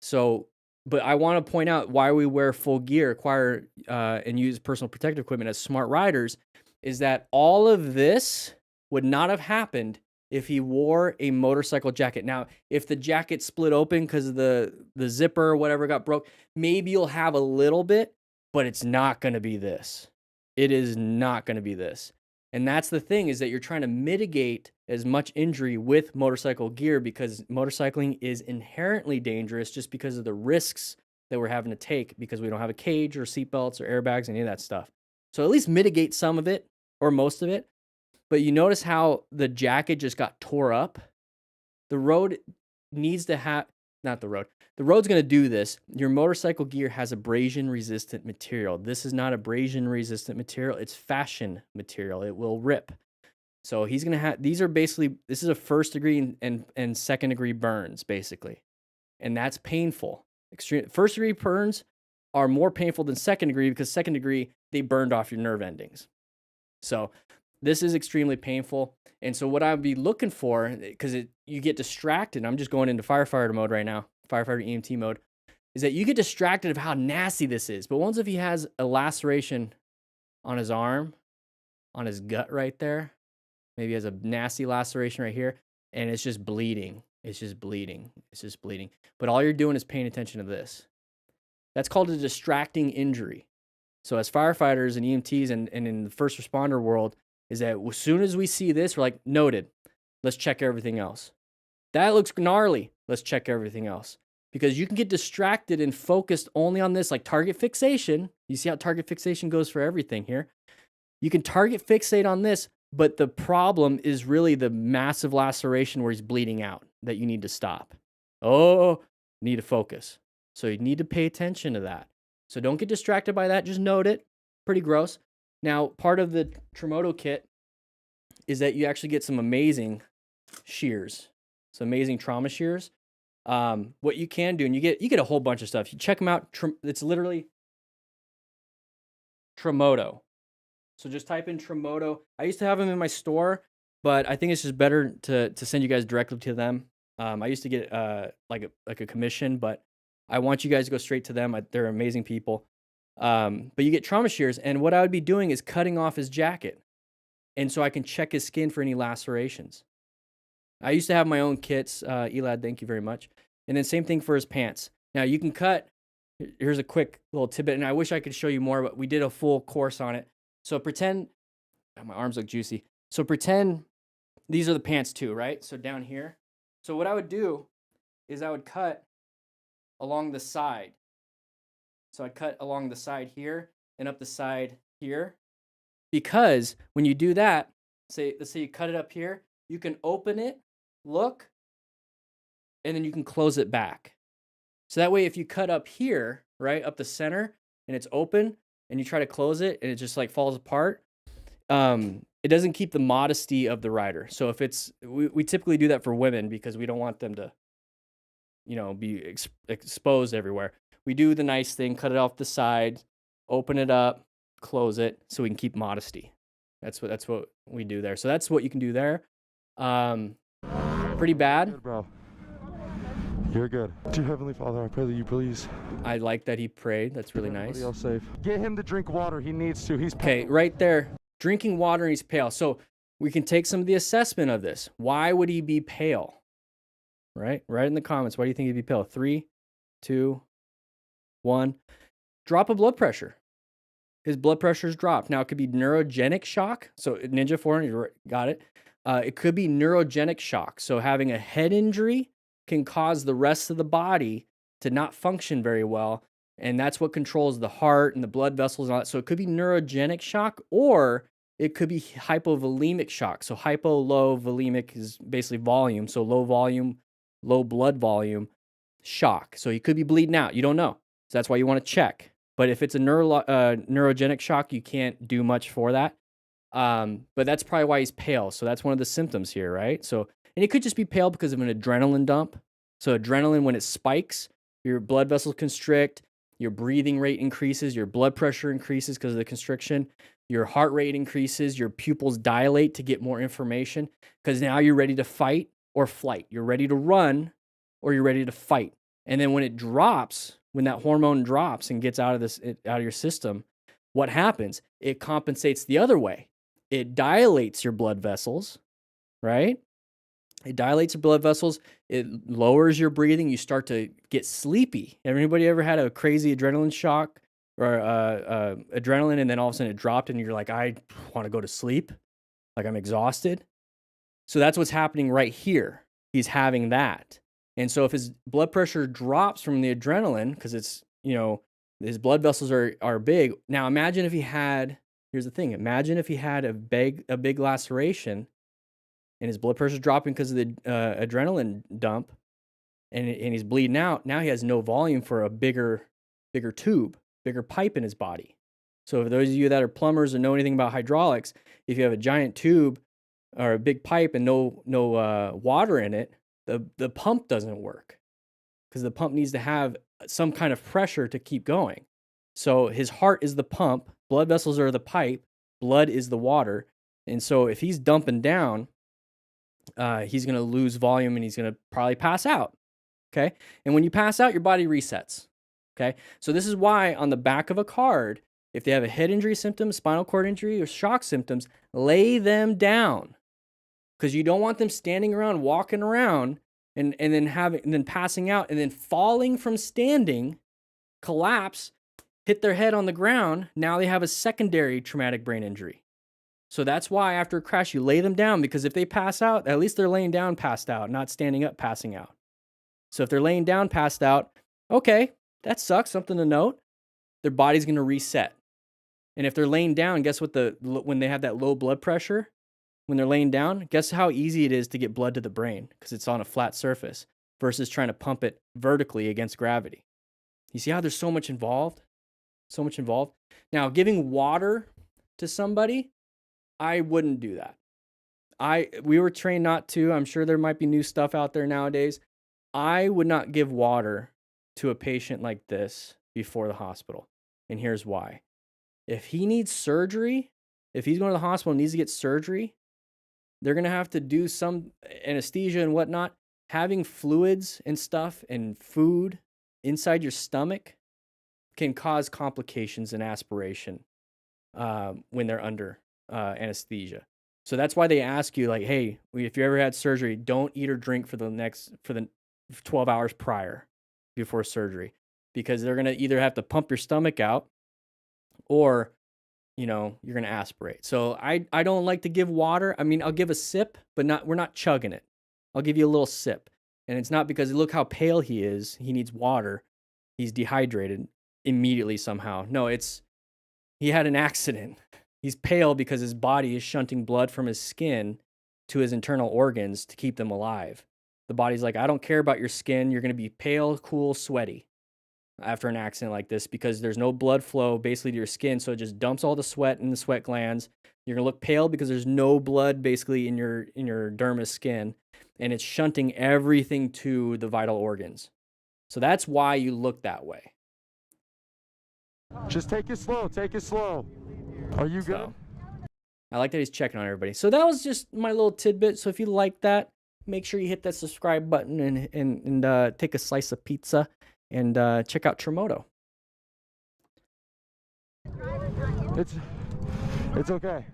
So, but I want to point out why we wear full gear, acquire and use personal protective equipment as smart riders, is that all of this would not have happened if he wore a motorcycle jacket. Now, if the jacket split open because of the zipper or whatever got broke, maybe you'll have a little bit, but it's not going to be this. It is not going to be this. And that's the thing, is that you're trying to mitigate as much injury with motorcycle gear, because motorcycling is inherently dangerous just because of the risks that we're having to take, because we don't have a cage or seatbelts or airbags, any of that stuff. So at least mitigate some of it or most of it. But you notice how the jacket just got tore up? The road needs to have, not the road. The road's going to do this. Your motorcycle gear has abrasion-resistant material. This is not abrasion-resistant material. It's fashion material. It will rip. So he's going to have, these are basically, this is a first-degree and second-degree burns, basically. And that's painful. First-degree burns are more painful than second-degree, because second-degree, they burned off your nerve endings. So this is extremely painful. And so what I'd be looking for, because you get distracted, I'm just going into firefighter mode right now, firefighter EMT mode, is that you get distracted of how nasty this is. But once if he has a laceration on his arm, on his gut right there, maybe he has a nasty laceration right here, and it's just bleeding. It's just bleeding. It's just bleeding. But all you're doing is paying attention to this. That's called a distracting injury. So as firefighters and EMTs and in the first responder world, is that as soon as we see this, we're like, noted, let's check everything else. That looks gnarly. Let's check everything else. Because you can get distracted and focused only on this, like target fixation. You see how target fixation goes for everything here. You can target fixate on this, but the problem is really the massive laceration where he's bleeding out that you need to stop. Oh, need to focus. So you need to pay attention to that. So don't get distracted by that. Just note it. Pretty gross. Now, part of the Tremoto kit is that you actually get some amazing shears, some amazing trauma shears. What you can do, and you get a whole bunch of stuff. You check them out. It's literally Tremoto. So just type in Tremoto. I used to have them in my store, but I think it's just better to send you guys directly to them. I used to get like a commission, but I want you guys to go straight to them. They're amazing people. But you get trauma shears, and what I would be doing is cutting off his jacket, and so I can check his skin for any lacerations. I used to have my own kits. Elad, thank you very much. And then same thing for his pants. Now you can cut. Here's a quick little tidbit, and I wish I could show you more, but we did a full course on it. So pretend, oh, my arms look juicy. So pretend these are the pants too, right? So down here. So what I would do is I would cut along the side. So I'd cut along the side here and up the side here. Because when you do that, let's say you cut it up here, you can open it, look, and then you can close it back. So that way, if you cut up here, right, up the center, and it's open, and you try to close it, and it just like falls apart, it doesn't keep the modesty of the rider. So if it's, we typically do that for women because we don't want them to, be exposed everywhere. we do the nice thing, cut it off the side, open it up, close it, so we can keep modesty. That's what we do there. So that's what you can do there. Pretty bad. Good, bro. You're good. Dear Heavenly Father, I pray that you please I like that he prayed. That's really keep nice. everybody else safe. Get him to drink water. He needs to. He's Okay, pale. right there, drinking water and he's pale. So we can take some of the assessment of this. Why would he be pale? Right? Right in the comments. Why do you think he'd be pale? 3, 2, 1. Drop of blood pressure. His blood pressure's dropped. Now, it could be neurogenic shock. So Ninja 400, got it. It could be neurogenic shock. So having a head injury can cause the rest of the body to not function very well. And that's what controls the heart and the blood vessels and all that. So it could be neurogenic shock, or it could be hypovolemic shock. So hypo, low, volemic is basically volume. So low volume, low blood volume shock. So he could be bleeding out. You don't know. So that's why you want to check. But if it's a neurogenic shock, you can't do much for that. But that's probably why he's pale. So that's one of the symptoms here, right? So, and it could just be pale because of an adrenaline dump. So adrenaline, when it spikes, your blood vessels constrict, your breathing rate increases, your blood pressure increases because of the constriction, your heart rate increases, your pupils dilate to get more information because now you're ready to fight or flight. You're ready to run or you're ready to fight. And then when it drops, when that hormone drops and gets out of your system, what happens? It compensates the other way. It dilates your blood vessels, right? It dilates your blood vessels. It lowers your breathing. You start to get sleepy. Anybody ever had a crazy adrenaline shock or adrenaline, and then all of a sudden it dropped and you're like, I want to go to sleep. Like I'm exhausted. So that's what's happening right here. He's having that. And so if his blood pressure drops from the adrenaline, because it's, his blood vessels are big. Now imagine if he had, here's the thing. Imagine if he had a big laceration and his blood pressure's dropping because of the adrenaline dump and he's bleeding out. Now he has no volume for a bigger tube, bigger pipe in his body. So for those of you that are plumbers or know anything about hydraulics, if you have a giant tube or a big pipe and no water in it, the pump doesn't work because the pump needs to have some kind of pressure to keep going. So his heart is the pump, blood vessels are the pipe, blood is the water. And so if he's dumping down, he's going to lose volume and he's going to probably pass out. Okay. And when you pass out, your body resets. Okay. So this is why on the back of a card, if they have a head injury symptom, spinal cord injury, or shock symptoms, lay them down. Because you don't want them standing around, walking around, and then passing out, and then falling from standing, collapse, hit their head on the ground. Now they have a secondary traumatic brain injury. So that's why after a crash, you lay them down, because if they pass out, at least they're laying down passed out, not standing up passing out. So if they're laying down passed out, okay, that sucks, something to note. Their body's going to reset. And if they're laying down, guess what? When they have that low blood pressure, when they're laying down, guess how easy it is to get blood to the brain because it's on a flat surface versus trying to pump it vertically against gravity. You see how there's so much involved? So much involved. Now, giving water to somebody, I wouldn't do that. We were trained not to. I'm sure there might be new stuff out there nowadays. I would not give water to a patient like this before the hospital. And here's why. If he needs surgery, if he's going to the hospital and needs to get surgery, they're going to have to do some anesthesia and whatnot. Having fluids and stuff and food inside your stomach can cause complications and aspiration when they're under anesthesia. So that's why they ask you, like, hey, if you ever had surgery, don't eat or drink for the 12 hours prior before surgery, because they're going to either have to pump your stomach out or you're going to aspirate. So I don't like to give water. I mean, I'll give a sip, but we're not chugging it. I'll give you a little sip. And it's not because look how pale he is. He needs water. He's dehydrated immediately somehow. No, he had an accident. He's pale because his body is shunting blood from his skin to his internal organs to keep them alive. The body's like, I don't care about your skin. You're going to be pale, cool, sweaty after an accident like this because there's no blood flow basically to your skin. So it just dumps all the sweat in the sweat glands. You're going to look pale because there's no blood basically in your dermis skin, and it's shunting everything to the vital organs. So that's why you look that way. Just take it slow. Take it slow. Are you good? So, I like that he's checking on everybody. So that was just my little tidbit. So if you like that, make sure you hit that subscribe button and take a slice of pizza and check out Tremoto. It's okay.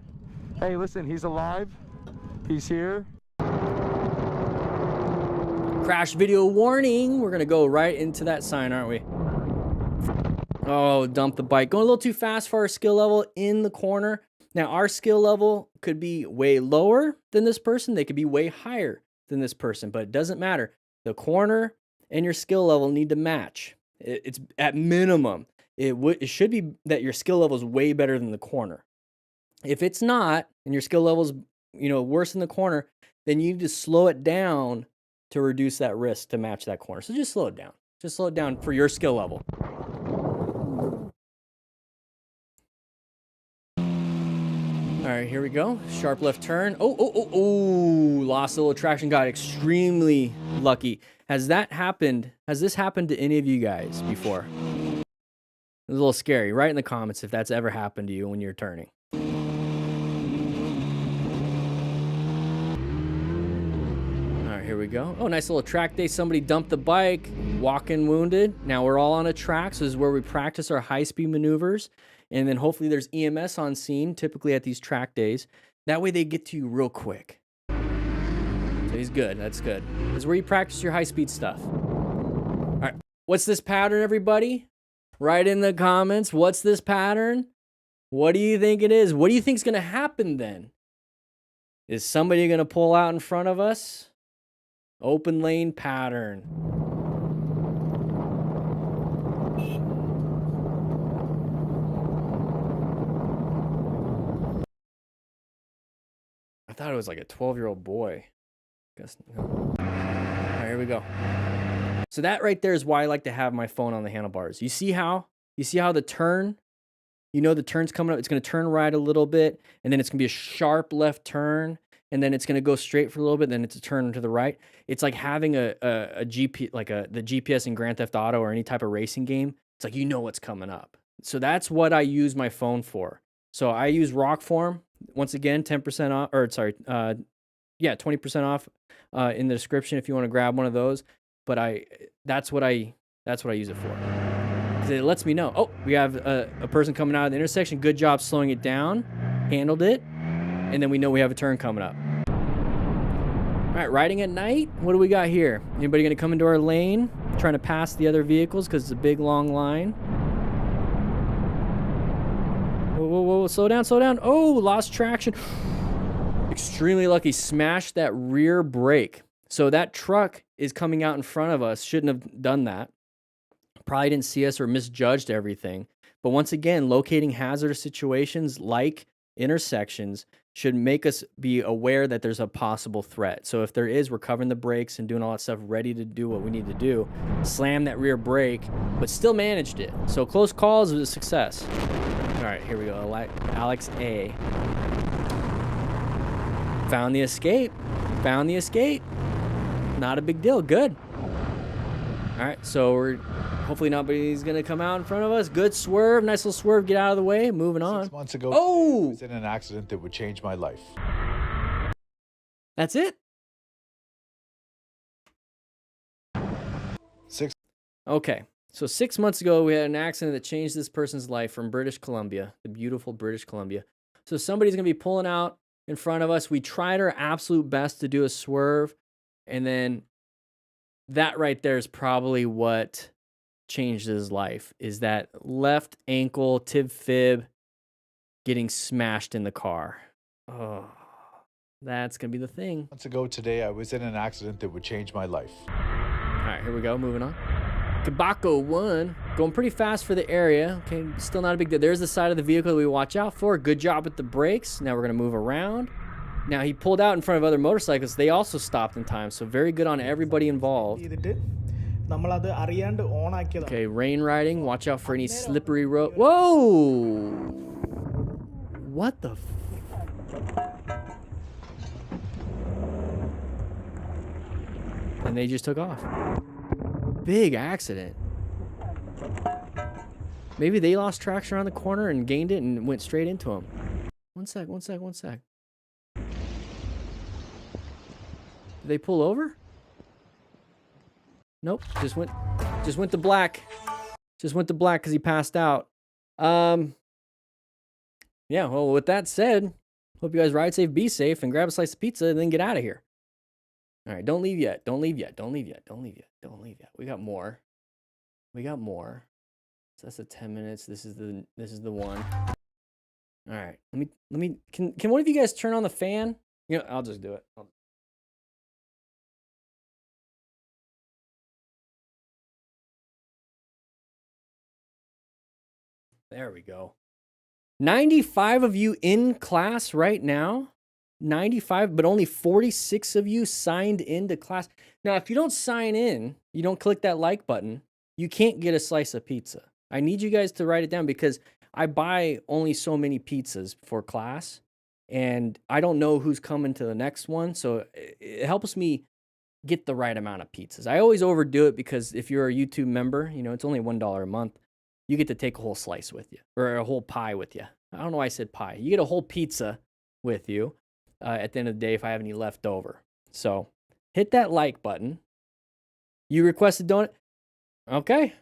Hey, listen, he's alive. He's here. Crash video warning. We're going to go right into that sign, aren't we? Oh, dump the bike. Going a little too fast for our skill level in the corner. Now, our skill level could be way lower than this person. They could be way higher than this person, but it doesn't matter. The corner and your skill level need to match. It's at minimum. It should be that your skill level is way better than the corner. If it's not, and your skill level is, worse than the corner, then you need to slow it down to reduce that risk to match that corner. So just slow it down. Just slow it down for your skill level. All right, here we go. Sharp left turn. Oh, lost a little traction. Got extremely lucky. Has this happened to any of you guys before? It's a little scary. Write in the comments if that's ever happened to you when you're turning. All right, here we go. Oh, nice little track day. Somebody dumped the bike, walking wounded. Now we're all on a track. So this is where we practice our high-speed maneuvers. And then hopefully there's EMS on scene, typically at these track days. That way they get to you real quick. So he's good. That's good. This is where you practice your high-speed stuff. All right. What's this pattern, everybody? Write in the comments. What's this pattern? What do you think it is? What do you think is going to happen then? Is somebody going to pull out in front of us? Open lane pattern. I thought it was like a 12-year-old boy. Guess no. All right, here we go. So that right there is why I like to have my phone on the handlebars. You see how the turn, the turn's coming up. It's going to turn right a little bit, and then it's going to be a sharp left turn, and then it's going to go straight for a little bit, then it's a turn to the right. It's like having the GPS in Grand Theft Auto or any type of racing game. It's like what's coming up. So that's what I use my phone for. So I use rock form. Once again, 10% off, 20% off in the description if you want to grab one of those. But that's what I use it for. 'Cause it lets me know, oh, we have a person coming out of the intersection. Good job slowing it down. Handled it. And then we know we have a turn coming up. All right, riding at night. What do we got here? Anybody going to come into our lane? Trying to pass the other vehicles because it's a big, long line. Whoa, slow down. Oh, lost traction. Extremely lucky. Smashed that rear brake. So that truck is coming out in front of us. Shouldn't have done that. Probably didn't see us or misjudged everything. But once again, locating hazardous situations like intersections should make us be aware that there's a possible threat. So if there is, we're covering the brakes and doing all that stuff, ready to do what we need to do. Slam that rear brake, but still managed it. So close calls was a success. All right, here we go. Alex A. Found the escape. Not a big deal. Good. All right, so hopefully nobody's going to come out in front of us. Good swerve. Nice little swerve. Get out of the way. Moving on. 6 months ago, oh! I was in an accident that would change my life. That's it? Okay. So 6 months ago, we had an accident that changed this person's life from British Columbia, the beautiful British Columbia. So somebody's going to be pulling out in front of us. We tried our absolute best to do a swerve. And then that right there is probably what changed his life, is that left ankle tib fib getting smashed in the car. Oh, that's going to be the thing. Months ago today, I was in an accident that would change my life. All right, here we go. Moving on. Kabako 1, going pretty fast for the area. Okay, still not a big deal. There's the side of the vehicle that we watch out for. Good job with the brakes. Now we're going to move around. Now he pulled out in front of other motorcycles. They also stopped in time, so very good on everybody involved. Okay, rain riding. Watch out for any slippery road. Whoa! What the And they just took off. Big accident. Maybe they lost traction around the corner and gained it and went straight into him. One sec. Did they pull over? Nope. Just went to black. Just went to black because he passed out. Yeah, well, with that said, hope you guys ride safe, be safe, and grab a slice of pizza and then get out of here. All right, don't leave yet. Don't leave yet. We got more. So that's the 10 minutes. This is the one. All right. Let me can one of you guys turn on the fan? You know, I'll just do it. There we go. 95 of you in class right now. 95, but only 46 of you signed into class. Now, if you don't sign in, you don't click that like button, you can't get a slice of pizza. I need you guys to write it down because I buy only so many pizzas for class, and I don't know who's coming to the next one, so it helps me get the right amount of pizzas. I always overdo it because if you're a YouTube member, you know, it's only $1 a month. You get to take a whole slice with you, or a whole pie with you. I don't know why I said pie. You get a whole pizza with you at the end of the day if I have any left over. So hit that like button. You requested donut. Okay.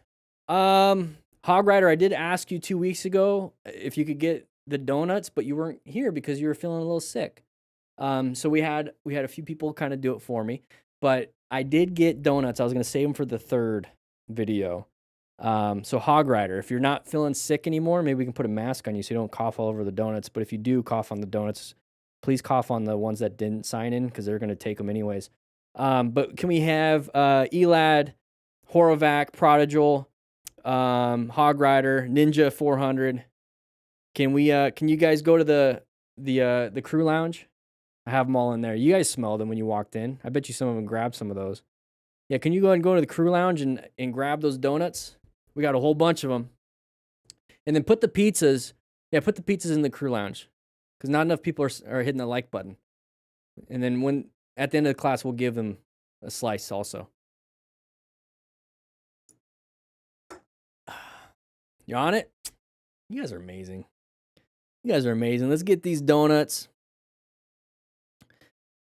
Hog Rider, I did ask you 2 weeks ago if you could get the donuts, but you weren't here because you were feeling a little sick. So we had a few people kind of do it for me, but I did get donuts. I was going to save them for the third video. So Hog Rider, if you're not feeling sick anymore, maybe we can put a mask on you so you don't cough all over the donuts. But if you do cough on the donuts, please cough on the ones that didn't sign in because they're going to take them anyways. But can we have Elad, Horovac, Prodigal, Hog Rider, Ninja 400? Can you guys go to the crew lounge? I have them all in there. You guys smelled them when you walked in. I bet you some of them grabbed some of those. Yeah, can you go ahead and go to the crew lounge and grab those donuts? We got a whole bunch of them. And then put the pizzas in the crew lounge because not enough people are hitting the like button. And then at the end of the class, we'll give them a slice also. You on it? You guys are amazing. Let's get these donuts.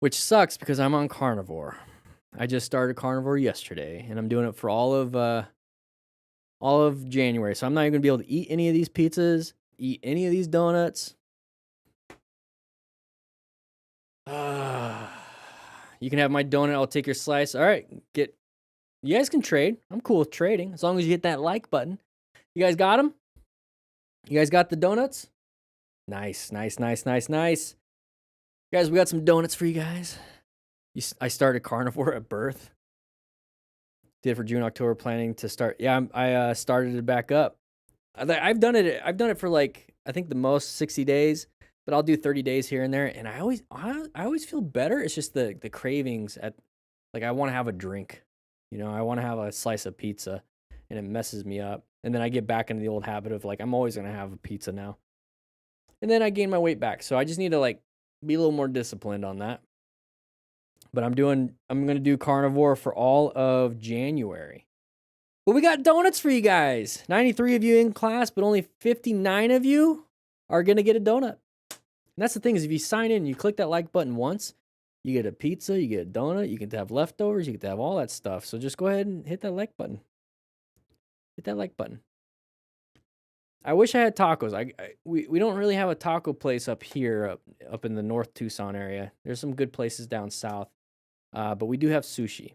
Which sucks because I'm on carnivore. I just started carnivore yesterday, and I'm doing it for all of January. So I'm not even gonna be able to eat any of these pizzas, eat any of these donuts. You can have my donut. I'll take your slice. All right, you guys can trade. I'm cool with trading as long as you hit that like button. You guys got them? You guys got the donuts? Nice. Guys, we got some donuts for you guys. I started carnivore at birth. Did for June, October, planning to start. Yeah, I started it back up. I've done it for like, I think the most 60 days, but I'll do 30 days here and there. And I always feel better. It's just the cravings I want to have a drink. You know, I want to have a slice of pizza and it messes me up. And then I get back into the old habit of I'm always going to have a pizza now. And then I gain my weight back. So I just need to be a little more disciplined on that. But I'm going to do carnivore for all of January. But we got donuts for you guys. 93 of you in class, but only 59 of you are going to get a donut. And that's the thing is if you sign in and you click that like button once, you get a pizza, you get a donut, you get to have leftovers, you get to have all that stuff. So just go ahead and hit that like button. Hit that like button. I wish I had tacos. We don't really have a taco place up here, up in the North Tucson area. There's some good places down south. But we do have sushi.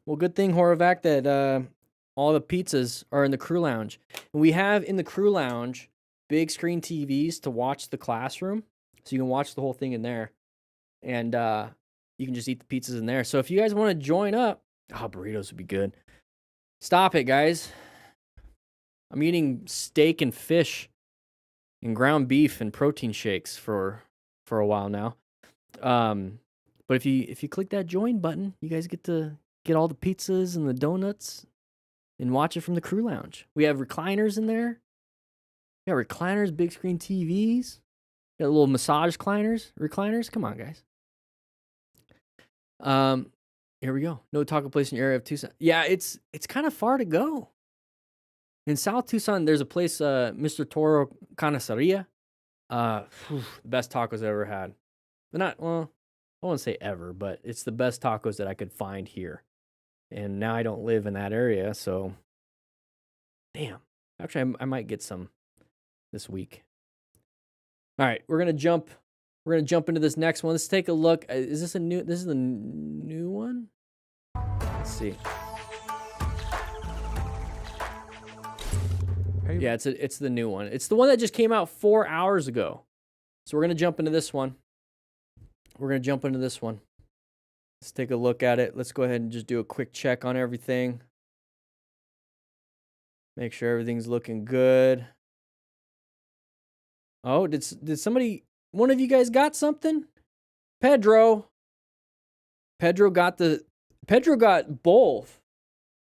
Well, good thing, Horovac, that all the pizzas are in the crew lounge. And we have in the crew lounge big screen TVs to watch the classroom. So you can watch the whole thing in there. And you can just eat the pizzas in there. So if you guys want to join up, burritos would be good. Stop it, guys. I'm eating steak and fish and ground beef and protein shakes for a while now. But if you click that join button, you guys get to get all the pizzas and the donuts and watch it from the crew lounge. We have recliners in there. We got recliners, big screen TVs. Got little massage recliners. Come on, guys. Here we go. No taco place in your area of Tucson. Yeah, it's kind of far to go. In South Tucson, there's a place, Mr. Toro Carniceria. The best tacos I've ever had. But not, well, I won't say ever, but it's the best tacos that I could find here. And now I don't live in that area, so damn. Actually, I might get some this week. All right, we're gonna jump into this next one. Let's take a look. Is this a new? This is the new one. Let's see. Yeah, it's the new one. It's the one that just came out 4 hours ago. So we're gonna jump into this one. Let's take a look at it. Let's go ahead and just do a quick check on everything. Make sure everything's looking good. Oh, did somebody, one of you guys got something? Pedro got both.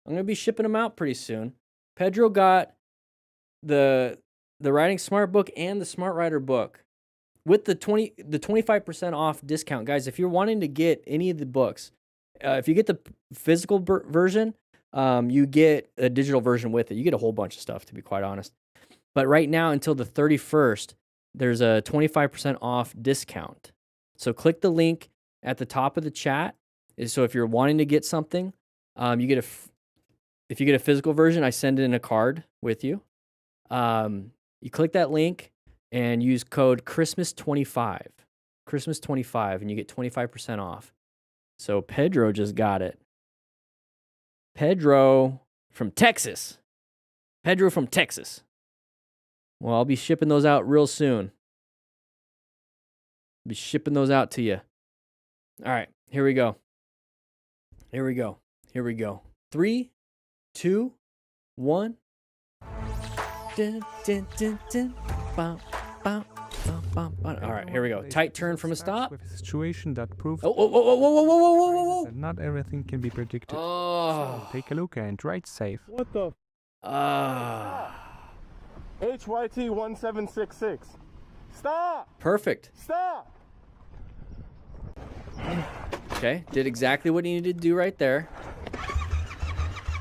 I'm going to be shipping them out pretty soon. Pedro got the Writing Smart book and the Smart Writer book with the 25% off discount. Guys, if you're wanting to get any of the books, if you get the physical version, you get a digital version with it. You get a whole bunch of stuff, to be quite honest. But right now, until the 31st, there's a 25% off discount. So click the link at the top of the chat. So if you're wanting to get something, if you get a physical version, I send it in a card with you. You click that link and use code Christmas25, and you get 25% off. So Pedro just got it. Pedro from Texas. Well, I'll be shipping those out real soon. I'll be shipping those out to you. All right, here we go. 3, 2, 1. Dun, dun, dun, dun. Bum, bum, bum, bum, bum. All right, here we go. Tight turn from a stop. With a situation that proves Whoa. that not everything can be predicted. Oh. So take a look and ride safe. What the? HYT 1766. Stop! Perfect. Stop! Okay, did exactly what he needed to do right there.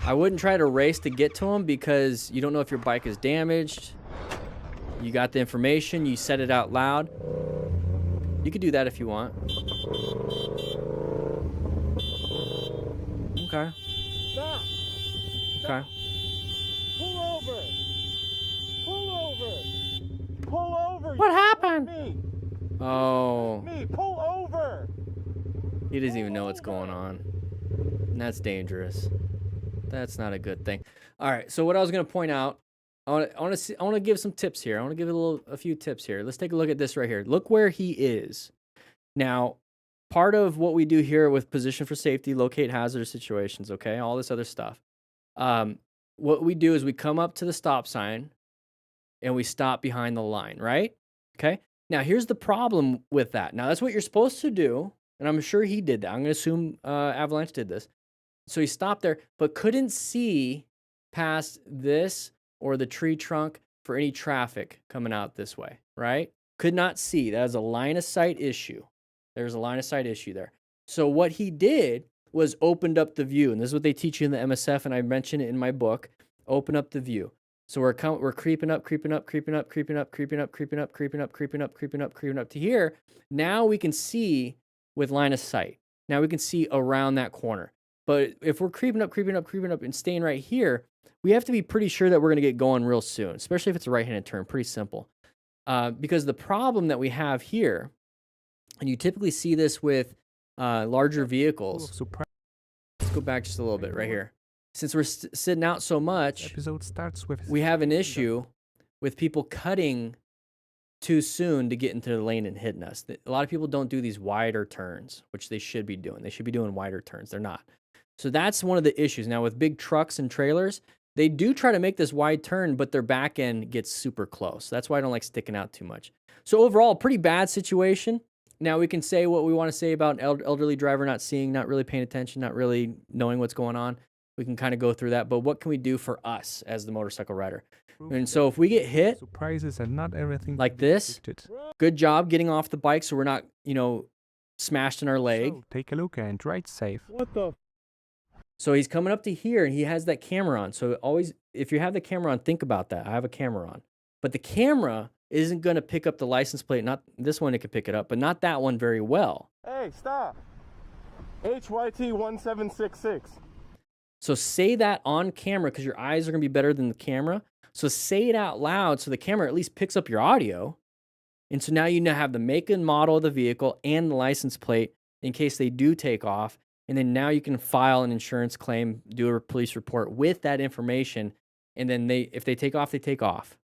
I wouldn't try to race to get to him because you don't know if your bike is damaged. You got the information, you said it out loud. You could do that if you want. Okay. Stop! Okay. Pull over! Pull over! Pull over! What happened? Me! Oh, Me! Pull over! he doesn't even know what's going on. And that's dangerous. That's not a good thing. All right, so what I was going to point out, I want to give some tips here. I want to give a few tips here. Let's take a look at this right here. Look where he is. Now, part of what we do here with position for safety, locate hazardous situations, okay? All this other stuff. What we do is we come up to the stop sign and we stop behind the line, right? Okay? Now, here's the problem with that. Now, that's what you're supposed to do, and I'm sure he did that. I'm going to assume Avalanche did this. So he stopped there, but couldn't see past this or the tree trunk for any traffic coming out this way, right? Could not see. That is a line of sight issue. There's a line of sight issue there. So what he did was opened up the view, and this is what they teach you in the MSF, and I mention it in my book. Open up the view. So we're creeping up to here. Now we can see with line of sight. Now we can see around that corner. But if we're creeping up and staying right here, we have to be pretty sure that we're going to get going real soon, especially if it's a right-handed turn. Pretty simple. Because the problem that we have here, and you typically see this with larger vehicles. Let's go back just a little bit right here. Since we're sitting out so much, Episode starts with we have an issue with people cutting too soon to get into the lane and hitting us. A lot of people don't do these wider turns, which they should be doing. They should be doing wider turns. They're not. So that's one of the issues. Now, with big trucks and trailers, they do try to make this wide turn, but their back end gets super close. That's why I don't like sticking out too much. So overall, pretty bad situation. Now, we can say what we want to say about an elderly driver not seeing, not really paying attention, not really knowing what's going on. We can kind of go through that. But what can we do for us as the motorcycle rider? And so if we get hit surprises and not everything like this, good job getting off the bike so we're not, smashed in our leg. So take a look and ride safe. What the? So he's coming up to here and he has that camera on. So always, if you have the camera on, think about that. I have a camera on. But the camera isn't going to pick up the license plate. Not this one, it could pick it up, but not that one very well. Hey, stop. HYT 1766. So say that on camera because your eyes are going to be better than the camera. So say it out loud so the camera at least picks up your audio. And so now you now have the make and model of the vehicle and the license plate in case they do take off. And then now you can file an insurance claim, do a police report with that information. And then if they take off, they take off.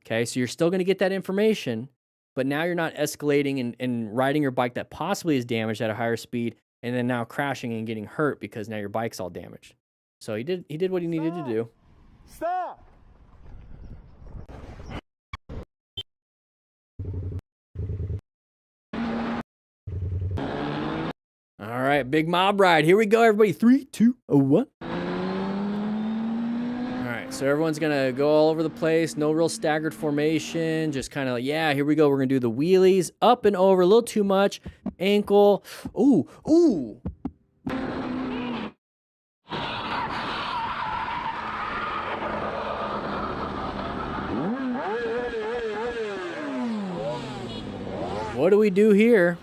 Okay, so you're still going to get that information, but now you're not escalating and riding your bike that possibly is damaged at a higher speed and then now crashing and getting hurt because now your bike's all damaged. So he did what he needed to do. Stop! All right, big mob ride. Here we go, everybody. 3, 2, 1. All right, so everyone's going to go all over the place. No real staggered formation. Just kind of like, yeah, here we go. We're going to do the wheelies. Up and over, a little too much. Ankle. Ooh, ooh. What do we do here?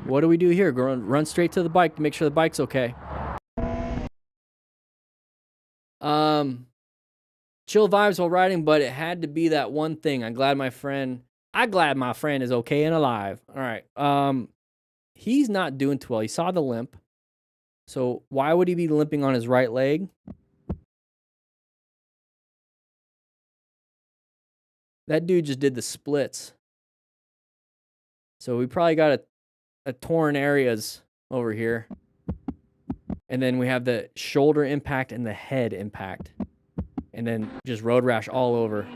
What do we do here? Go run straight to the bike to make sure the bike's okay. Chill vibes while riding, but it had to be that one thing. I'm glad my friend is okay and alive. All right. He's not doing too well. He saw the limp. So why would he be limping on his right leg? That dude just did the splits. So we probably got a torn areas over here. And then we have the shoulder impact and the head impact. And then just road rash all over.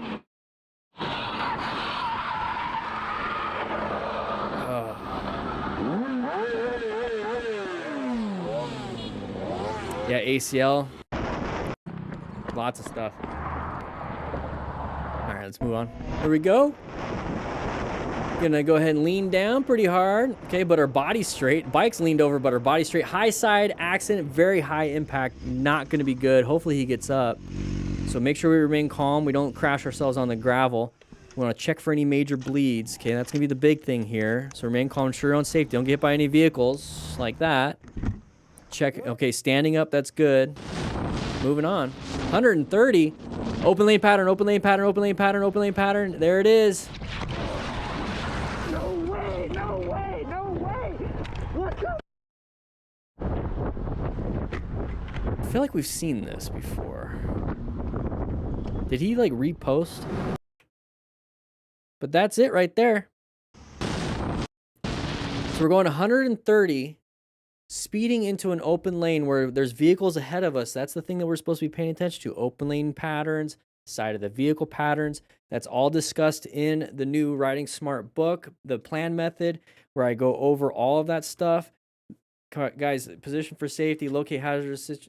Yeah, ACL. Lots of stuff. All right, let's move on. Here we go. Gonna go ahead and lean down pretty hard. Okay, but our body's straight. Bike's leaned over, but our body's straight. High side accident, very high impact. Not gonna be good. Hopefully he gets up. So make sure we remain calm. We don't crash ourselves on the gravel. We wanna check for any major bleeds. Okay, that's gonna be the big thing here. So remain calm, ensure your own safety. Don't get hit by any vehicles like that. Check, okay, standing up, that's good. Moving on. 130. Open lane pattern, open lane pattern, open lane pattern, open lane pattern. There it is. I feel like we've seen this before. Did he like repost? But that's it right there. So we're going 130, speeding into an open lane where there's vehicles ahead of us. That's the thing that we're supposed to be paying attention to. Open lane patterns, side of the vehicle patterns. That's all discussed in the new Riding Smart book, the plan method, where I go over all of that stuff. Guys, position for safety, locate hazardous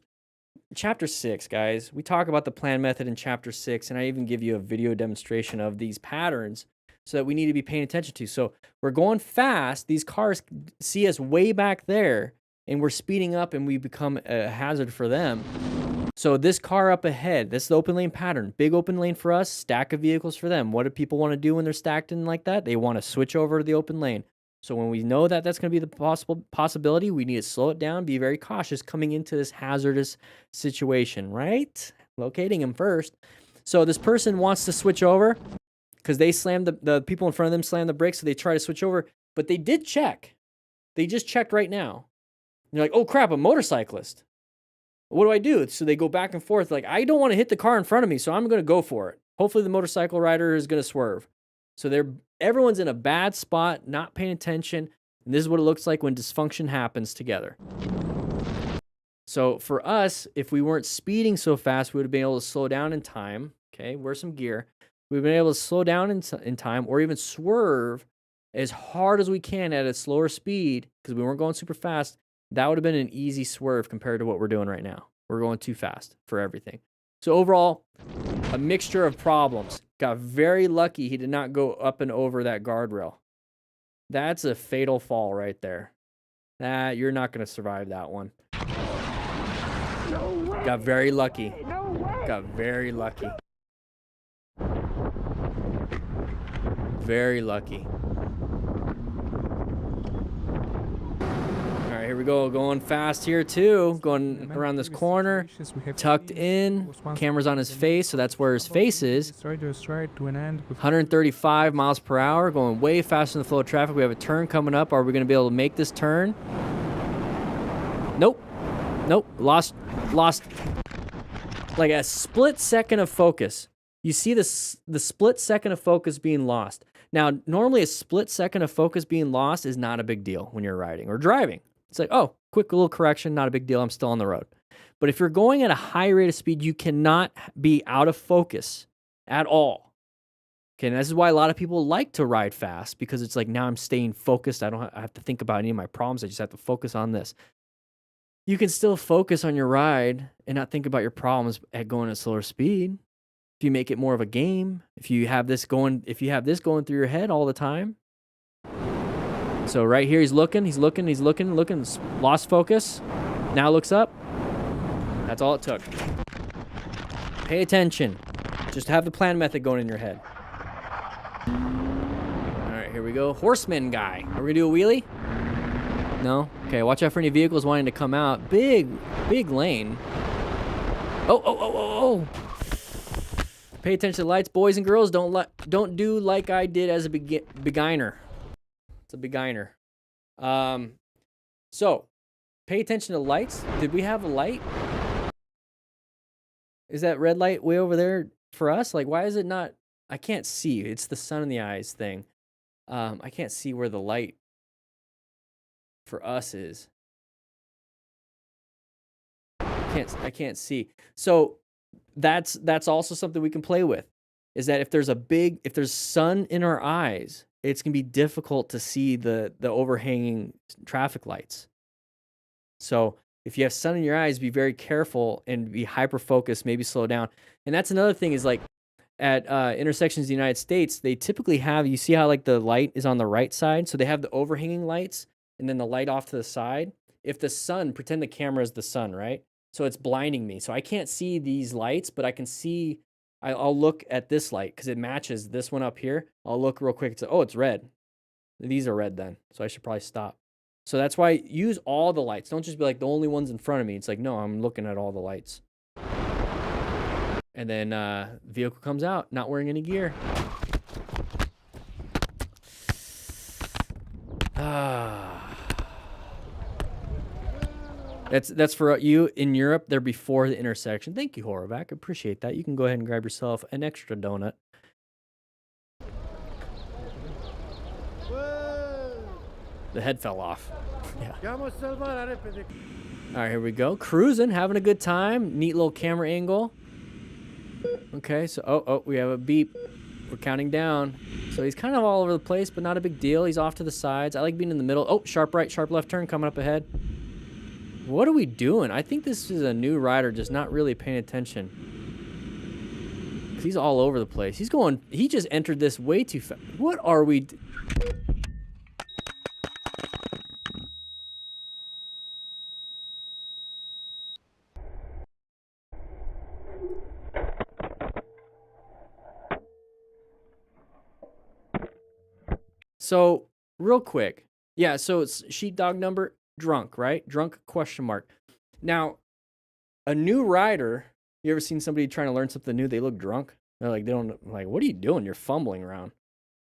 Chapter 6, guys. We talk about the plan method in Chapter 6, and I even give you a video demonstration of these patterns so that we need to be paying attention to. So we're going fast. These cars see us way back there, and we're speeding up, and we become a hazard for them. So this car up ahead, this is the open lane pattern. Big open lane for us, stack of vehicles for them. What do people want to do when they're stacked in like that? They want to switch over to the open lane. So when we know that that's going to be the possibility, we need to slow it down, be very cautious coming into this hazardous situation, right? Locating him first. So this person wants to switch over because they slammed the people in front of them slammed the brakes, so they try to switch over, but they did check. They just checked right now. And they're like, oh crap, a motorcyclist. What do I do? So they go back and forth like, I don't want to hit the car in front of me, so I'm going to go for it. Hopefully the motorcycle rider is going to swerve. So everyone's in a bad spot, not paying attention, and this is what it looks like when dysfunction happens together. So for us, if we weren't speeding so fast, we would have been able to slow down in time. Okay, wear some gear. We've been able to slow down in time or even swerve as hard as we can at a slower speed because we weren't going super fast. That would have been an easy swerve compared to what we're doing right now. We're going too fast for everything. So overall, a mixture of problems. Got very lucky he did not go up and over that guardrail. That's a fatal fall right there. You're not going to survive that one. Got very lucky. Got very lucky. Very lucky. All right, here we go. Going fast here too. Going around this corner. Tucked in. Camera's on his face, so that's where his face is. 135 miles per hour. Going way faster than the flow of traffic. We have a turn coming up. Are we going to be able to make this turn? Nope. Nope. Lost like a split second of focus. You see the split second of focus being lost. Now, normally a split second of focus being lost is not a big deal when you're riding or driving. It's like, oh, quick little correction, not a big deal. I'm still on the road. But if you're going at a high rate of speed, you cannot be out of focus at all. Okay, and this is why a lot of people like to ride fast, because it's like, now I'm staying focused. I don't have to think about any of my problems. I just have to focus on this. You can still focus on your ride and not think about your problems at going at slower speed. If you make it more of a game, if you have this going through your head all the time. So right here, he's looking, lost focus. Now looks up. That's all it took. Pay attention. Just have the plan method going in your head. All right, here we go. Horseman guy. Are we gonna do a wheelie? No? Okay, watch out for any vehicles wanting to come out. Big lane. Oh. Pay attention to the lights, boys and girls. Don't do like I did as a beginner. It's a beginner. So, pay attention to lights. Did we have a light? Is that red light way over there for us? Like, why is it not? I can't see. It's the sun in the eyes thing. I can't see where the light for us is. I can't see. So that's also something we can play with, is that if there's sun in our eyes, it's gonna be difficult to see the overhanging traffic lights. So if you have sun in your eyes, be very careful and be hyper focused, maybe slow down. And that's another thing, is like at intersections in the United States, they typically have, you see how like the light is on the right side? So they have the overhanging lights and then the light off to the side. If the sun, pretend the camera is the sun, right? So it's blinding me. So I can't see these lights, but I can see, I'll look at this light because it matches this one up here. I'll look real quick. It's red. These are red then. So I should probably stop. So that's why use all the lights. Don't just be like the only ones in front of me. It's like, no, I'm looking at all the lights. And then vehicle comes out, not wearing any gear. That's for you in Europe. They're before the intersection. Thank you, Horovac. Appreciate that. You can go ahead and grab yourself an extra donut. The head fell off. Yeah. All right, here we go. Cruising, having a good time. Neat little camera angle. Okay, so we have a beep. We're counting down. So he's kind of all over the place, but not a big deal. He's off to the sides. I like being in the middle. Oh, sharp right, sharp left turn coming up ahead. What are we doing? I think this is a new rider just not really paying attention. He's all over the place. He just entered this way too fast. What are we So, real quick. Yeah, so it's sheepdog number, drunk, right? Drunk, question mark. Now, a new rider, you ever seen somebody trying to learn something new? They look drunk. They're like, what are you doing? You're fumbling around.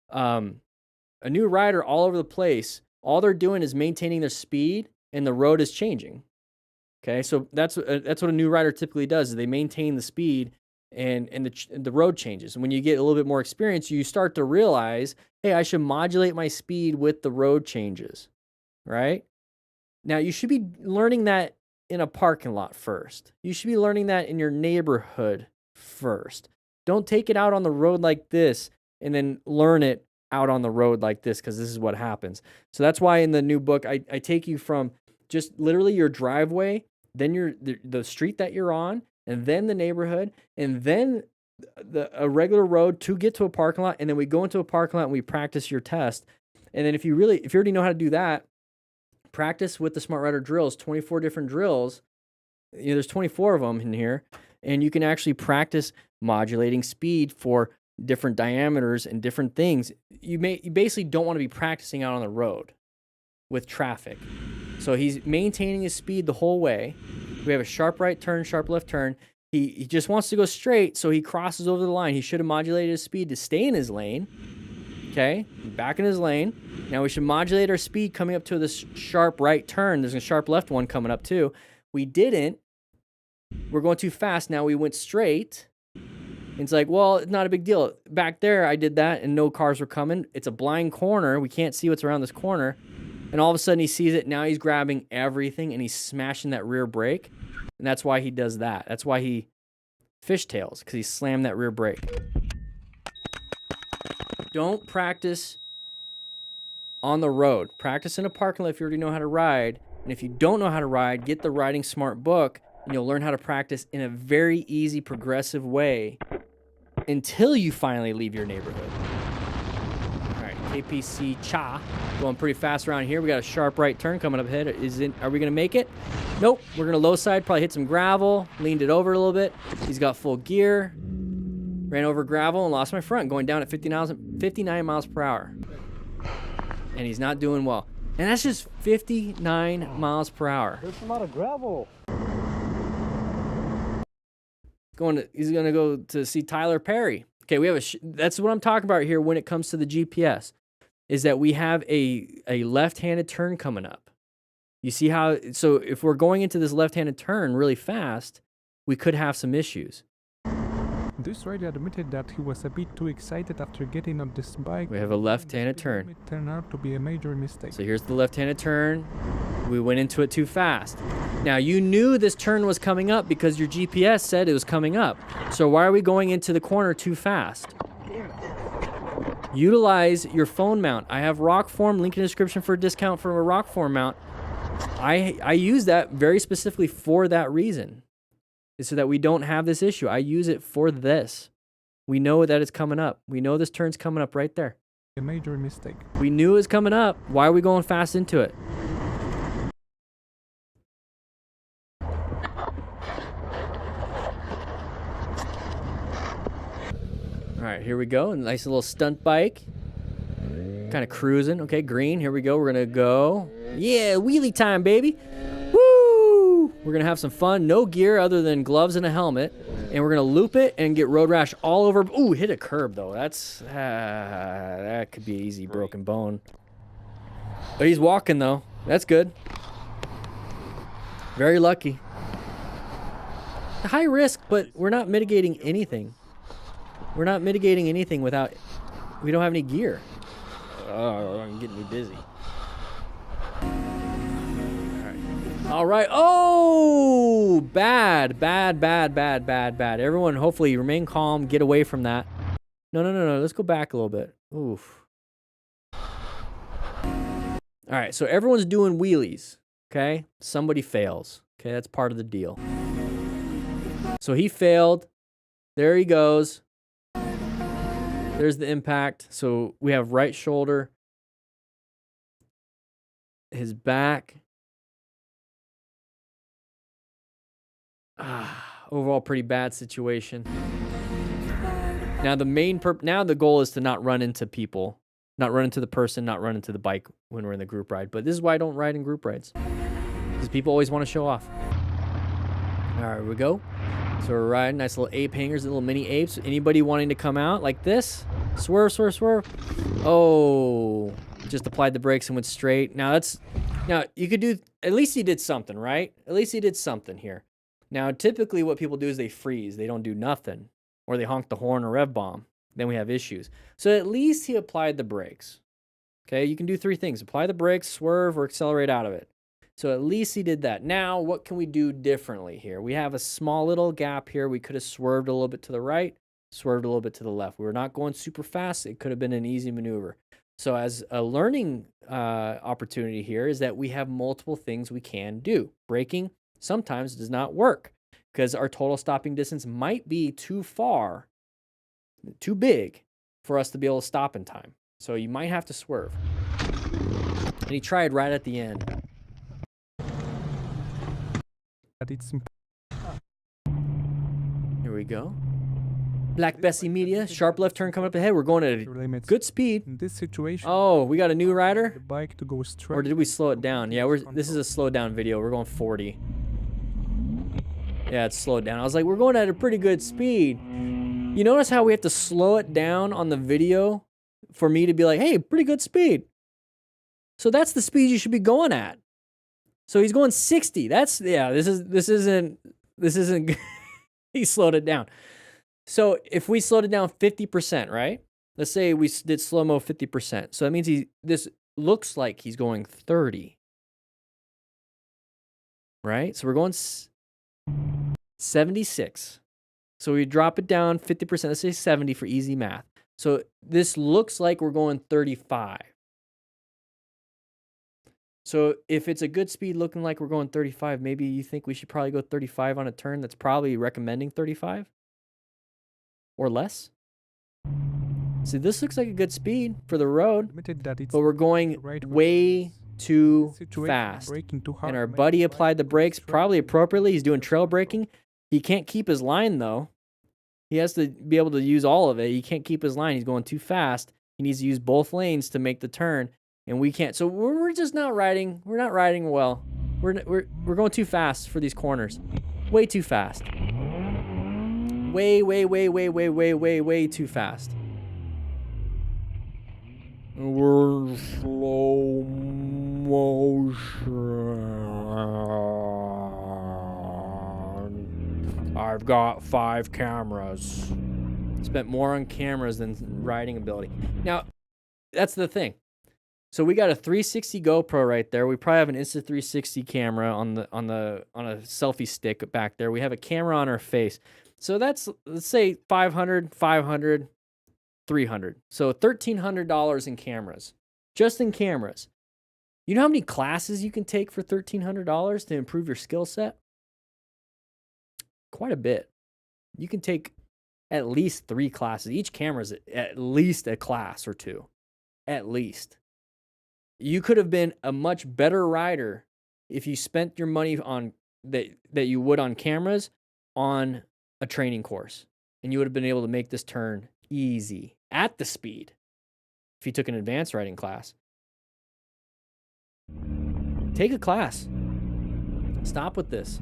A new rider all over the place. All they're doing is maintaining their speed and the road is changing. Okay, so that's what a new rider typically does, is they maintain the speed and the road changes. And when you get a little bit more experience, you start to realize, hey, I should modulate my speed with the road changes, right? Now, you should be learning that in a parking lot first. You should be learning that in your neighborhood first. Don't take it out on the road like this and then learn it out on the road like this, because this is what happens. So that's why in the new book, I take you from just literally your driveway, then the street that you're on, and then the neighborhood, and then a regular road to get to a parking lot, and then we go into a parking lot and we practice your test. And then if you already know how to do that, practice with the Smart Rider drills, 24 different drills, there's 24 of them in here, and you can actually practice modulating speed for different diameters and different things. You basically don't want to be practicing out on the road with traffic. So he's maintaining his speed the whole way. We have a sharp right turn, sharp left turn. He just wants to go straight, so he crosses over the line. He should have modulated his speed to stay in his lane. Okay, back in his lane. Now we should modulate our speed coming up to this sharp right turn. There's a sharp left one coming up too. We didn't. We're going too fast. Now we went straight. It's like, well, it's not a big deal. Back there, I did that, and no cars were coming. It's a blind corner. We can't see what's around this corner. And all of a sudden, he sees it. Now he's grabbing everything, and he's smashing that rear brake. And that's why he does that. That's why he fishtails, because he slammed that rear brake. Don't practice on the road. Practice in a parking lot if you already know how to ride. And if you don't know how to ride, get the Riding Smart book, and you'll learn how to practice in a very easy, progressive way until you finally leave your neighborhood. All right, KPC Cha going pretty fast around here. We got a sharp right turn coming up ahead. Are we going to make it? Nope. We're going to low side, probably hit some gravel, leaned it over a little bit. He's got full gear. Ran over gravel and lost my front, going down at 59 miles per hour. And he's not doing well. And that's just 59 miles per hour. There's a lot of gravel. He's gonna go to see Tyler Perry. Okay, we have that's what I'm talking about here when it comes to the GPS, is that we have a left-handed turn coming up. You see how, so if we're going into this left-handed turn really fast, we could have some issues. This rider admitted that he was a bit too excited after getting on this bike. We have a left-handed turn. It turned out to be a major mistake. So here's the left-handed turn. We went into it too fast. Now, you knew this turn was coming up because your GPS said it was coming up. So why are we going into the corner too fast? Utilize your phone mount. I have rock form, link in the description for a discount for a rock form mount. I use that very specifically for that reason, is so that we don't have this issue. I use it for this. We know that it's coming up. We know this turn's coming up right there. A major mistake. We knew it was coming up. Why are we going fast into it? All right, here we go. A nice little stunt bike. Kind of cruising. Okay, green. Here we go. We're going to go. Yeah, wheelie time, baby. Woo! We're going to have some fun. No gear other than gloves and a helmet. And we're going to loop it and get road rash all over. Ooh, hit a curb, though. That could be an easy broken bone. But he's walking, though. That's good. Very lucky. High risk, but we're not mitigating anything. We're not mitigating anything without... We don't have any gear. Oh, I'm getting me dizzy. All right. Oh, bad. Everyone, hopefully remain calm. Get away from that. No. Let's go back a little bit. Oof. All right. So everyone's doing wheelies. Okay. Somebody fails. Okay. That's part of the deal. So he failed. There he goes. There's the impact. So we have right shoulder, his back. Overall, pretty bad situation. Now the goal is to not run into people, not run into the person, not run into the bike when we're in the group ride. But this is why I don't ride in group rides, because people always want to show off. All right, here we go. So we're riding, nice little ape hangers, little mini apes. Anybody wanting to come out like this? Swerve. Oh, just applied the brakes and went straight. Now you could do, at least he did something, right? At least he did something here. Now, typically what people do is they freeze. They don't do nothing. Or they honk the horn or rev bomb. Then we have issues. So at least he applied the brakes. Okay, you can do three things. Apply the brakes, swerve, or accelerate out of it. So at least he did that. Now, what can we do differently here? We have a small little gap here. We could have swerved a little bit to the right, swerved a little bit to the left. We were not going super fast. It could have been an easy maneuver. So as a learning opportunity here is that we have multiple things we can do. Braking sometimes does not work because our total stopping distance might be too far, too big for us to be able to stop in time. So you might have to swerve. And he tried right at the end. But it's important we go. Black Bessie Media, sharp left turn coming up ahead. We're going at a good speed. In this situation, Oh, we got a new the rider? bike to go straight. Or did we slow it down? Yeah, this is a slow down video. We're going 40. Yeah, it's slowed down. I was like, we're going at a pretty good speed. You notice how we have to slow it down on the video for me to be like, hey, pretty good speed. So that's the speed you should be going at. So he's going 60. That's, yeah, this isn't, he slowed it down. So if we slowed it down 50%, right? Let's say we did slow-mo 50%. So that means this looks like he's going 30. Right? So we're going 76. So we drop it down 50%. Let's say 70 for easy math. So this looks like we're going 35. So if it's a good speed looking like we're going 35, maybe you think we should probably go 35 on a turn that's probably recommending 35 or less. See, this looks like a good speed for the road, but we're going way too fast. And our buddy applied the brakes probably appropriately. He's doing trail braking. He can't keep his line though. He has to be able to use all of it. He can't keep his line. He's going too fast. He needs to use both lanes to make the turn, and we can't. So we're just not riding. We're not riding well. We're going too fast for these corners. Way too fast. Way too fast. We're slow motion. I've got 5 cameras. Spent more on cameras than riding ability. Now, that's the thing. So we got a 360 GoPro right there. We probably have an Insta360 camera on a selfie stick back there. We have a camera on our face. So that's, let's say 500, 500, 300. So $1,300 in cameras. Just in cameras. You know how many classes you can take for $1,300 to improve your skill set? Quite a bit. You can take at least 3 classes. Each camera is at least a class or 2. At least. You could have been a much better rider if you spent your money on that you would on cameras on a training course. And you would have been able to make this turn easy at the speed if you took an advanced riding class. Take a class. Stop with this.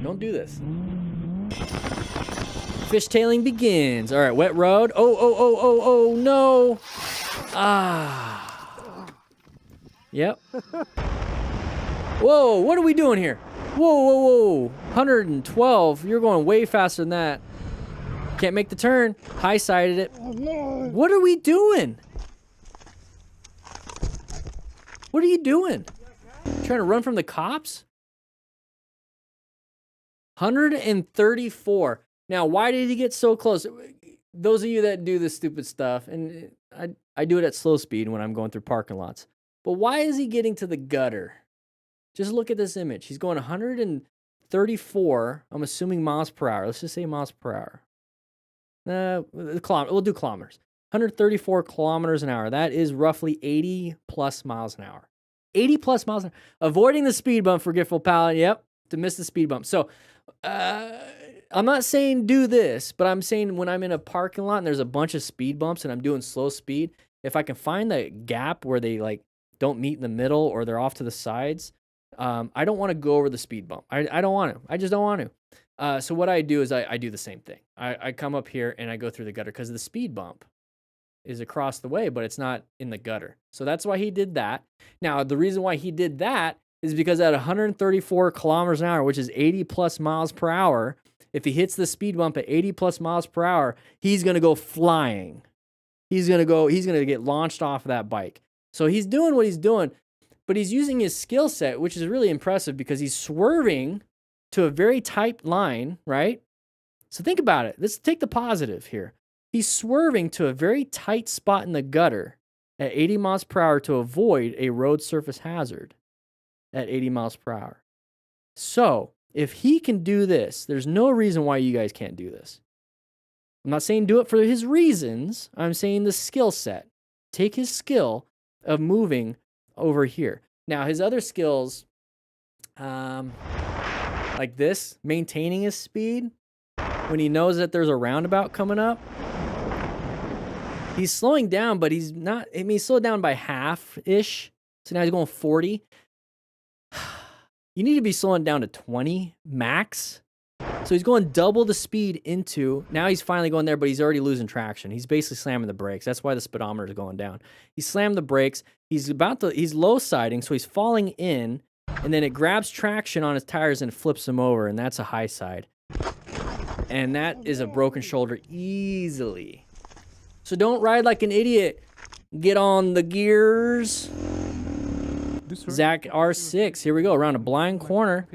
Don't do this. Fishtailing begins. All right, wet road. Oh, no. Ah. Yep. Whoa, what are we doing here? Whoa. 112. You're going way faster than that. Can't make the turn. High-sided it. What are we doing? What are you doing? Trying to run from the cops? 134. Now, why did he get so close? Those of you that do this stupid stuff, and I do it at slow speed when I'm going through parking lots. But why is he getting to the gutter? Just look at this image. He's going 134, I'm assuming miles per hour. Let's just say miles per hour. We'll do kilometers. 134 kilometers an hour. That is roughly 80 plus miles an hour. 80 plus miles an hour. Avoiding the speed bump, forgetful palate. Yep, to miss the speed bump. So, I'm not saying do this, but I'm saying when I'm in a parking lot and there's a bunch of speed bumps and I'm doing slow speed, if I can find the gap where they like don't meet in the middle or they're off to the sides, I don't want to go over the speed bump. I don't want to. I just don't want to. So what I do is I do the same thing. I come up here and I go through the gutter because the speed bump is across the way, but it's not in the gutter. So that's why he did that. Now, the reason why he did that is because at 134 kilometers an hour, which is 80 plus miles per hour, if he hits the speed bump at 80 plus miles per hour, he's going to go flying. He's going to get launched off of that bike. So he's doing what he's doing, but he's using his skill set, which is really impressive because he's swerving to a very tight line, right? So think about it. Let's take the positive here. He's swerving to a very tight spot in the gutter at 80 miles per hour to avoid a road surface hazard at 80 miles per hour. So if he can do this, there's no reason why you guys can't do this. I'm not saying do it for his reasons. I'm saying the skill set. Take his skill, of moving over here. Now, his other skills, like this, maintaining his speed, when he knows that there's a roundabout coming up, he's slowing down, but he's not, I mean, he's slowed down by half-ish. So now he's going 40. You need to be slowing down to 20 max. So he's going double the speed into, now he's finally going there, but he's already losing traction. He's basically slamming the brakes. That's why the speedometer is going down. He slammed the brakes. He's low siding, so he's falling in, and then it grabs traction on his tires and flips him over, and that's a high side. And that is a broken shoulder easily. So don't ride like an idiot. Get on the gears. Zach R6, here we go, around a blind corner.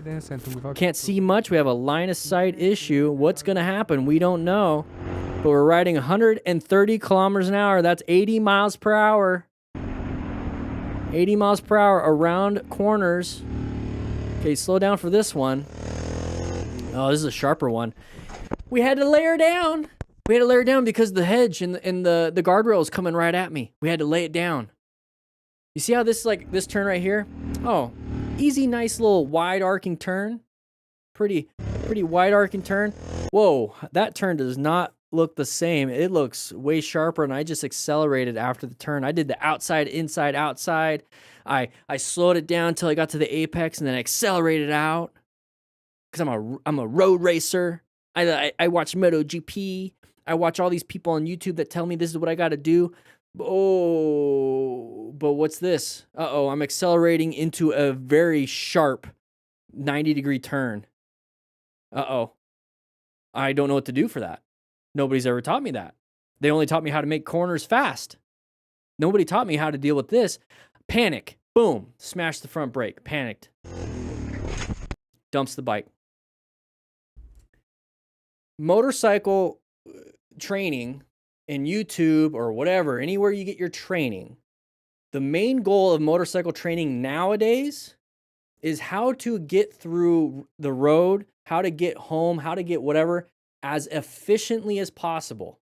Can't see much, we have a line of sight issue. What's gonna happen? We don't know. But we're riding 130 kilometers an hour. That's 80 miles per hour. 80 miles per hour around corners. Okay, slow down for this one. Oh, this is a sharper one. We had to lay her down. We had to lay her down because the hedge and the guardrail is coming right at me. We had to lay it down. You see how this, like, this turn right here? Oh, easy, nice little wide arcing turn. Pretty wide arcing turn. Whoa, that turn does not look the same. It looks way sharper, and I just accelerated after the turn. I did the outside, inside, outside. I slowed it down until I got to the apex, and then I accelerated out. Because I'm a road racer. I watch MotoGP. I watch all these people on YouTube that tell me this is what I got to do. Oh, but what's this? Uh-oh, I'm accelerating into a very sharp 90-degree turn. Uh-oh. I don't know what to do for that. Nobody's ever taught me that. They only taught me how to make corners fast. Nobody taught me how to deal with this. Panic. Boom. Smash the front brake. Panicked. Dumps the bike. Motorcycle training in YouTube or whatever, anywhere you get your training, the main goal of motorcycle training nowadays is how to get through the road, how to get home, how to get whatever as efficiently as possible.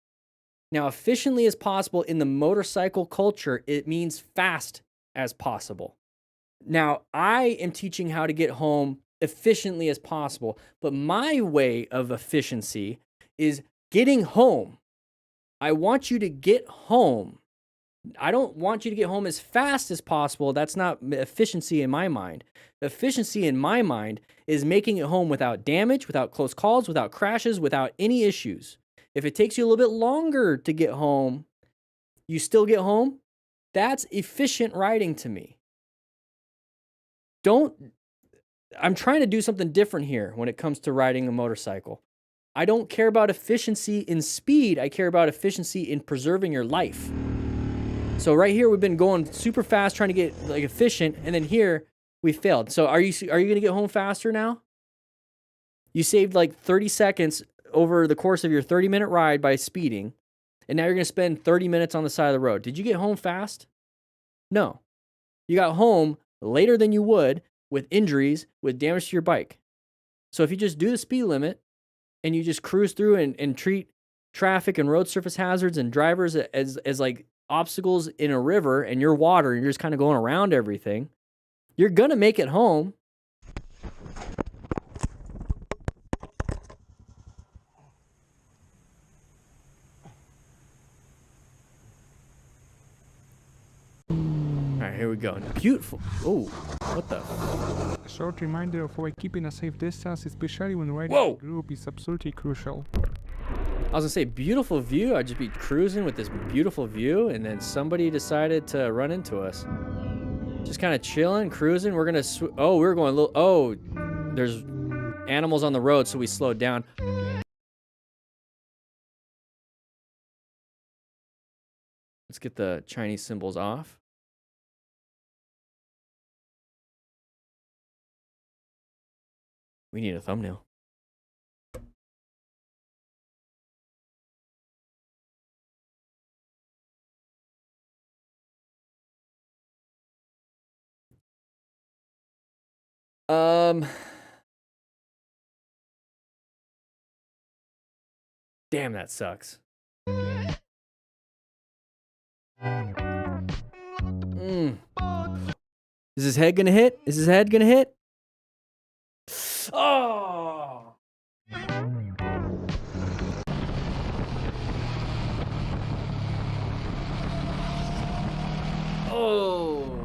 Now, efficiently as possible in the motorcycle culture, it means fast as possible. Now, I am teaching how to get home efficiently as possible, but my way of efficiency is getting home. I want you to get home. I don't want you to get home as fast as possible. That's not efficiency in my mind. Efficiency in my mind is making it home without damage, without close calls, without crashes, without any issues. If it takes you a little bit longer to get home, you still get home. That's efficient riding to me. I'm trying to do something different here when it comes to riding a motorcycle. I don't care about efficiency in speed. I care about efficiency in preserving your life. So right here, we've been going super fast, trying to get like efficient, and then here we failed. So are you going to get home faster now? You saved like 30 seconds over the course of your 30-minute ride by speeding, and now you're going to spend 30 minutes on the side of the road. Did you get home fast? No. You got home later than you would with injuries, with damage to your bike. So if you just do the speed limit, and you just cruise through and treat traffic and road surface hazards and drivers as like obstacles in a river, and you're water and you're just kind of going around everything, you're going to make it home. All right, here we go. Beautiful. Oh, what the? A short reminder of why keeping a safe distance, especially when riding Whoa! in a group, is absolutely crucial. I was gonna say beautiful view. I'd just be cruising with this beautiful view, and then somebody decided to run into us. Just kind of chilling, cruising. We're gonna. Oh, we were going a little. Oh, there's animals on the road, so we slowed down. Let's get the Chinese symbols off. We need a thumbnail. Damn, that sucks. Is his head gonna hit? Is his head gonna hit? Oh! Oh!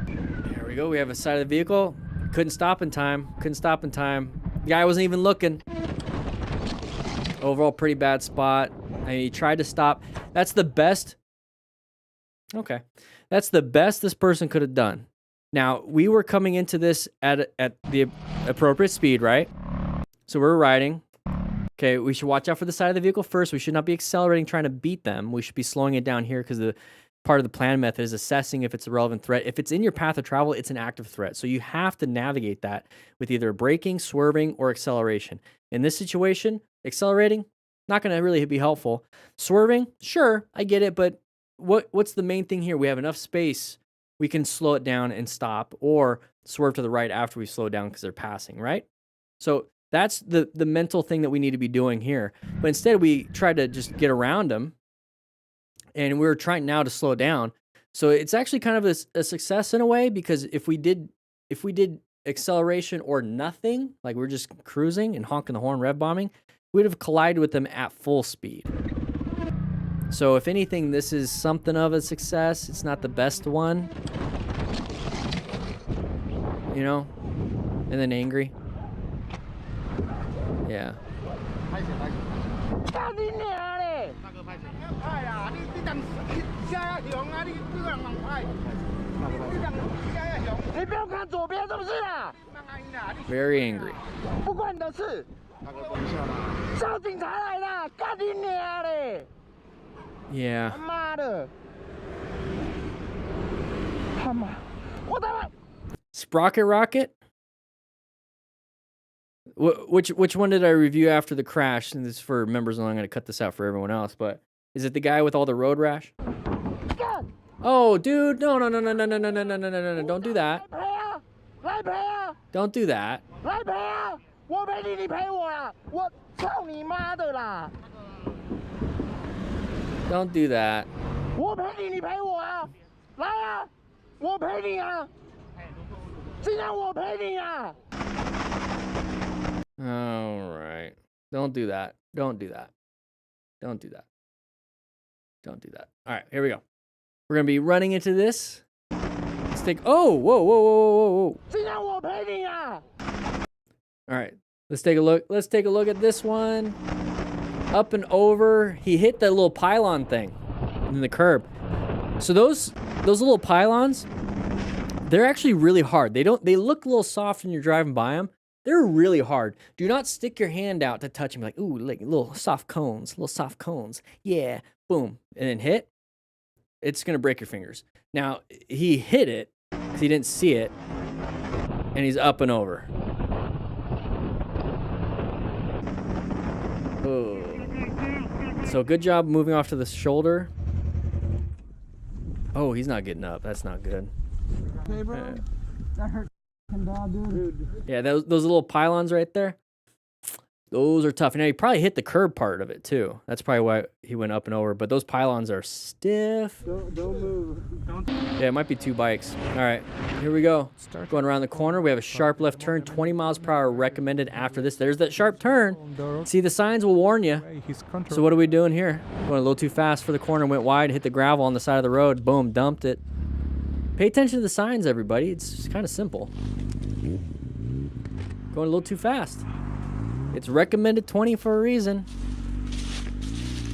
There we go. We have a side of the vehicle. Couldn't stop in time. Couldn't stop in time. The guy wasn't even looking. Overall, pretty bad spot. And he tried to stop. That's the best. Okay. That's the best this person could have done. Now, we were coming into this at the appropriate speed, right? So we're riding. Okay, we should watch out for the side of the vehicle first. We should not be accelerating, trying to beat them. We should be slowing it down here because the part of the plan method is assessing if it's a relevant threat. If it's in your path of travel, it's an active threat. So you have to navigate that with either braking, swerving, or acceleration. In this situation, accelerating, not going to really be helpful. Swerving, sure, I get it, but what's the main thing here? We have enough space. We can slow it down and stop, or swerve to the right after we slow down because they're passing, right? So that's the mental thing that we need to be doing here. But instead, we try to just get around them, and we're trying now to slow down. So it's actually kind of a success in a way, because if we did acceleration or nothing, like we're just cruising and honking the horn, rev bombing, we'd have collided with them at full speed. So if anything, this is something of a success. It's not the best one, you know? And then angry. Yeah. Very angry. Yeah. Sprocket Rocket? Which one did I review after the crash? And this is for members only. I'm going to cut this out for everyone else. But is it the guy with all the road rash? Oh, dude. No. Don't do that. Don't do that. Don't do that. All right. Don't do that. Don't do that. Don't do that. Don't do that. All right, here we go. We're going to be running into this. Let's take... Oh, whoa. All right, let's take a look. Let's take a look at this one. Up and over. He hit that little pylon thing in the curb. So those little pylons, they're actually really hard. They look a little soft when you're driving by them. They're really hard. Do not stick your hand out to touch them. Like, ooh, like little soft cones. Yeah, boom. And then hit. It's going to break your fingers. Now, he hit it because he didn't see it. And he's up and over. Oh. So good job moving off to the shoulder. Oh, he's not getting up. That's not good. Hey, bro. That hurt bad, dude. Yeah, those little pylons right there. Those are tough. Now, he probably hit the curb part of it, too. That's probably why he went up and over. But those pylons are stiff. Don't move. Yeah, it might be two bikes. All right, here we go. Going around the corner. We have a sharp left turn. 20 miles per hour recommended after this. There's that sharp turn. See, the signs will warn you. So what are we doing here? Going a little too fast for the corner. Went wide, hit the gravel on the side of the road. Boom, dumped it. Pay attention to the signs, everybody. It's kind of simple. Going a little too fast. It's recommended 20 for a reason.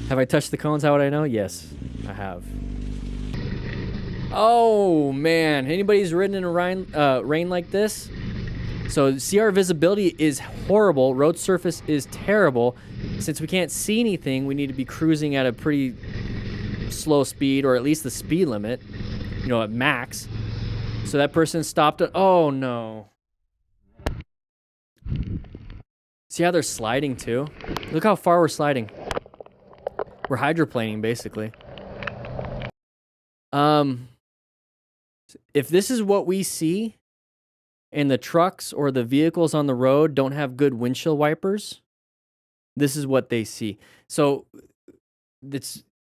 Have I touched the cones? How would I know? Yes, I have. Oh, man. Anybody's ridden in rain like this? So CR visibility is horrible. Road surface is terrible. Since we can't see anything, we need to be cruising at a pretty slow speed, or at least the speed limit, you know, at max. So that person stopped it. Oh, no. See how they're sliding too? Look how far we're sliding. We're hydroplaning, basically. If this is what we see, and the trucks or the vehicles on the road don't have good windshield wipers, this is what they see. So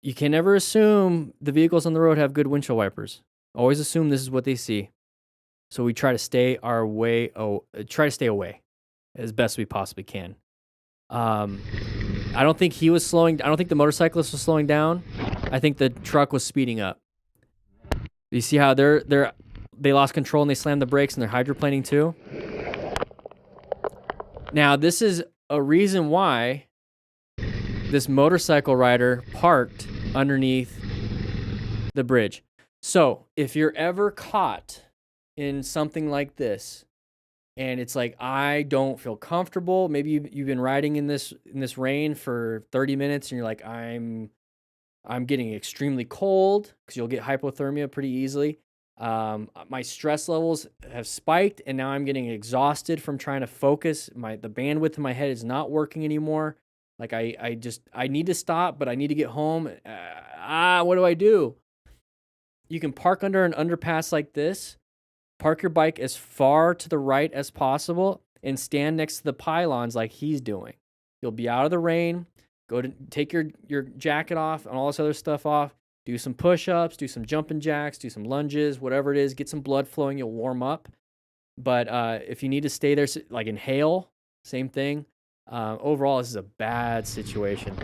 you can never assume the vehicles on the road have good windshield wipers. Always assume this is what they see. So we try to stay away as best we possibly can. I don't think he was slowing. I don't think the motorcyclist was slowing down. I think the truck was speeding up. You see how they lost control and they slammed the brakes and they're hydroplaning too? Now, this is a reason why this motorcycle rider parked underneath the bridge. So, if you're ever caught in something like this, and it's like, I don't feel comfortable, maybe you've been riding in this rain for 30 minutes and you're like, I'm getting extremely cold, because you'll get hypothermia pretty easily. My stress levels have spiked, and now I'm getting exhausted from trying to focus. The bandwidth in my head is not working anymore. Like I need to stop, but I need to get home. What do I do? You can park under an underpass like this, park your bike as far to the right as possible, and stand next to the pylons like he's doing. You'll be out of the rain. Go to take your jacket off and all this other stuff off. Do some push-ups, do some jumping jacks, do some lunges, whatever it is. Get some blood flowing. You'll warm up. But if you need to stay there, like inhale, same thing. Overall, this is a bad situation.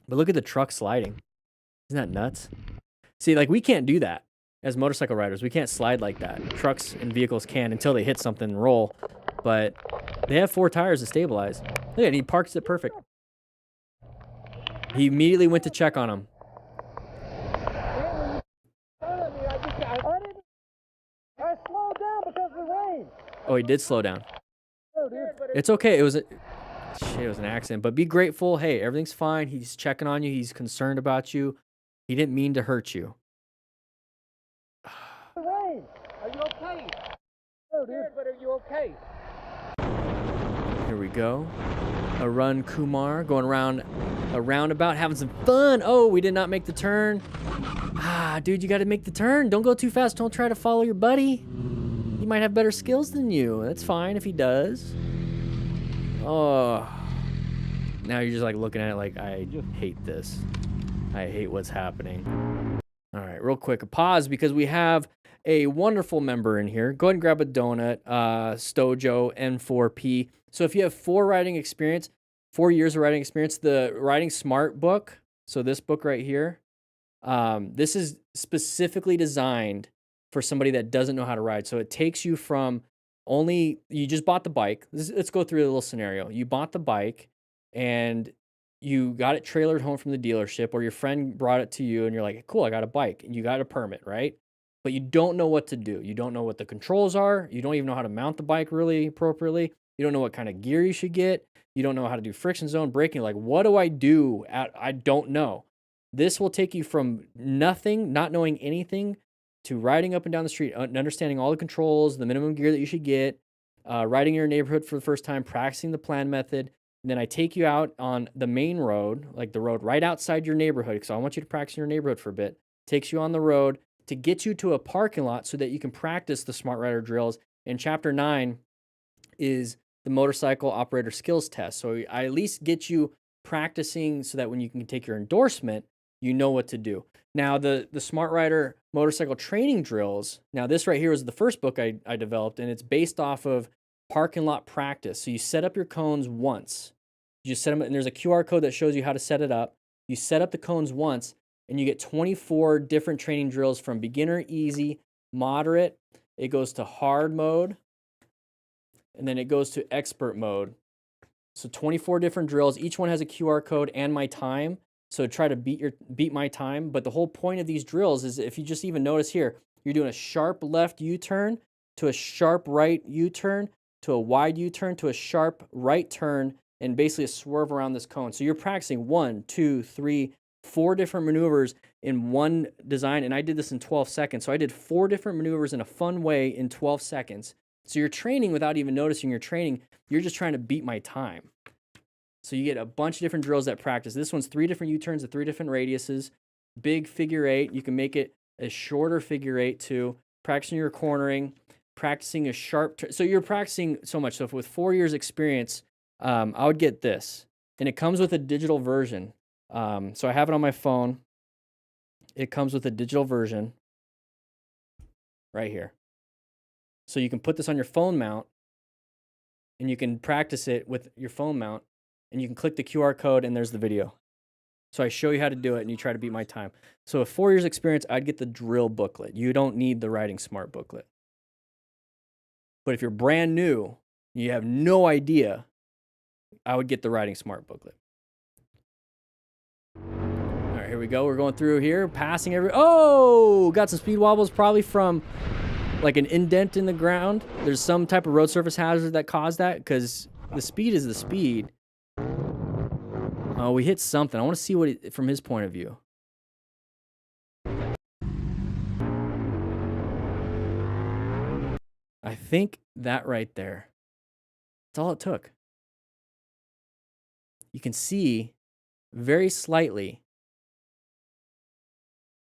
But look at the truck sliding. Isn't that nuts? See, like we can't do that as motorcycle riders. We can't slide like that. Trucks and vehicles can until they hit something and roll. But they have 4 tires to stabilize. Look at it. He parks it perfect. He immediately went to check on him. I slowed down because of the rain. Oh, he did slow down. It's okay. It was an accident. But be grateful. Hey, everything's fine. He's checking on you. He's concerned about you. He didn't mean to hurt you. The rain. Are you okay? No, dude. But are you okay? Here we go. Arun Kumar going around a roundabout, having some fun. Oh, we did not make the turn. Dude, you got to make the turn. Don't go too fast. Don't try to follow your buddy. He might have better skills than you. That's fine if he does. Oh. Now you're just like looking at it like, I hate this. I hate what's happening. All right, real quick, a pause because we have a wonderful member in here. Go ahead and grab a donut. Stojo N4P. So if you have 4 years of writing experience, the Writing Smart book, so this book right here, this is specifically designed for somebody that doesn't know how to ride. So it takes you from you just bought the bike. Let's go through a little scenario. You bought the bike and you got it trailered home from the dealership, or your friend brought it to you and you're like, cool, I got a bike, and you got a permit, right? But you don't know what to do. You don't know what the controls are. You don't even know how to mount the bike really appropriately. You don't know what kind of gear you should get. You don't know how to do friction zone braking. Like, what do I do? I don't know. This will take you from nothing, not knowing anything, to riding up and down the street, understanding all the controls, the minimum gear that you should get, riding in your neighborhood for the first time, practicing the plan method. And then I take you out on the main road, like the road right outside your neighborhood, because I want you to practice in your neighborhood for a bit. Takes you on the road to get you to a parking lot so that you can practice the Smart Rider drills. And Chapter 9 is the motorcycle operator skills test. So I at least get you practicing so that when you can take your endorsement, you know what to do. Now, the Smart Rider motorcycle training drills, now this right here is the first book I developed, and it's based off of parking lot practice. So you set up your cones once. You just set them, and there's a QR code that shows you how to set it up. You set up the cones once, and you get 24 different training drills from beginner, easy, moderate. It goes to hard mode, and then it goes to expert mode. So 24 different drills. Each one has a QR code and my time. So try to beat my time. But the whole point of these drills is, if you just even notice here, you're doing a sharp left U-turn to a sharp right U-turn to a wide U-turn to a sharp right turn, and basically a swerve around this cone. So you're practicing 1, 2, 3, 4 different maneuvers in one design. And I did this in 12 seconds. So I did 4 different maneuvers in a fun way in 12 seconds. So you're training without even noticing you're training. You're just trying to beat my time. So you get a bunch of different drills that practice. This one's 3 different U-turns at 3 different radiuses. Big figure 8. You can make it a shorter figure 8 too. Practicing your cornering, practicing a sharp turn. So you're practicing so much. So with 4 years experience, I would get this. And it comes with a digital version. So I have it on my phone. It comes with a digital version right here. So you can put this on your phone mount and you can practice it with your phone mount and you can click the QR code and there's the video. So I show you how to do it and you try to beat my time. So with 4 years experience, I'd get the drill booklet. You don't need the Riding Smart booklet. But if you're brand new, you have no idea, I would get the Riding Smart booklet. All right, here we go. We're going through here, passing oh, got some speed wobbles probably from like an indent in the ground. There's some type of road surface hazard that caused that because the speed is the speed. Oh, we hit something. I want to see what from his point of view. I think that right there. That's all it took. You can see very slightly.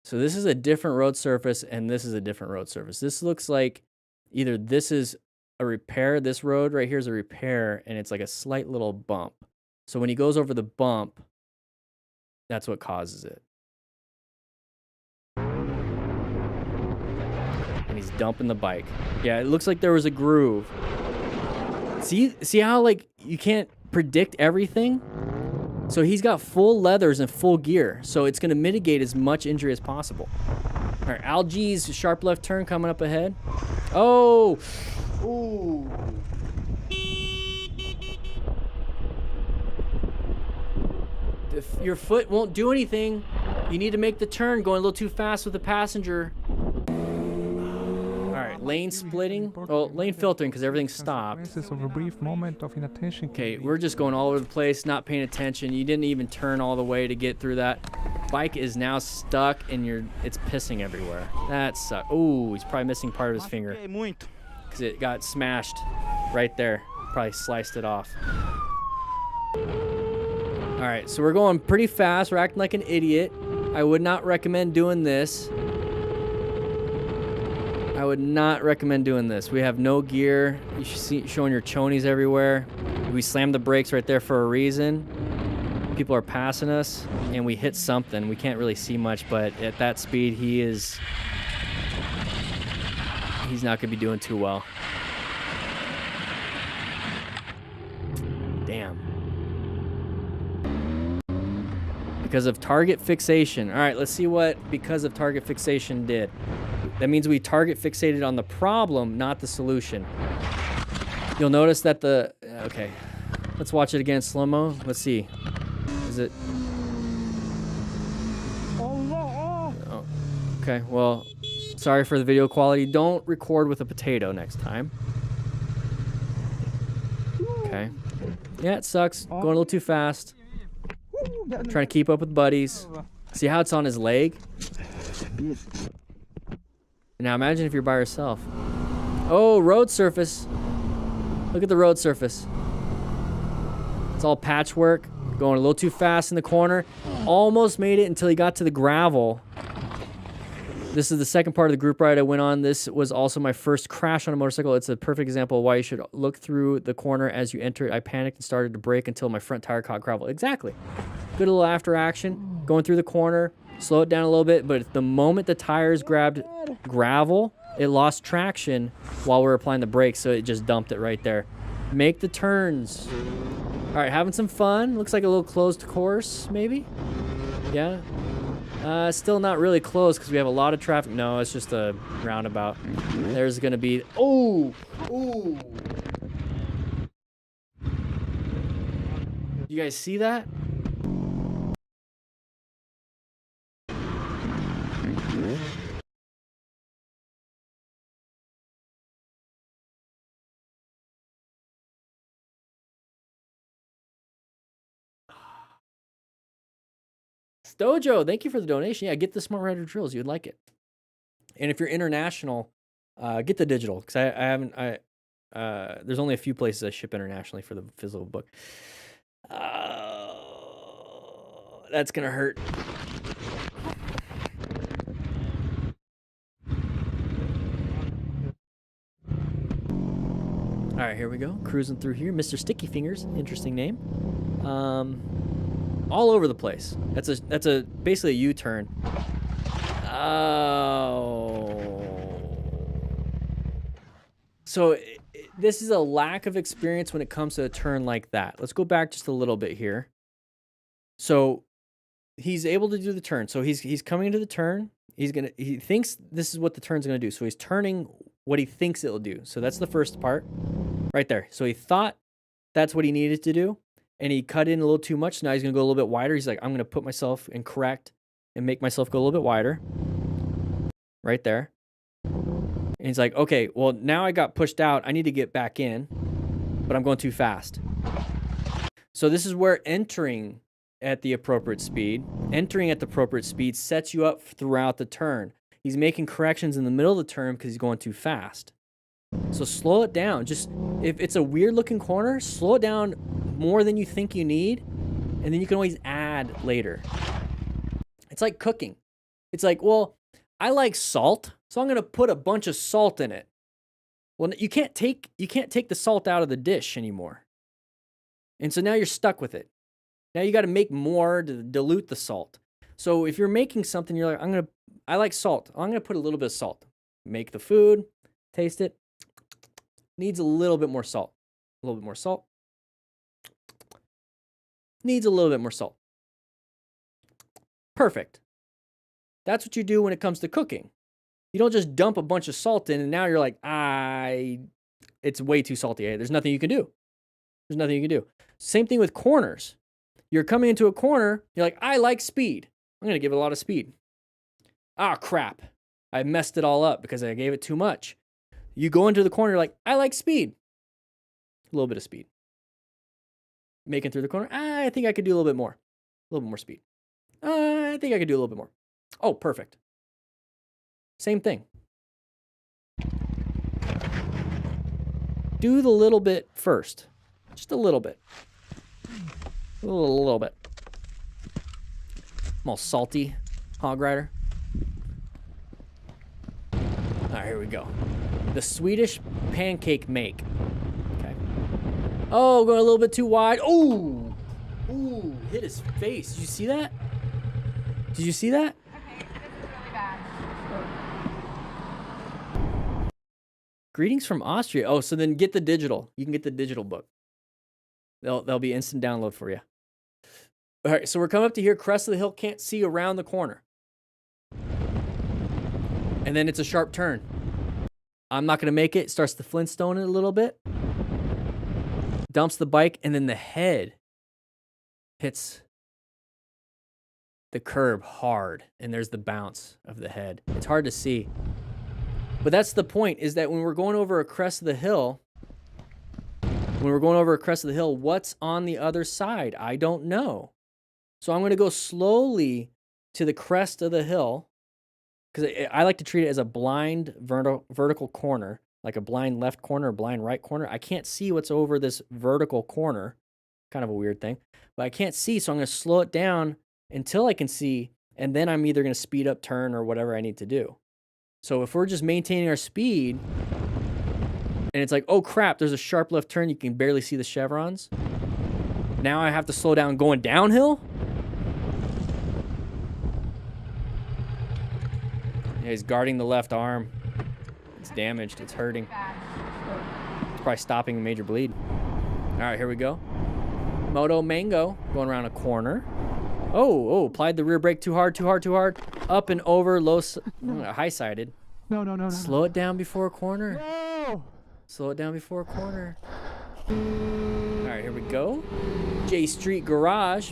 So this is a different road surface and this is a different road surface. This looks like either this is a repair, this road right here is a repair and it's like a slight little bump. So when he goes over the bump, that's what causes it. And he's dumping the bike. Yeah, it looks like there was a groove. See how like you can't predict everything? So he's got full leathers and full gear. So it's going to mitigate as much injury as possible. All right, Algie's sharp left turn coming up ahead. Oh! Ooh. If your foot won't do anything, you need to make the turn going a little too fast with the passenger. All right, lane splitting. Oh, lane filtering because everything stopped. Of a brief moment of inattention. Okay, we're just going all over the place, not paying attention. You didn't even turn all the way to get through that. Bike is now stuck and it's pissing everywhere. That sucks. Oh, he's probably missing part of his finger because it got smashed right there. Probably sliced it off. All right, so we're going pretty fast. We're acting like an idiot. I would not recommend doing this. I would not recommend doing this. We have no gear. You should see showing your chonies everywhere. We slammed the brakes right there for a reason. People are passing us, and we hit something. We can't really see much, but at that speed, he's not gonna be doing too well. Damn. Because of target fixation. All right, let's see what because of target fixation did. That means we target fixated on the problem, not the solution. You'll notice that okay, let's watch it again in slow-mo. Let's see. Is it? Oh, okay, well, sorry for the video quality. Don't record with a potato next time. Okay. Yeah, it sucks. Going a little too fast. Trying to keep up with buddies. See how it's on his leg? Now imagine if you're by yourself. Oh, road surface. Look at the road surface. It's all patchwork. Going a little too fast in the corner. Almost made it until he got to the gravel. This is the second part of the group ride I went on. This was also my first crash on a motorcycle. It's a perfect example of why you should look through the corner as you enter it. I panicked and started to brake until my front tire caught gravel. Exactly. Good little after action. Going through the corner. Slow it down a little bit, but the moment the tires grabbed gravel, it lost traction while we were applying the brakes, so it just dumped it right there. Make the turns. All right, having some fun. Looks like a little closed course, maybe? Yeah. Still not really closed because we have a lot of traffic. No, it's just a roundabout. There's gonna be, oh, ooh. You guys see that? Stojo, thank you for the donation. Yeah, get the Smart Rider drills. You'd like it. And if you're international, get the digital because I haven't. There's only a few places I ship internationally for the physical book. That's gonna hurt. All right, here we go. Cruising through here. Mr. Sticky Fingers, interesting name. all over the place. That's a basically a U-turn. Oh. So this is a lack of experience when it comes to a turn like that. Let's go back just a little bit here. So he's able to do the turn. So he's coming into the turn. He thinks this is what the turn's gonna do. So he's turning what he thinks it'll do. So that's the first part right there. So he thought that's what he needed to do, and he cut in a little too much. So now he's gonna go a little bit wider. He's like, I'm gonna put myself and correct and make myself go a little bit wider. Right there. And he's like, okay, well, now I got pushed out. I need to get back in, but I'm going too fast. So this is where entering at the appropriate speed sets you up throughout the turn. He's making corrections in the middle of the turn because he's going too fast. So slow it down. Just, if it's a weird looking corner, slow it down more than you think you need, and then you can always add later. It's like cooking. It's like, well, I like salt, so I'm gonna put a bunch of salt in it. Well, you can't take the salt out of the dish anymore. And so now you're stuck with it. Now you got to make more to dilute the salt. So if you're making something, you're like, I like salt. I'm going to put a little bit of salt. Make the food, taste it. Needs a little bit more salt. A little bit more salt. Needs a little bit more salt. Perfect. That's what you do when it comes to cooking. You don't just dump a bunch of salt in and now you're like, it's way too salty. There's nothing you can do. There's nothing you can do. Same thing with corners. You're coming into a corner, you're like, I like speed. I'm going to give it a lot of speed. Ah, crap. I messed it all up because I gave it too much. You go into the corner, you're like, I like speed. A little bit of speed. Making through the corner, I think I could do a little bit more. A little bit more speed. I think I could do a little bit more. Oh, perfect. Same thing. Do the little bit first. Just a little bit. A little bit. I'm all salty. Hog rider. All right, here we go. The Swedish pancake make. Okay. Oh, going a little bit too wide. Ooh. Ooh, hit his face. Did you see that? Did you see that? Okay, this is really bad. Greetings from Austria. Oh, so then get the digital. You can get the digital book. They'll be instant download for you. All right, so we're coming up to here. Crest of the hill, can't see around the corner. And then it's a sharp turn. I'm not going to make it. Starts to Flintstone it a little bit. Dumps the bike, and then the head hits the curb hard. And there's the bounce of the head. It's hard to see. But that's the point, is that when we're going over a crest of the hill, what's on the other side? I don't know. So I'm going to go slowly to the crest of the hill, because I like to treat it as a blind vertical corner, like a blind left corner or blind right corner. I can't see what's over this vertical corner. Kind of a weird thing. But I can't see, so I'm going to slow it down until I can see, and then I'm either going to speed up, turn, or whatever I need to do. So if we're just maintaining our speed, and it's like, oh crap, there's a sharp left turn, you can barely see the chevrons. Now I have to slow down going downhill? Yeah, he's guarding the left arm. It's damaged, it's hurting. It's probably stopping a major bleed. All right, here we go. Moto Mango going around a corner. Oh, applied the rear brake too hard. Up and over, high-sided. No. Slow it down before a corner. No! Slow it down before a corner. All right, here we go. J Street Garage.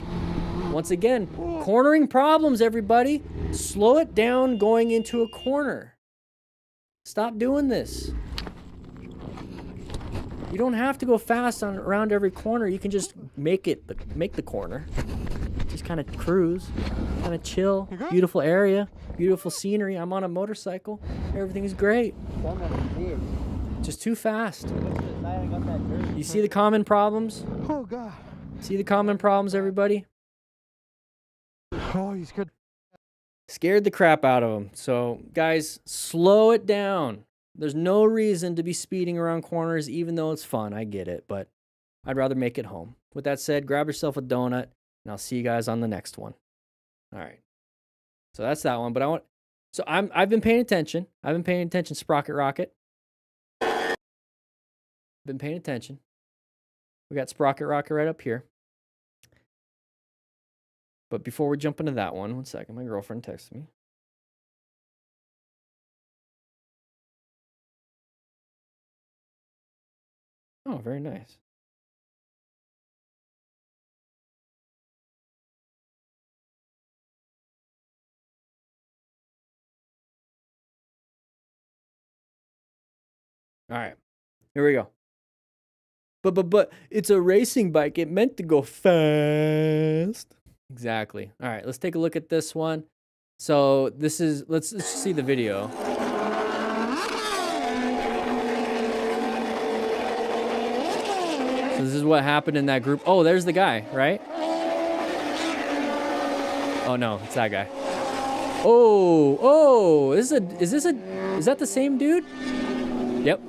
Once again, cornering problems, everybody. Slow it down going into a corner. Stop doing this. You don't have to go fast around every corner. You can just make the corner. Just kind of cruise, kind of chill. Beautiful area, beautiful scenery. I'm on a motorcycle. Everything is great. Just too fast. You see the common problems? Oh, God. See the common problems, everybody? Oh, he's good. Scared the crap out of him. So, guys, slow it down. There's no reason to be speeding around corners, even though it's fun. I get it, but I'd rather make it home. With that said, grab yourself a donut. And I'll see you guys on the next one. All right. So that's that one. But I've been paying attention. I've been paying attention, Sprocket Rocket. Been paying attention. We got Sprocket Rocket right up here. But before we jump into that one second. My girlfriend texted me. Oh, very nice. All right, here we go. But it's a racing bike. It meant to go fast. Exactly. All right, let's take a look at this one. So this is, let's see the video. So this is what happened in that group. Oh, there's the guy, right? Oh no, it's that guy. Oh, is that the same dude? Yep.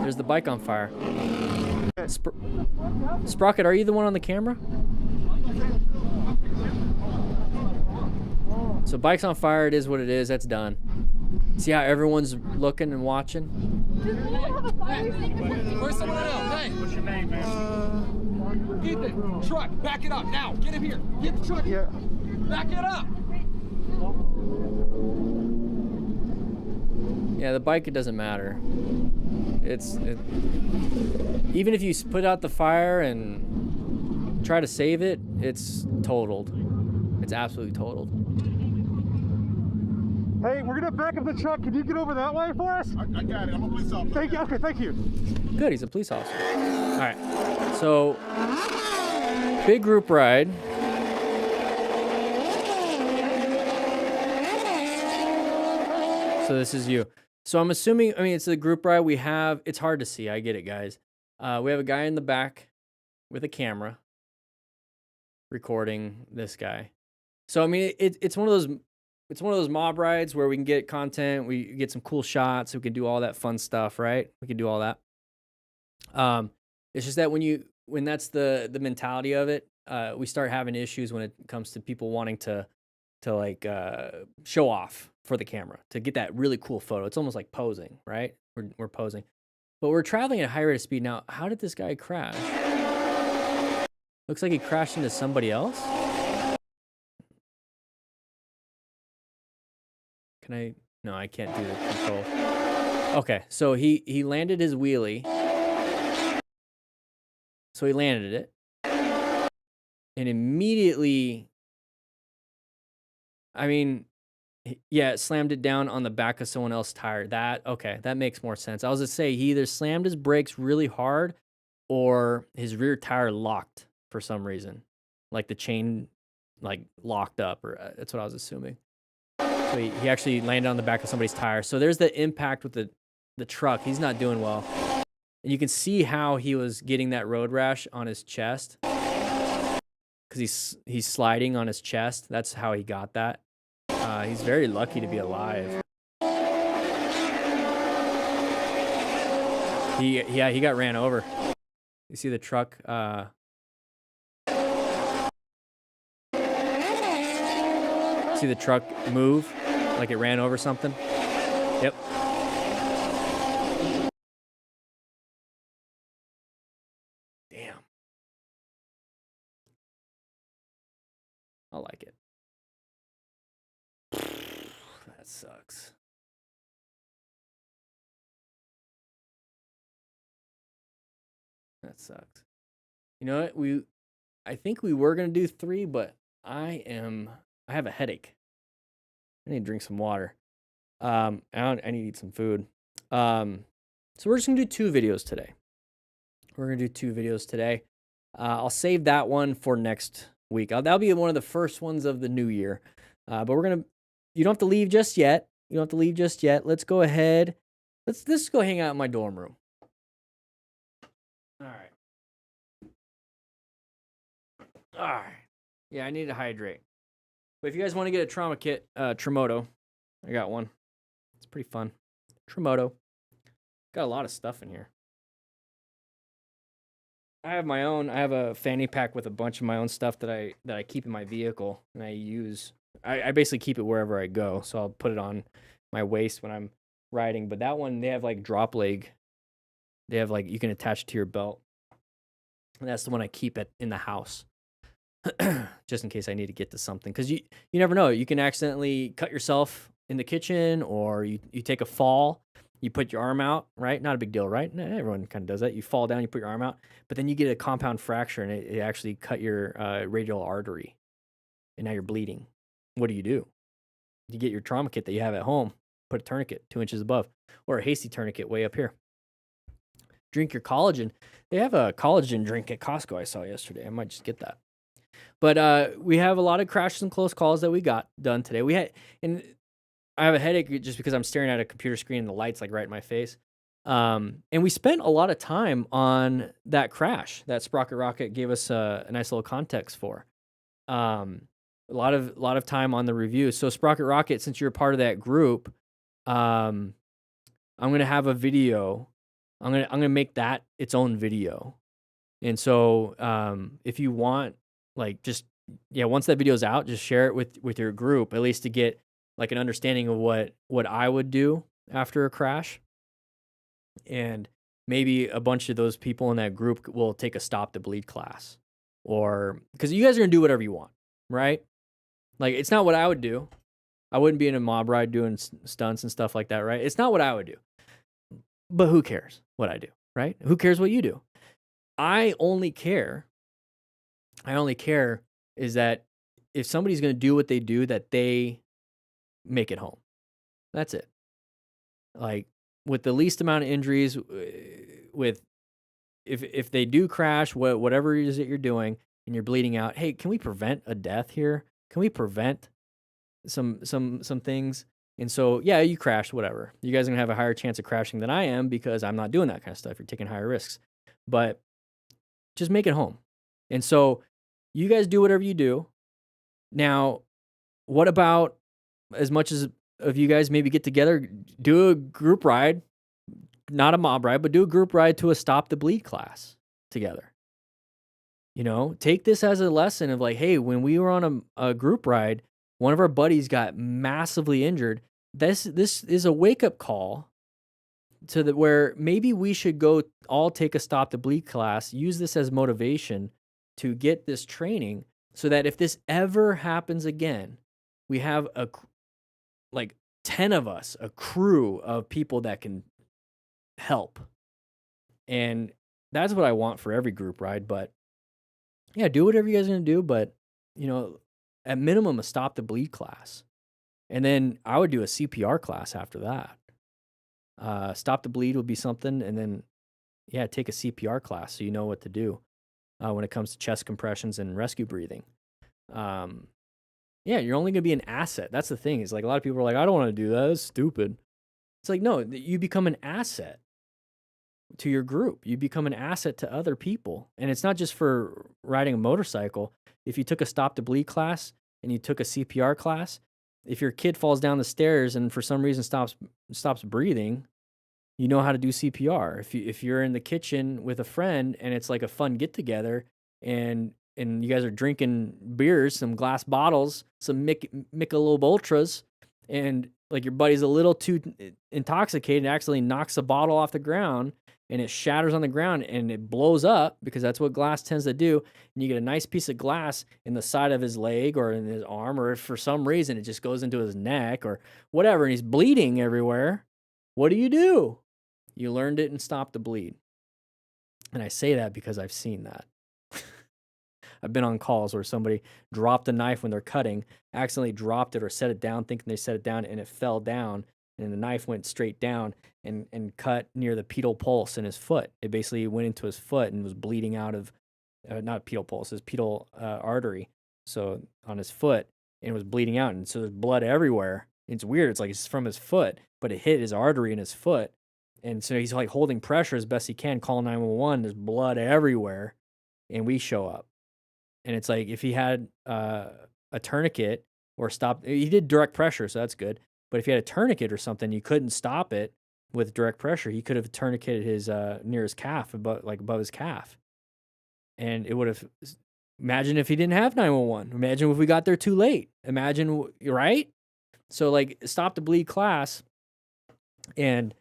There's the bike on fire. Sprocket, are you the one on the camera? So bike's on fire, it is what it is, that's done. See how everyone's looking and watching? Where's someone else? Hey. What's your name, man? Ethan, truck, back it up now. Get him here. Get the truck. Yeah. Back it up. Yeah, the bike, it doesn't matter. Even if you put out the fire and try to save it, it's totaled. It's absolutely totaled. Hey, we're gonna back up the truck. Can you get over that way for us? I got it. I'm a police officer. Thank you. Okay, thank you. Good, he's a police officer. All right, so big group ride. So this is you. So I'm assuming, I mean, it's a group ride. It's hard to see. I get it, guys. We have a guy in the back with a camera recording this guy. So, I mean, it's one of those mob rides where we can get content. We get some cool shots. We can do all that fun stuff, right? We can do all that. It's just that when that's the mentality of it, we start having issues when it comes to people wanting to like show off for the camera to get that really cool photo. It's almost like posing, right? We're posing, but we're traveling at a high rate of speed. Now, how did this guy crash? Looks like he crashed into somebody else. Can I? No, I can't do the control. Okay, so he landed his wheelie. So he landed it, and immediately, I mean, yeah, it slammed it down on the back of someone else's tire. Okay, that makes more sense. I was gonna say he either slammed his brakes really hard or his rear tire locked for some reason. Like the chain like locked up, or that's what I was assuming. So he actually landed on the back of somebody's tire. So there's the impact with the truck. He's not doing well. And you can see how he was getting that road rash on his chest. Because he's sliding on his chest. That's how he got that. He's very lucky to be alive. He got ran over. You see the truck? See the truck move like it ran over something? Yep. Damn. I like it. That sucks. That sucks. You know what? I think we were gonna do 3, but I have a headache. I need to drink some water. I need to eat some food. So we're just gonna do 2 videos today. I'll save that one for next week. That'll be one of the first ones of the new year. But you don't have to leave just yet. Let's go ahead. Let's go hang out in my dorm room. All right. Yeah, I need to hydrate. But if you guys want to get a trauma kit, Tremoto, I got one. It's pretty fun. Tremoto. Got a lot of stuff in here. I have my own. I have a fanny pack with a bunch of my own stuff that I keep in my vehicle, and I use. I basically keep it wherever I go, so I'll put it on my waist when I'm riding. But that one, they have like drop leg. They have like you can attach it to your belt, and that's the one I keep in the house, just in case I need to get to something. Because you never know, you can accidentally cut yourself in the kitchen, or you take a fall. You put your arm out, right? Not a big deal, right? Everyone kind of does that. You fall down, you put your arm out, but then you get a compound fracture, and it actually cut your radial artery, and now you're bleeding. What do? You get your trauma kit that you have at home, put a tourniquet 2 inches above, or a hasty tourniquet way up here. Drink your collagen. They have a collagen drink at Costco I saw yesterday. I might just get that. But we have a lot of crashes and close calls that we got done today. And I have a headache just because I'm staring at a computer screen and the light's like right in my face. And we spent a lot of time on that crash that Sprocket Rocket gave us a nice little context for. A lot of time on the review. So Sprocket Rocket, since you're a part of that group, I'm gonna have a video. I'm gonna make that its own video. And so if you want, like, just once that video's out, just share it with your group, at least to get like an understanding of what I would do after a crash. And maybe a bunch of those people in that group will take a stop to bleed class, or because you guys are gonna do whatever you want, right? Like, it's not what I would do. I wouldn't be in a mob ride doing stunts and stuff like that, right? It's not what I would do. But who cares what I do, right? Who cares what you do? I only care is that if somebody's going to do what they do, that they make it home. That's it. Like, with the least amount of injuries, with if they do crash, whatever it is that you're doing and you're bleeding out, hey, can we prevent a death here? Can we prevent some things? And so, yeah, you crashed, whatever. You guys are gonna have a higher chance of crashing than I am because I'm not doing that kind of stuff. You're taking higher risks, but just make it home. And so, you guys do whatever you do. Now, what about as much as of you guys maybe get together, do a group ride, not a mob ride, but do a group ride to a Stop the Bleed class together. You know, take this as a lesson of like, hey, when we were on a group ride, one of our buddies got massively injured. This is a wake-up call to where maybe we should go all take a Stop the Bleed class, use this as motivation to get this training so that if this ever happens again, we have like 10 of us, a crew of people that can help. And that's what I want for every group ride. But yeah, do whatever you guys are going to do. But, you know, at minimum, a Stop the Bleed class. And then I would do a CPR class after that. Stop the Bleed would be something. And then, yeah, take a CPR class so you know what to do when it comes to chest compressions and rescue breathing. Yeah, you're only going to be an asset. That's the thing. Is like a lot of people are like, I don't want to do that. That's stupid. It's like, no, you become an asset to your group. You become an asset to other people. And it's not just for riding a motorcycle. If you took a Stop the Bleed class and you took a CPR class, if your kid falls down the stairs and for some reason stops breathing, you know how to do CPR. If you're in the kitchen with a friend and it's like a fun get together and you guys are drinking beers, some glass bottles, some Michelob Ultras, and like your buddy's a little too intoxicated and accidentally knocks the bottle off the ground and it shatters on the ground and it blows up because that's what glass tends to do. And you get a nice piece of glass in the side of his leg or in his arm, or if for some reason it just goes into his neck or whatever, and he's bleeding everywhere. What do? You learned it and Stop the Bleed. And I say that because I've seen that. I've been on calls where somebody dropped a knife when they're cutting, accidentally dropped it or set it down, thinking they set it down, and it fell down, and the knife went straight down and cut near the pedal pulse in his foot. It basically went into his foot and was bleeding out of, not pedal pulse, his pedal artery, so on his foot, and it was bleeding out, and so there's blood everywhere. It's weird. It's like it's from his foot, but it hit his artery in his foot, and so he's like holding pressure as best he can, call 911. There's blood everywhere, and we show up. And it's like if he had a tourniquet or he did direct pressure, so that's good. But if he had a tourniquet or something, you couldn't stop it with direct pressure. He could have tourniqueted his near his calf, above his calf. and it would have. Imagine if he didn't have 911. Imagine if we got there too late. Imagine, right? So like stop the bleed class and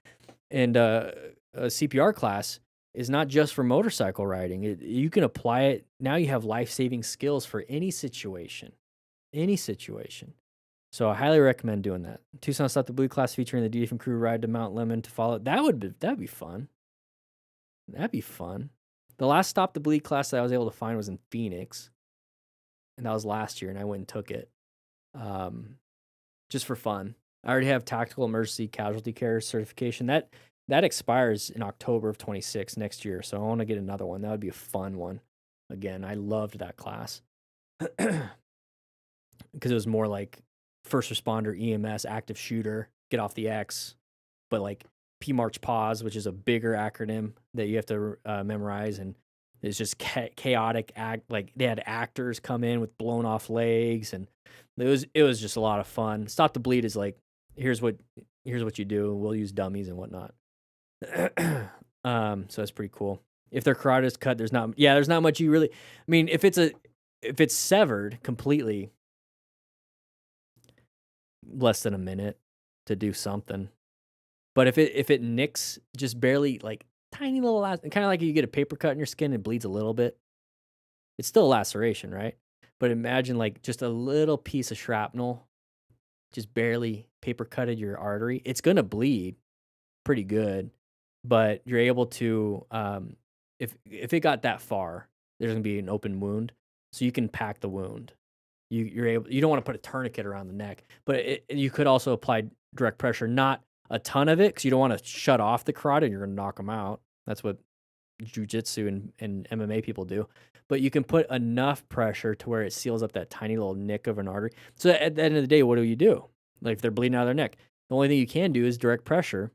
a CPR class is not just for motorcycle riding. You can apply it. Now you have life-saving skills for any situation. Any situation. So I highly recommend doing that. Tucson Stop the Bleed class featuring the DDFM crew ride to Mount Lemon to follow. That'd be fun. That'd be fun. The last Stop the Bleed class that I was able to find was in Phoenix. And that was last year, and I went and took it. Just for fun. I already have tactical emergency casualty care certification. That expires in October of 26 next year. So I want to get another one. That would be a fun one. Again, I loved that class. Because it was more like first responder, EMS, active shooter, get off the X, but like P-March pause, which is a bigger acronym that you have to memorize, and it's just chaotic act. Like they had actors come in with blown off legs, and it was just a lot of fun. Stop the Bleed is like, here's what you do. We'll use dummies and whatnot. So that's pretty cool. If their carotid is cut, there's not much you really. I mean, if it's severed completely, less than a minute to do something. But if it nicks just barely, like tiny little kind of like you get a paper cut in your skin and it bleeds a little bit, it's still a laceration, right? But imagine like just a little piece of shrapnel just barely paper cutted your artery. It's gonna bleed pretty good, but you're able to if it got that far, there's gonna be an open wound, so you can pack the wound. You don't want to put a tourniquet around the neck, but you could also apply direct pressure, not a ton of it, because you don't want to shut off the carotid. You're gonna knock them out. That's what jiu-jitsu and MMA people do. But you can put enough pressure to where it seals up that tiny little nick of an artery. So at the end of the day, what do? Like if they're bleeding out of their neck, the only thing you can do is direct pressure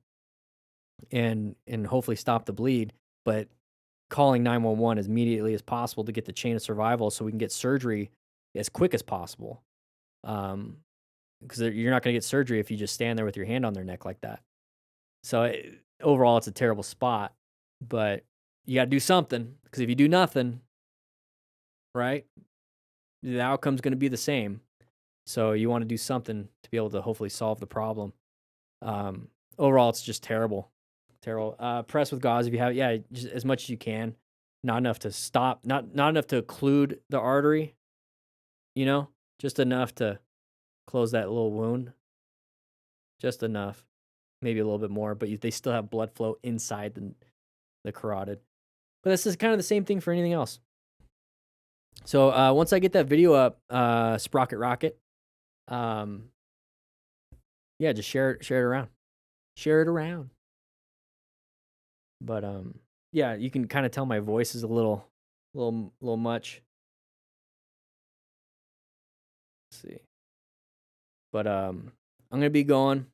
and hopefully stop the bleed. But calling 911 as immediately as possible to get the chain of survival so we can get surgery as quick as possible. Because you're not going to get surgery if you just stand there with your hand on their neck like that. So overall, it's a terrible spot, but you got to do something, because if you do nothing, right, the outcome's going to be the same. So you want to do something to be able to hopefully solve the problem. Overall, it's just terrible. Press with gauze if you have it. Just as much as you can. Not enough to stop, not enough to occlude the artery, just enough to close that little wound. Just enough. Maybe a little bit more, but they still have blood flow inside the carotid. But this is kind of the same thing for anything else. So once I get that video up, Sprocket Rocket, just share it around. Share it around. But you can kind of tell my voice is a little much. Let's see. But I'm gonna be going.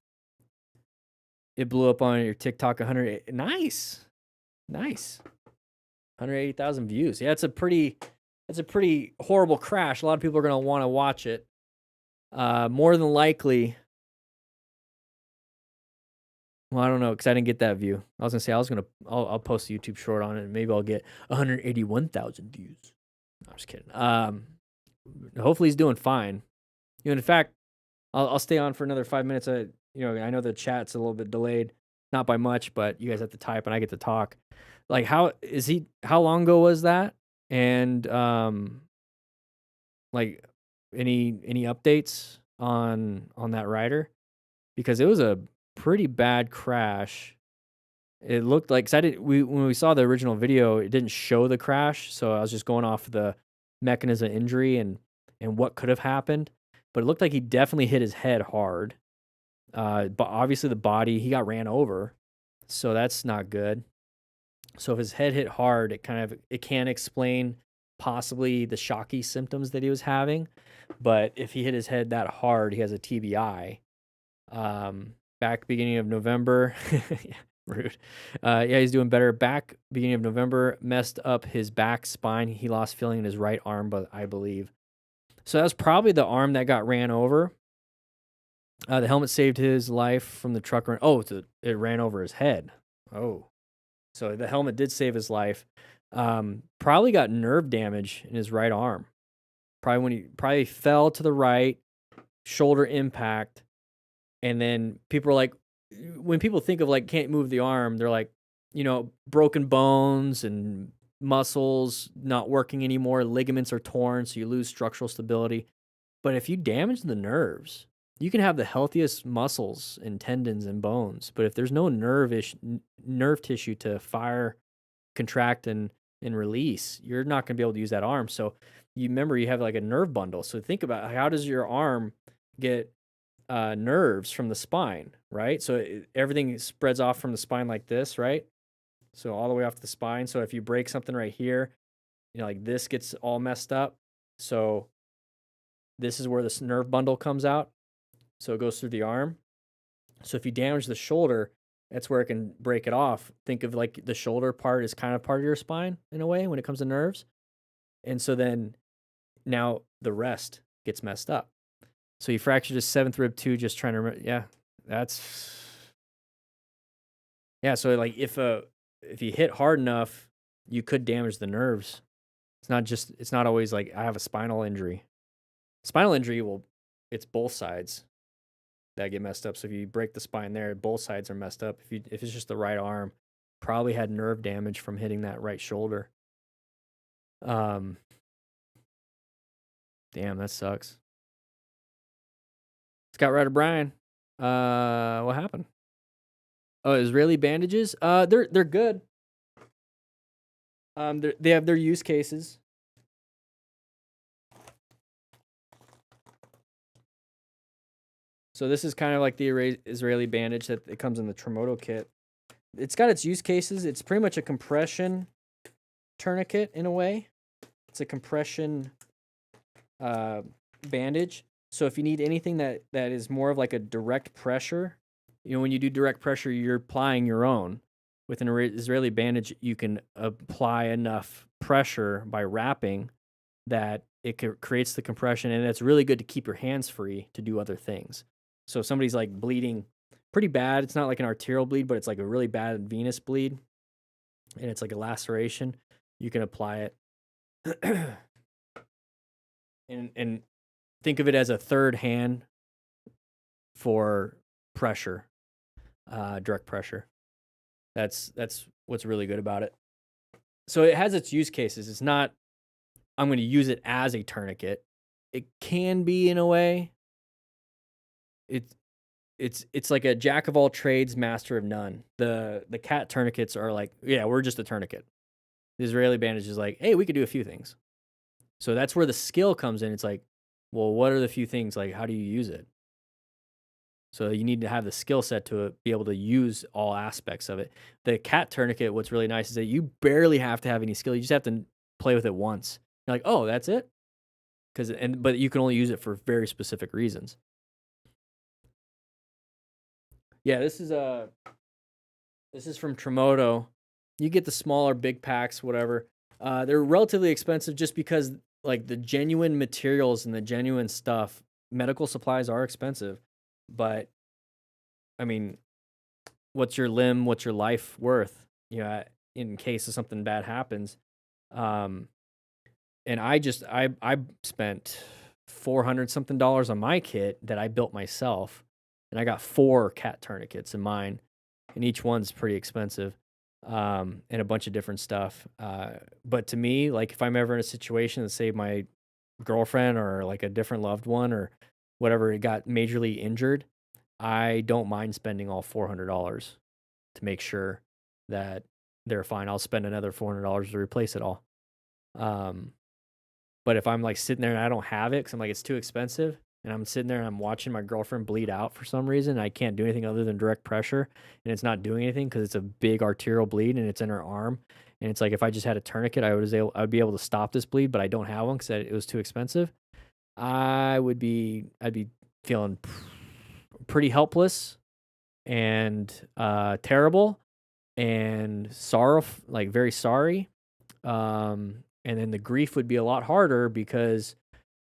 It blew up on your TikTok 100. Nice. 180,000 views. Yeah, it's a pretty horrible crash. A lot of people are gonna want to watch it. More than likely. Well, I don't know, because I didn't get that view. I was gonna say I'll post a YouTube short on it, and maybe I'll get 181,000 views. No, I'm just kidding. Hopefully he's doing fine. In fact, I'll stay on for another 5 minutes. I know the chat's a little bit delayed, not by much, but you guys have to type and I get to talk. Like, how long ago was that? And like any updates on that rider? Because it was a pretty bad crash. It looked like, when we saw the original video, it didn't show the crash, so I was just going off the mechanism of injury and what could have happened. But it looked like he definitely hit his head hard. But obviously the body, he got ran over, so that's not good. So if his head hit hard, it can explain possibly the shocky symptoms that he was having. But if he hit his head that hard, he has a TBI. Back beginning of November, rude. He's doing better. Back beginning of November, messed up his back spine. He lost feeling in his right arm, but I believe. So that's probably the arm that got ran over. The helmet saved his life from the truck run. Oh, it ran over his head. Oh. So the helmet did save his life, Probably got nerve damage in his right arm. Probably when he fell to the right, shoulder impact, and then people are like, when people think of like can't move the arm, they're like, broken bones and muscles not working anymore, ligaments are torn, so you lose structural stability. But if you damage the nerves, you can have the healthiest muscles and tendons and bones, but if there's no nerve tissue to fire, contract, and release, you're not going to be able to use that arm. So you remember you have like a nerve bundle. So think about how does your arm get nerves from the spine, right? So everything spreads off from the spine like this, right? So all the way off the spine. So if you break something right here, like this gets all messed up. So this is where this nerve bundle comes out. So it goes through the arm. So if you damage the shoulder, that's where it can break it off. Think of like the shoulder part is kind of part of your spine in a way when it comes to nerves. And so then now the rest gets messed up. So you fractured his 7th rib too, just trying to remember. Yeah, so like if you hit hard enough, you could damage the nerves. It's not always like I have a spinal injury. Spinal injury it's both sides that get messed up. So if you break the spine there, both sides are messed up. If it's just the right arm, probably had nerve damage from hitting that right shoulder. Damn, that sucks. Scott Ryder Brian, what happened? Oh, Israeli bandages? They're good. They have their use cases. So this is kind of like the Israeli bandage that it comes in the Tremoto kit. It's got its use cases. It's pretty much a compression tourniquet in a way. It's a compression bandage. So if you need anything that is more of like a direct pressure, when you do direct pressure, you're applying your own. With an Israeli bandage, you can apply enough pressure by wrapping that it creates the compression, and it's really good to keep your hands free to do other things. So if somebody's like bleeding pretty bad, it's not like an arterial bleed, but it's like a really bad venous bleed, and it's like a laceration, you can apply it. and think of it as a third hand for pressure, direct pressure. That's what's really good about it. So it has its use cases. It's not, I'm going to use it as a tourniquet. It can be in a way. It's like a jack of all trades, master of none. The cat tourniquets are like, yeah, we're just a tourniquet. The Israeli bandage is like, hey, we could do a few things. So that's where the skill comes in. It's like, well, what are the few things? Like, how do you use it? So you need to have the skill set to be able to use all aspects of it. The cat tourniquet, what's really nice is that you barely have to have any skill. You just have to play with it once. You're like, oh, that's it? But you can only use it for very specific reasons. Yeah, this is from Tremoto. You get the smaller big packs, whatever. They're relatively expensive just because like the genuine materials and the genuine stuff, medical supplies are expensive. But I mean, what's your limb? What's your life worth? In case of something bad happens. And I spent $400 something on my kit that I built myself, and I got 4 cat tourniquets in mine, and each one's pretty expensive, and a bunch of different stuff. But to me, like if I'm ever in a situation that say my girlfriend or like a different loved one or whatever, it got majorly injured, I don't mind spending all $400 to make sure that they're fine. I'll spend another $400 to replace it all. But if I'm like sitting there and I don't have it because I'm like, it's too expensive, and I'm sitting there and I'm watching my girlfriend bleed out for some reason, I can't do anything other than direct pressure, and it's not doing anything because it's a big arterial bleed and it's in her arm. And it's like, if I just had a tourniquet, I would be able to stop this bleed, but I don't have one because it was too expensive. I'd be feeling pretty helpless and terrible and like very sorry. And then the grief would be a lot harder because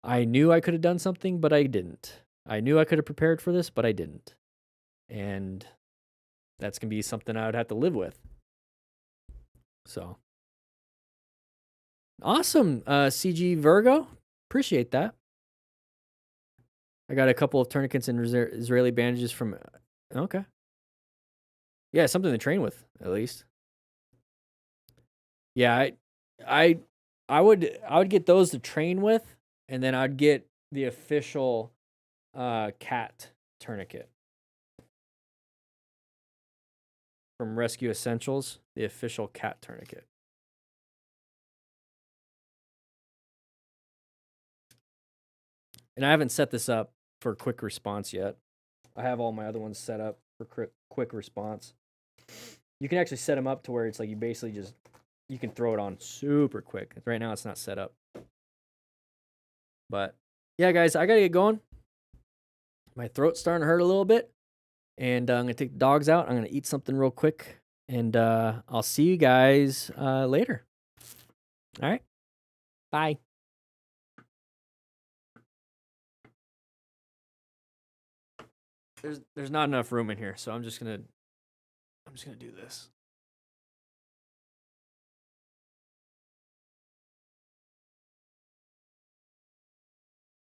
I knew I could have done something, but I didn't. I knew I could have prepared for this, but I didn't. And that's going to be something I would have to live with. So Awesome, CG Virgo. Appreciate that. I got a couple of tourniquets and Israeli bandages from. Okay. Yeah, something to train with at least. Yeah, I would get those to train with, and then I'd get the official cat tourniquet from Rescue Essentials, the official cat tourniquet. And I haven't set this up for quick response yet. I have all my other ones set up for quick response. You can actually set them up to where it's like you basically just, you can throw it on super quick. Right now it's not set up. But yeah, guys, I gotta get going. My throat's starting to hurt a little bit. And I'm gonna take the dogs out. I'm gonna eat something real quick. And I'll see you guys later. All right. Bye. There's not enough room in here, so I'm just gonna do this.